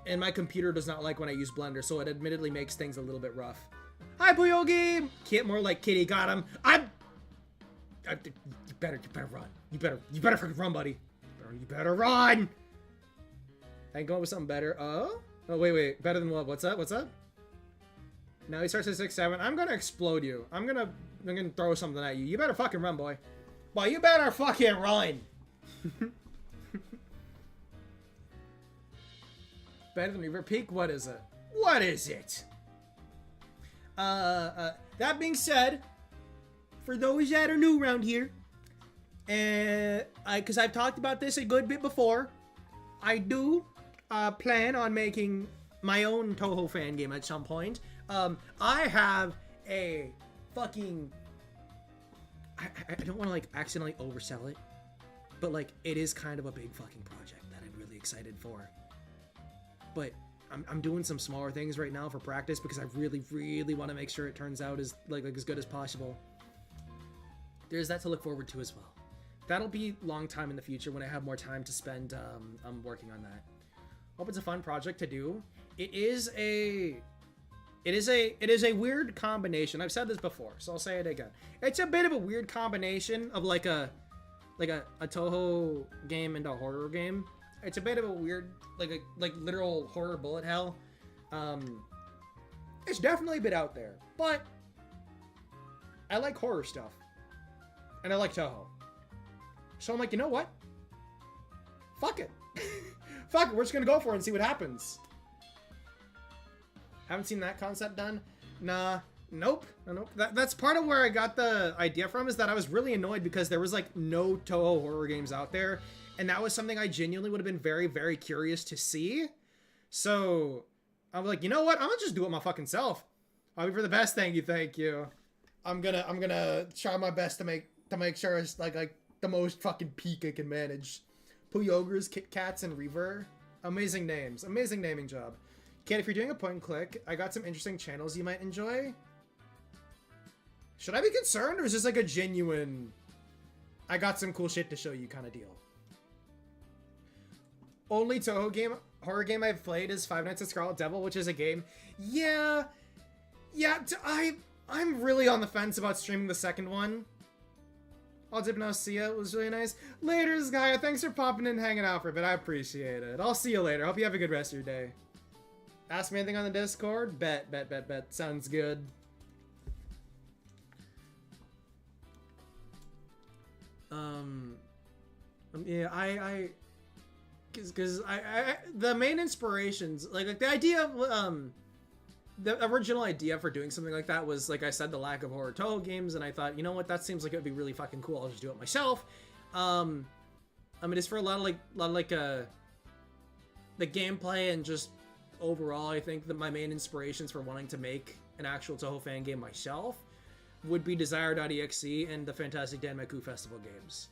and my computer does not like when I use Blender, so it admittedly makes things a little bit rough. Hi, Buyogi! Kit more like Kitty, got him. You better run. You better freaking run, buddy. You better run! I ain't going with something better. Oh, wait. Better than what? What's up? Now he starts at 6-7. I'm gonna explode you. I'm gonna throw something at you. You better fucking run, boy. Boy, you better fucking run! Better than River Peak? What is it? What is it? That being said, for those that are new around here, because I've talked about this a good bit before, I do plan on making my own Touhou fan game at some point. I have a fucking... I don't want to like accidentally oversell it, but like it is kind of a big fucking project that I'm really excited for. But I'm doing some smaller things right now for practice because I really want to make sure it turns out as like as good as possible. There's that to look forward to as well. That'll be a long time in the future when I have more time to spend working on that. Hope it's a fun project to do. It is a weird combination. I've said this before, so I'll say it again. It's a bit of a weird combination of like a Touhou game and a horror game. It's a bit of a weird, like literal horror bullet hell. It's definitely a bit out there, but I like horror stuff, and I like Touhou. So I'm like, you know what? Fuck it. Fuck it, we're just gonna go for it and see what happens. Haven't seen that concept done? Nah. Nope. That's part of where I got the idea from, is that I was really annoyed because there was like no Touhou horror games out there, and that was something I genuinely would have been very curious to see. So I was like, you know what? I'm gonna just do it my fucking self. I'll be for the best. Thank you. I'm gonna try my best to make sure it's like the most fucking peak I can manage. Puyogres, Kit Kats, and Reaver. Amazing names. Amazing naming job. Kid, if you're doing a point and click, I got some interesting channels you might enjoy. Should I be concerned, or is this like a genuine, I got some cool shit to show you kind of deal? Only Touhou horror game I've played is Five Nights at Scarlet Devil, which is a game. Yeah, I'm really on the fence about streaming the second one. I'll dip now, see ya. It was really nice. Later, Gaia. Thanks for popping in and hanging out for a bit. I appreciate it. I'll see you later. Hope you have a good rest of your day. Ask me anything on the Discord? Bet. Sounds good. Yeah, because the main inspirations, like the idea of, the original idea for doing something like that was, like I said, the lack of horror Touhou games, and I thought, you know what, that seems like it would be really fucking cool. I'll just do it myself. I mean, it's for a lot of the gameplay and just overall, I think that my main inspirations for wanting to make an actual Touhou fan game myself would be Desire.exe and the Fantastic Danmaku Festival games.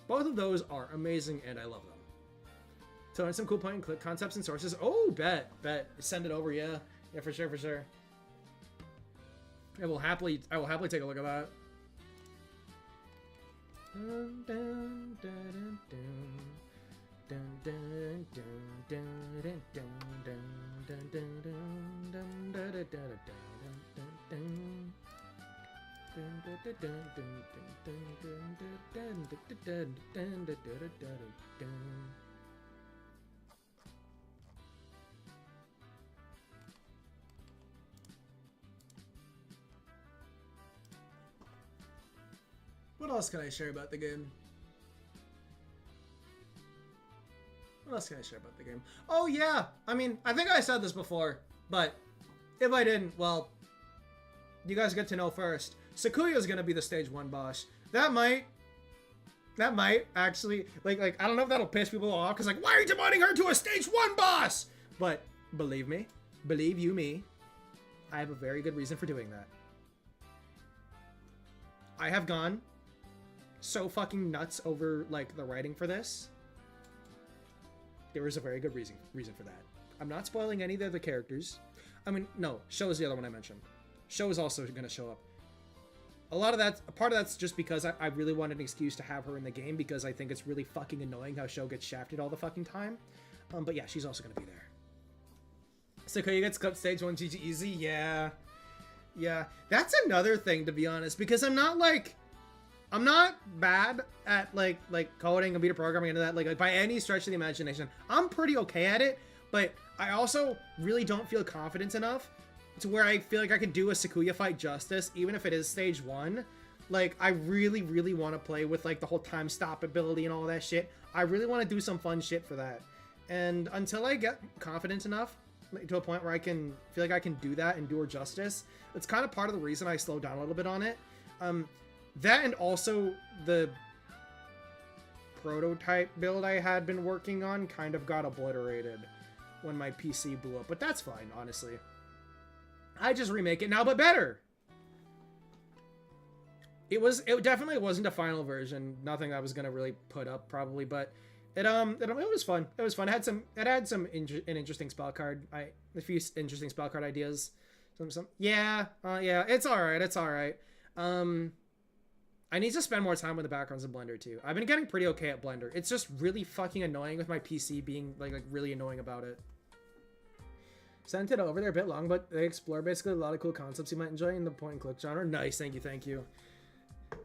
Both of those are amazing, and I love them. So, and some cool point and click concepts and sources. Oh, bet. Send it over, yeah. Yeah, for sure. I will happily take a look at that. What else can I share about the game? What else can I share about the game? Oh yeah, I mean, I think I said this before, but if I didn't, well, you guys get to know first. Sakuya is gonna be the stage 1 boss. That might actually, like, I don't know if that'll piss people off, because, like, why are you demoting her to a stage 1 boss? But, believe me, believe you me, I have a very good reason for doing that. I have gone so fucking nuts over, like, the writing for this. There is a very good reason for that. I'm not spoiling any of the other characters. I mean, no, Sho is the other one I mentioned. Sho is also gonna show up. Part of that's just because I really wanted an excuse to have her in the game, because I think it's really fucking annoying how Sho gets shafted all the fucking time. But yeah, she's also gonna be there. Sakuya gets cut stage 1 GG easy, yeah. Yeah, that's another thing, to be honest, because I'm not bad at like coding, computer programming, into that, like by any stretch of the imagination. I'm pretty okay at it, but I also really don't feel confident enough to where I feel like I can do a Sakuya fight justice, even if it is stage 1. Like, I really, really want to play with, like, the whole time stop ability and all that shit. I really want to do some fun shit for that. And until I get confident enough, like, to a point where I can feel like I can do that and do her justice, it's kind of part of the reason I slowed down a little bit on it. That, and also the prototype build I had been working on kind of got obliterated when my PC blew up. But that's fine, honestly. I just remake it now, but better. It definitely wasn't a final version. Nothing I was gonna really put up probably, but it was fun. It was fun. It had an interesting spell card. A few interesting spell card ideas. Yeah. It's all right. It's all right. I need to spend more time with the backgrounds in Blender too. I've been getting pretty okay at Blender. It's just really fucking annoying with my PC being like really annoying about it. Sent it over. They're a bit long, but they explore basically a lot of cool concepts you might enjoy in the point and click genre. Nice, thank you.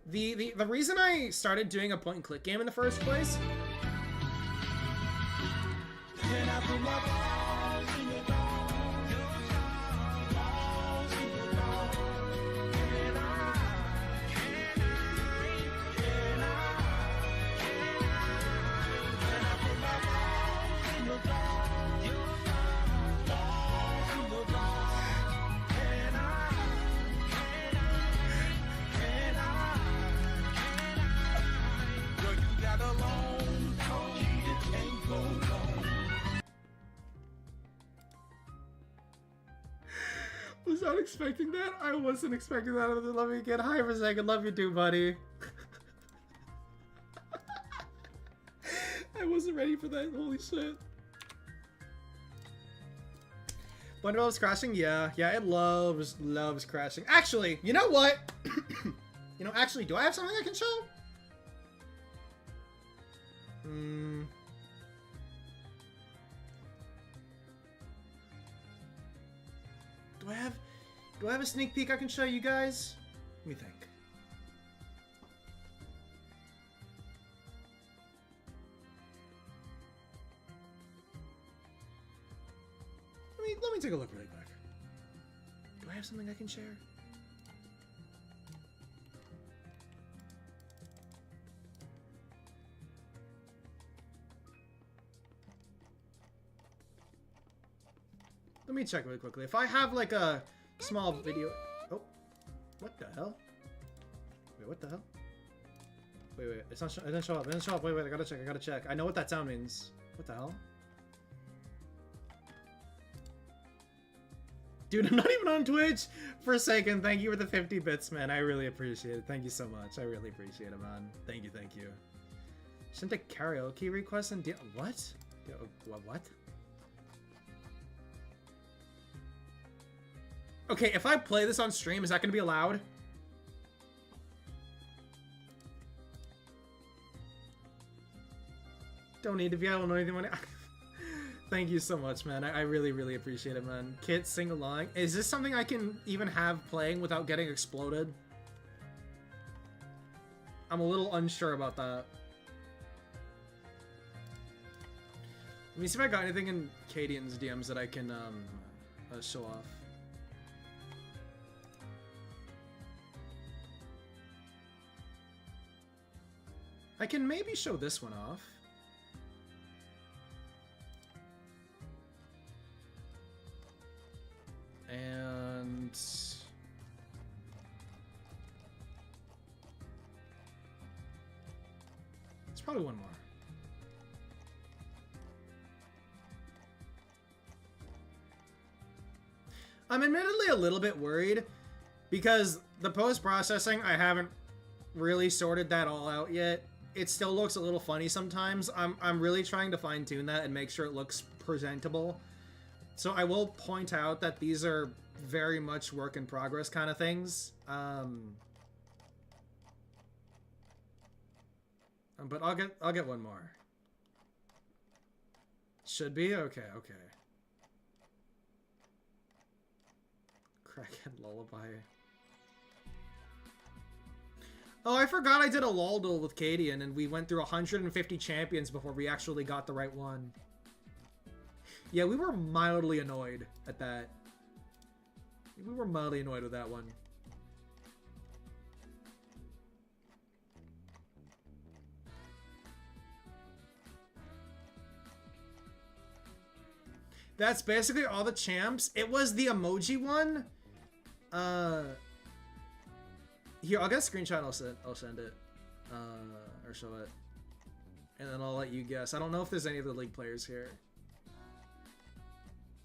The reason I started doing a point and click game in the first place. Was not expecting that. I wasn't expecting that. Love you again. Hi for a second. Love you too, buddy. I wasn't ready for that. Holy shit. Blender loves crashing? Yeah, it loves crashing. Actually, you know what? Actually, do I have something I can show? Do I have a sneak peek I can show you guys? Let me think. Let me take a look really quick. Do I have something I can share? Let me check really quickly. If I have like a small video... Oh, what the hell? Wait, what the hell? Wait, it's not. It didn't show up. It didn't show up. Wait, I gotta check. I know what that sound means. What the hell? Dude, I'm not even on Twitch. Forsaken, thank you for the 50 bits, man. I really appreciate it. Thank you so much. I really appreciate it, man. Thank you. Sent a karaoke request and what? What? Okay, if I play this on stream, is that gonna be allowed? Don't need to be. I don't know anything. Thank you so much, man. I really, really appreciate it, man. Kit, sing along. Is this something I can even have playing without getting exploded? I'm a little unsure about that. Let me see if I got anything in Cadian's DMs that I can show off. I can maybe show this one off. And it's probably one more. I'm admittedly a little bit worried because the post-processing, I haven't really sorted that all out yet. It still looks a little funny sometimes. I'm really trying to fine-tune that and make sure it looks presentable. So I will point out that these are very much work in progress kind of things. But I'll get one more. Should be? Okay, okay. Crackhead Lullaby. Oh, I forgot I did a LOL duel with Cadian, and we went through 150 champions before we actually got the right one. Yeah, we were mildly annoyed at that. We were mildly annoyed with that one. That's basically all the champs. It was the emoji one. Here, I'll get a screenshot and I'll send it. Or show it. And then I'll let you guess. I don't know if there's any of the league players here.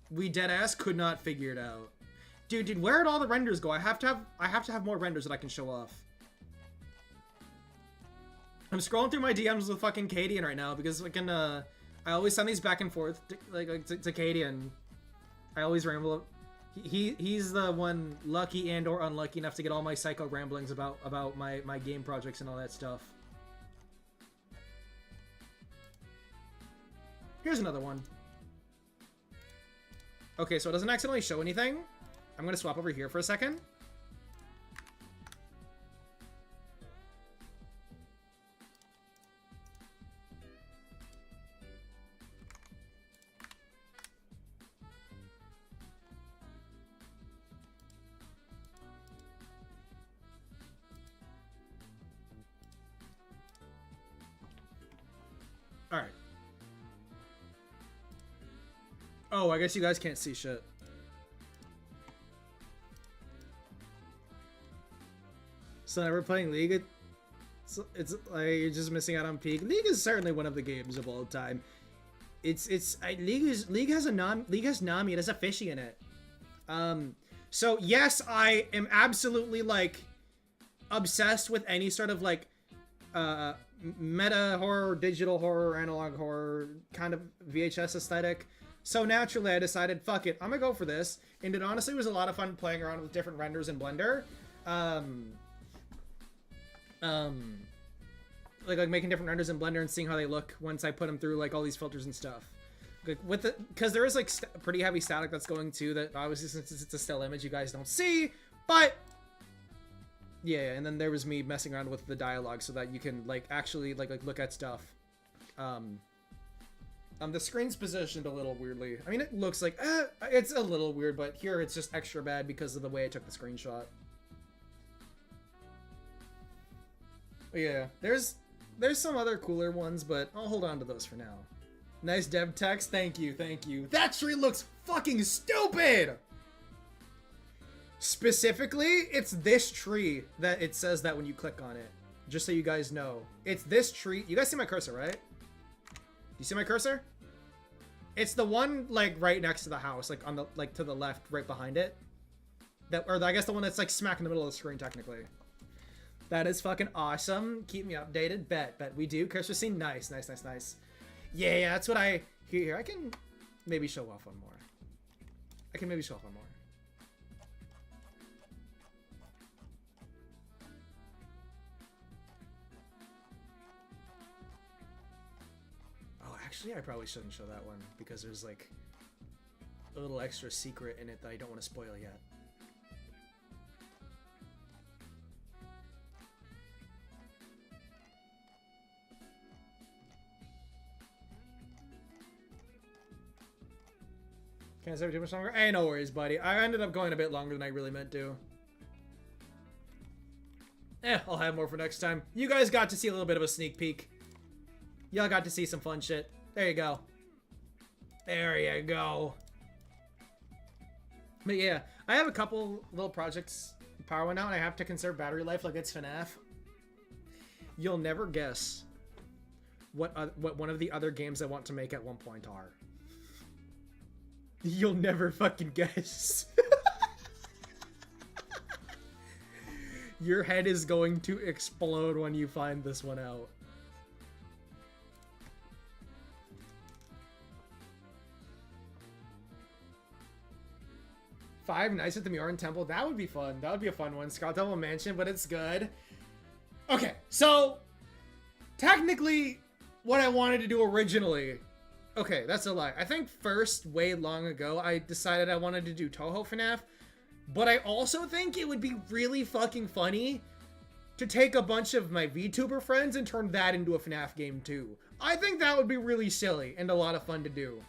We deadass could not figure it out. Dude, where did all the renders go? I have to have more renders that I can show off. I'm scrolling through my DMs with fucking Cadian right now because fucking I always send these back and forth to Cadian. I always ramble. He's the one lucky and or unlucky enough to get all my psycho ramblings about my game projects and all that stuff. Here's another one. Okay, so it doesn't accidentally show anything. I'm gonna swap over here for a second. Alright. Oh, I guess you guys can't see shit. So now we're playing League. It's like you're just missing out on Peak. League is certainly one of the games of all time. League has Nami. It has a fishy in it. So yes, I am absolutely like obsessed with any sort of like meta horror, digital horror, analog horror kind of VHS aesthetic. So naturally I decided, fuck it, I'm gonna go for this. And it honestly was a lot of fun playing around with different renders in Blender. Like making different renders in Blender and seeing how they look once I put them through like all these filters and stuff. Like with the, because there is like pretty heavy static that's going too that obviously since it's a still image you guys don't see, but yeah. And then there was me messing around with the dialogue so that you can like actually like look at stuff. The screen's positioned a little weirdly. I mean, it looks like it's a little weird, but here it's just extra bad because of the way I took the screenshot. But yeah, there's some other cooler ones, but I'll hold on to those for now. Nice dev text, thank you, thank you. That tree looks fucking stupid! Specifically, it's this tree that it says that when you click on it. Just so you guys know. It's this tree. You guys see my cursor, right? Do you see my cursor? It's the one like right next to the house, like on the like to the left, right behind it. That, or I guess the one that's like smack in the middle of the screen technically. That is fucking awesome. Keep me updated. Bet we do. Cursor scene, nice. Yeah, that's what I here. I can maybe show off one more. Oh, actually, I probably shouldn't show that one because there's like a little extra secret in it that I don't want to spoil yet. Can't say too much longer? Hey, no worries, buddy. I ended up going a bit longer than I really meant to. I'll have more for next time. You guys got to see a little bit of a sneak peek. Y'all got to see some fun shit. There you go. There you go. But yeah, I have a couple little projects powering out, and I have to conserve battery life like it's FNAF. You'll never guess what one of the other games I want to make at one point are. You'll never fucking guess. Your head is going to explode when you find this one out. Five Nights at the Mioran Temple. That would be fun. That would be a fun one. Scout Devil Mansion, but it's good. Okay, so technically what I wanted to do originally. Okay, that's a lie. I think first, way long ago, I decided I wanted to do Touhou FNAF. But I also think it would be really fucking funny to take a bunch of my VTuber friends and turn that into a FNAF game too. I think that would be really silly and a lot of fun to do.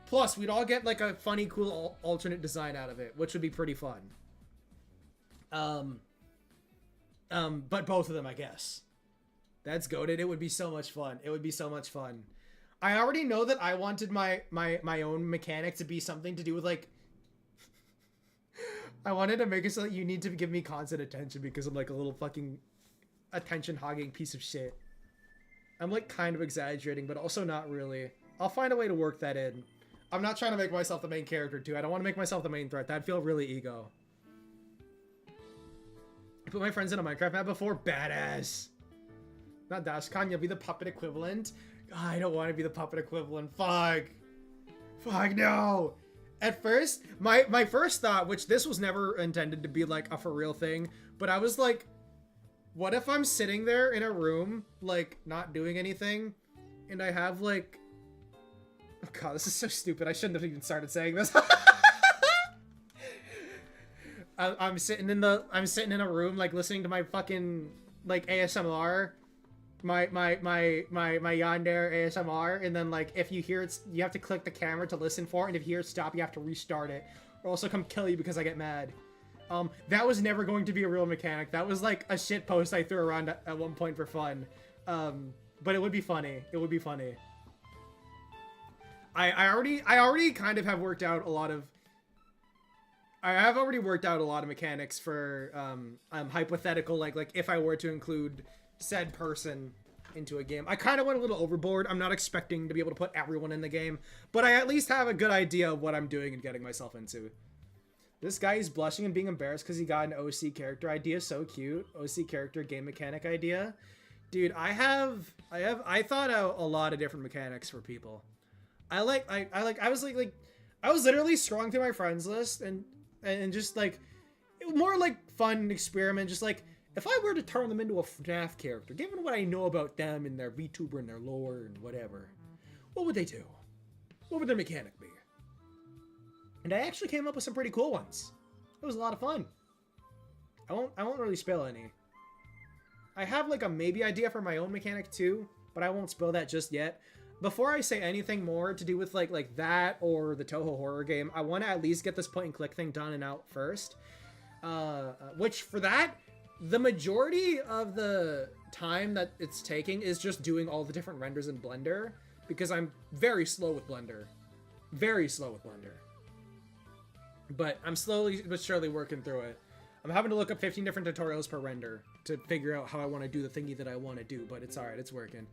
Plus, we'd all get like a funny, cool alternate design out of it, which would be pretty fun. But both of them, I guess. That's goated. It would be so much fun. It would be so much fun. I already know that I wanted my own mechanic to be something to do with like... I wanted to make it so that you need to give me constant attention because I'm like a little fucking attention-hogging piece of shit. I'm like kind of exaggerating, but also not really. I'll find a way to work that in. I'm not trying to make myself the main character too. I don't want to make myself the main threat. That'd feel really ego. I put my friends in a Minecraft map before. Badass. Not Dashcon, you'll be the puppet equivalent. I don't want to be the puppet equivalent. Fuck. Fuck, no. At first, my first thought, which this was never intended to be like a for real thing, but I was like, what if I'm sitting there in a room, like, not doing anything, and I have like... Oh god, this is so stupid. I shouldn't have even started saying this. I'm sitting in a room, like, listening to my fucking, like, ASMR. My yandere ASMR, and then like if you hear it, you have to click the camera to listen for it, and if you hear it stop, you have to restart it, or also come kill you because I get mad. That was never going to be a real mechanic. That was like a shit post I threw around at one point for fun. But it would be funny. It would be funny. I already kind of have worked out a lot of. I have already worked out a lot of mechanics for hypothetical like if I were to include said person into a game. I kind of went a little overboard. I'm not expecting to be able to put everyone in the game, but I at least have a good idea of what I'm doing and getting myself into. This guy is blushing and being embarrassed because he got an OC character idea. So cute. OC character game mechanic idea. Dude, I thought out a lot of different mechanics for people. I was literally scrolling through my friends list and just like more like fun experiment, just like if I were to turn them into a FNAF character, given what I know about them and their VTuber and their lore and whatever, what would they do? What would their mechanic be? And I actually came up with some pretty cool ones. It was a lot of fun. I won't really spill any. I have like a maybe idea for my own mechanic too, but I won't spill that just yet. Before I say anything more to do with like that or the Touhou horror game, I want to at least get this point and click thing done and out first. Which for that, the majority of the time that it's taking is just doing all the different renders in Blender, because I'm very slow with Blender. Very slow with Blender. But I'm slowly but surely working through it. I'm having to look up 15 different tutorials per render to figure out how I want to do the thingy that I want to do, but it's alright, it's working.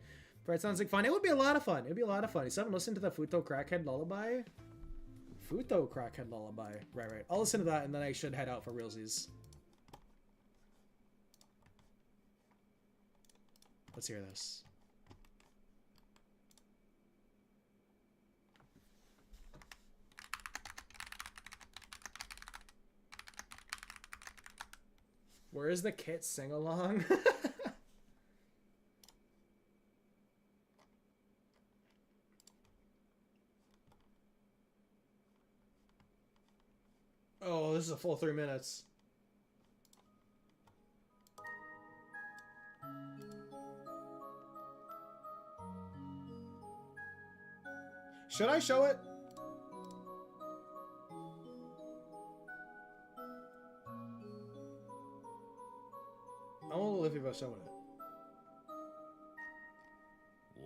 But it sounds like fun. It would be a lot of fun. It'd be a lot of fun. You still haven't listened to the Futo Crackhead Lullaby? Futo Crackhead Lullaby. Right. I'll listen to that and then I should head out for realsies. Let's hear this. Where is the kit sing-along? Oh, this is a full 3 minutes. Should I show it? I'm a about showing it.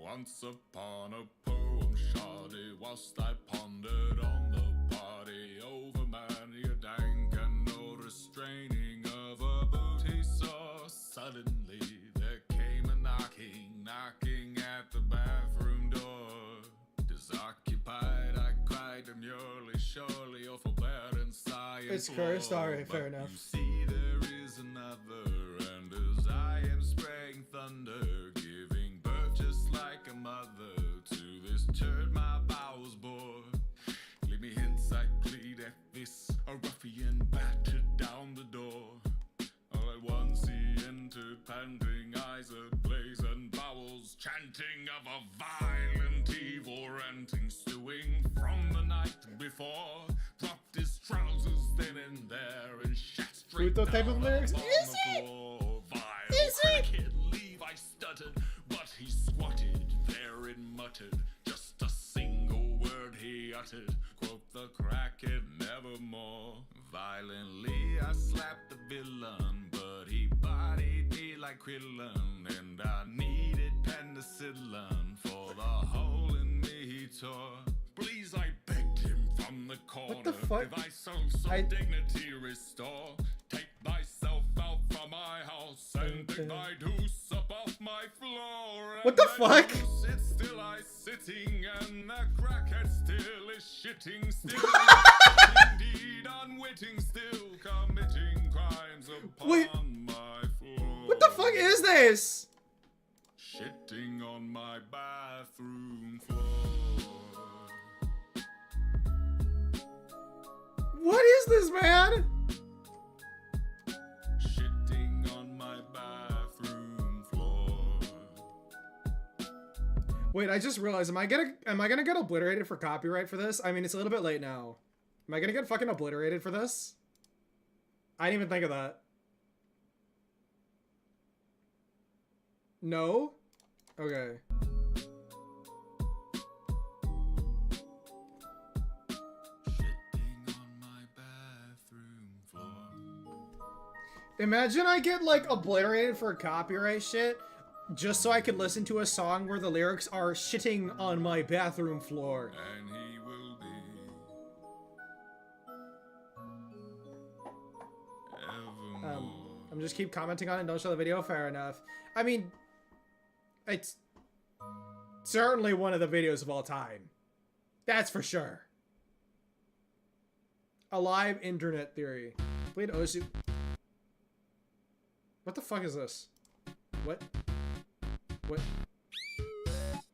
Once upon a poem shoddy, whilst I pondered on the party, over many a dank and no restraining of a booty saw. Suddenly there came a knocking at the bathroom door. Disoccupied, I cried demurely, surely your forbearance I implore. It's cursed, alright, fair enough. You see there is another, and as I am spraying thunder, giving birth just like a mother to this turd my bowels bore. Leave me hence, I plead at this, a ruffian battered down the door. All at once he entered, panting, eyes ablaze and bowels chanting of a violent evil ranting, stewing from the night before. Dropped his trousers then and there and shat straight What type down of lyrics upon is the it? floor. Vile Is it? crackhead, leave, I stuttered, but he squatted there and muttered just a single word he uttered. Quoth the crackhead nevermore. Violently I slapped the villain, but he bodied me like Krillin, and I needed penicillin for the hole in me he tore. Please, I begged him from the corner. What the fuck? Give thyself some dignity restore. Take thyself out from my house and take thy deuce up off my floor. What the fuck? Sit still, I sitting, and the crackhead still is shitting still. Indeed, unwitting still, committing crimes upon Wait. my floor. What the fuck is this? Shitting on my bathroom floor. What is this, man? Shitting on my bathroom floor. Wait, I just realized, am I gonna get obliterated for copyright for this? I mean, it's a little bit late now. Am I gonna get fucking obliterated for this? I didn't even think of that. No? Okay. Shitting on my bathroom floor. Imagine I get, like, obliterated for copyright shit just so I could listen to a song where the lyrics are shitting on my bathroom floor. And he will be evermore. I'm just keep commenting on it and don't show the video. Fair enough. I mean, it's certainly one of the videos of all time. That's for sure. A live internet theory. Played Osu. What the fuck is this? What? What?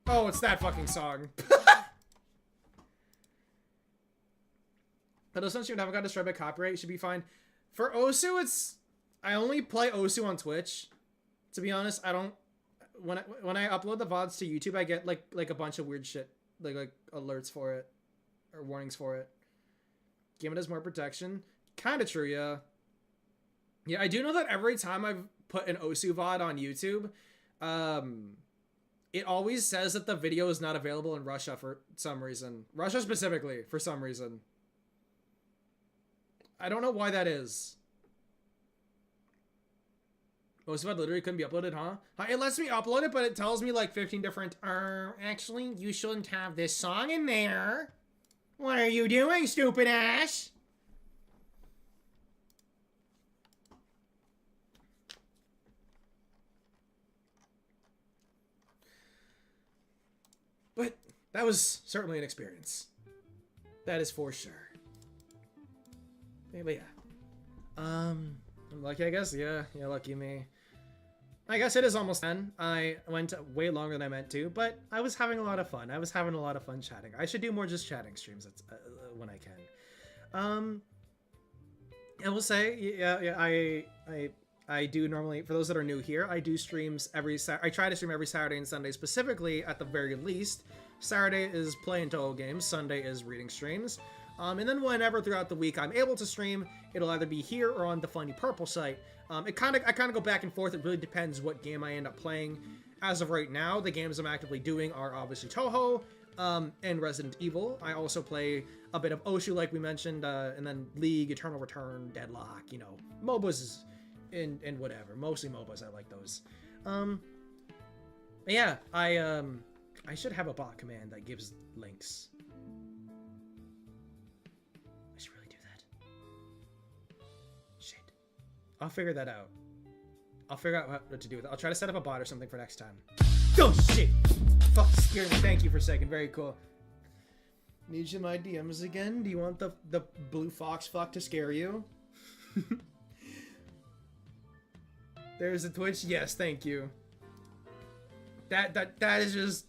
Oh, it's that fucking song. But since you haven't got destroyed by copyright, you should be fine. For Osu, it's... I only play Osu on Twitch. To be honest, I don't... When I upload the VODs to YouTube, I get like a bunch of weird shit. Like alerts for it. Or warnings for it. Game it has more protection. Kinda true, yeah. Yeah, I do know that every time I've put an Osu VOD on YouTube, it always says that the video is not available in Russia for some reason. Russia specifically, for some reason. I don't know why that is. Osu VOD literally couldn't be uploaded, huh? It lets me upload it, but it tells me like 15 different, actually, you shouldn't have this song in there. What are you doing, stupid ass? But that was certainly an experience. That is for sure. But yeah. I'm lucky, I guess. Yeah, lucky me. I guess it is almost 10. I went way longer than I meant to, but I was having a lot of fun. I was having a lot of fun chatting. I should do more just chatting streams when I can. I will say, yeah, I do normally, for those that are new here, I do streams I try to stream every Saturday and Sunday, specifically at the very least. Saturday is playing touhou games, Sunday is reading streams. And then whenever throughout the week I'm able to stream, it'll either be here or on the Funny Purple site. I kind of go back and forth. It really depends what game I end up playing. As of right now, the games I'm actively doing are obviously touhou and Resident Evil. I also play a bit of Osu, like we mentioned, and then League, Eternal Return, Deadlock, MOBAs and whatever. Mostly MOBAs, I like those. Yeah, I should have a bot command that gives links. I should really do that. Shit. I'll figure that out. I'll figure out what to do with it. I'll try to set up a bot or something for next time. Oh shit! Fuck, scared me. Thank you for a second. Very cool. Need you in my DMs again? Do you want the blue fox fuck to scare you? There's a Twitch. Yes, thank you. That is just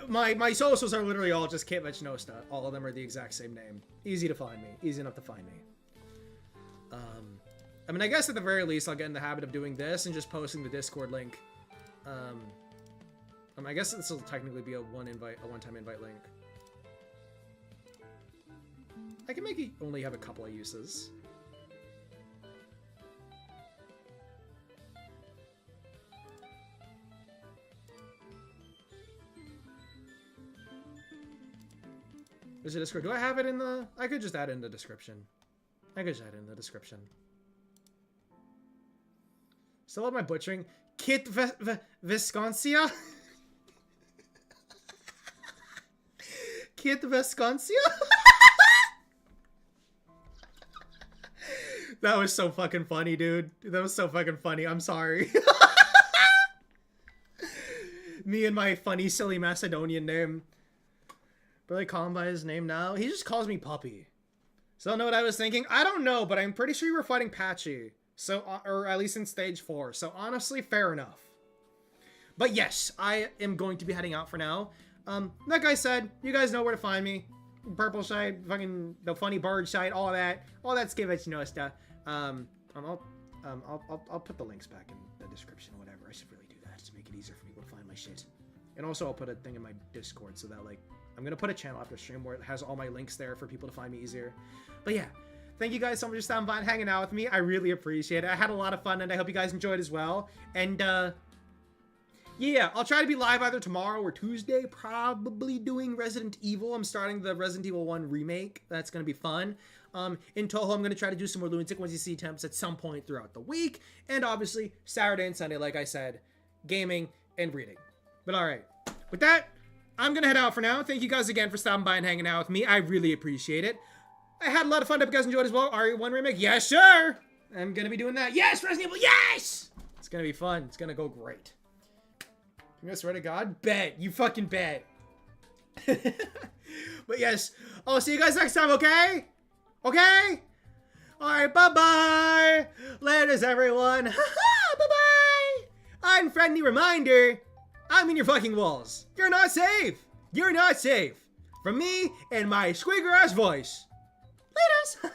my socials are literally all just Kit Vechnosta. All of them are the exact same name. Easy to find me. Easy enough to find me. I mean, I guess at the very least I'll get in the habit of doing this and just posting the Discord link. I guess this will technically be a one-time invite link. I can make it only have a couple of uses. There's a Discord. Do I have it in the... I could just add it in the description. Still love my butchering. Kit Visconcia? Kit Visconcia? That was so fucking funny, dude. That was so fucking funny. I'm sorry. Me and my funny, silly Macedonian name. Really call him by his name now? He just calls me Puppy. So I don't know what I was thinking. I don't know, but I'm pretty sure you were fighting Patchy. So, or at least in stage 4. So honestly, fair enough. But yes, I am going to be heading out for now. Like I said, you guys know where to find me. Purple site, fucking the funny bird site, all that skivich no stuff. I'll put the links back in the description, whatever. I should really do that to make it easier for people to find my shit. And also, I'll put a thing in my Discord so that, like, I'm gonna put a channel after stream where it has all my links there for people to find me easier. But yeah, thank you guys so much for stopping by and hanging out with me. I really appreciate it. I had a lot of fun, and I hope you guys enjoyed as well. And yeah, I'll try to be live either tomorrow or Tuesday, probably doing Resident Evil. I'm starting the Resident Evil 1 remake. That's gonna be fun. In Touhou, I'm gonna try to do some more Lunatic Ones You See attempts at some point throughout the week. And obviously, Saturday and Sunday, like I said, gaming and reading. But alright, with that, I'm gonna head out for now. Thank you guys again for stopping by and hanging out with me. I really appreciate it. I had a lot of fun. Hope you guys enjoyed as well. RE1 remake? Yes, sure! I'm gonna be doing that. Yes, Resident Evil, yes! It's gonna be fun. It's gonna go great. You guys swear to God? Bet. You fucking bet. But yes, I'll see you guys next time, okay? Okay? Alright, bye-bye! Laters, everyone. Bye-bye! And friendly reminder, I'm in your fucking walls. You're not safe. You're not safe. From me and my squeaker-ass voice. Laters!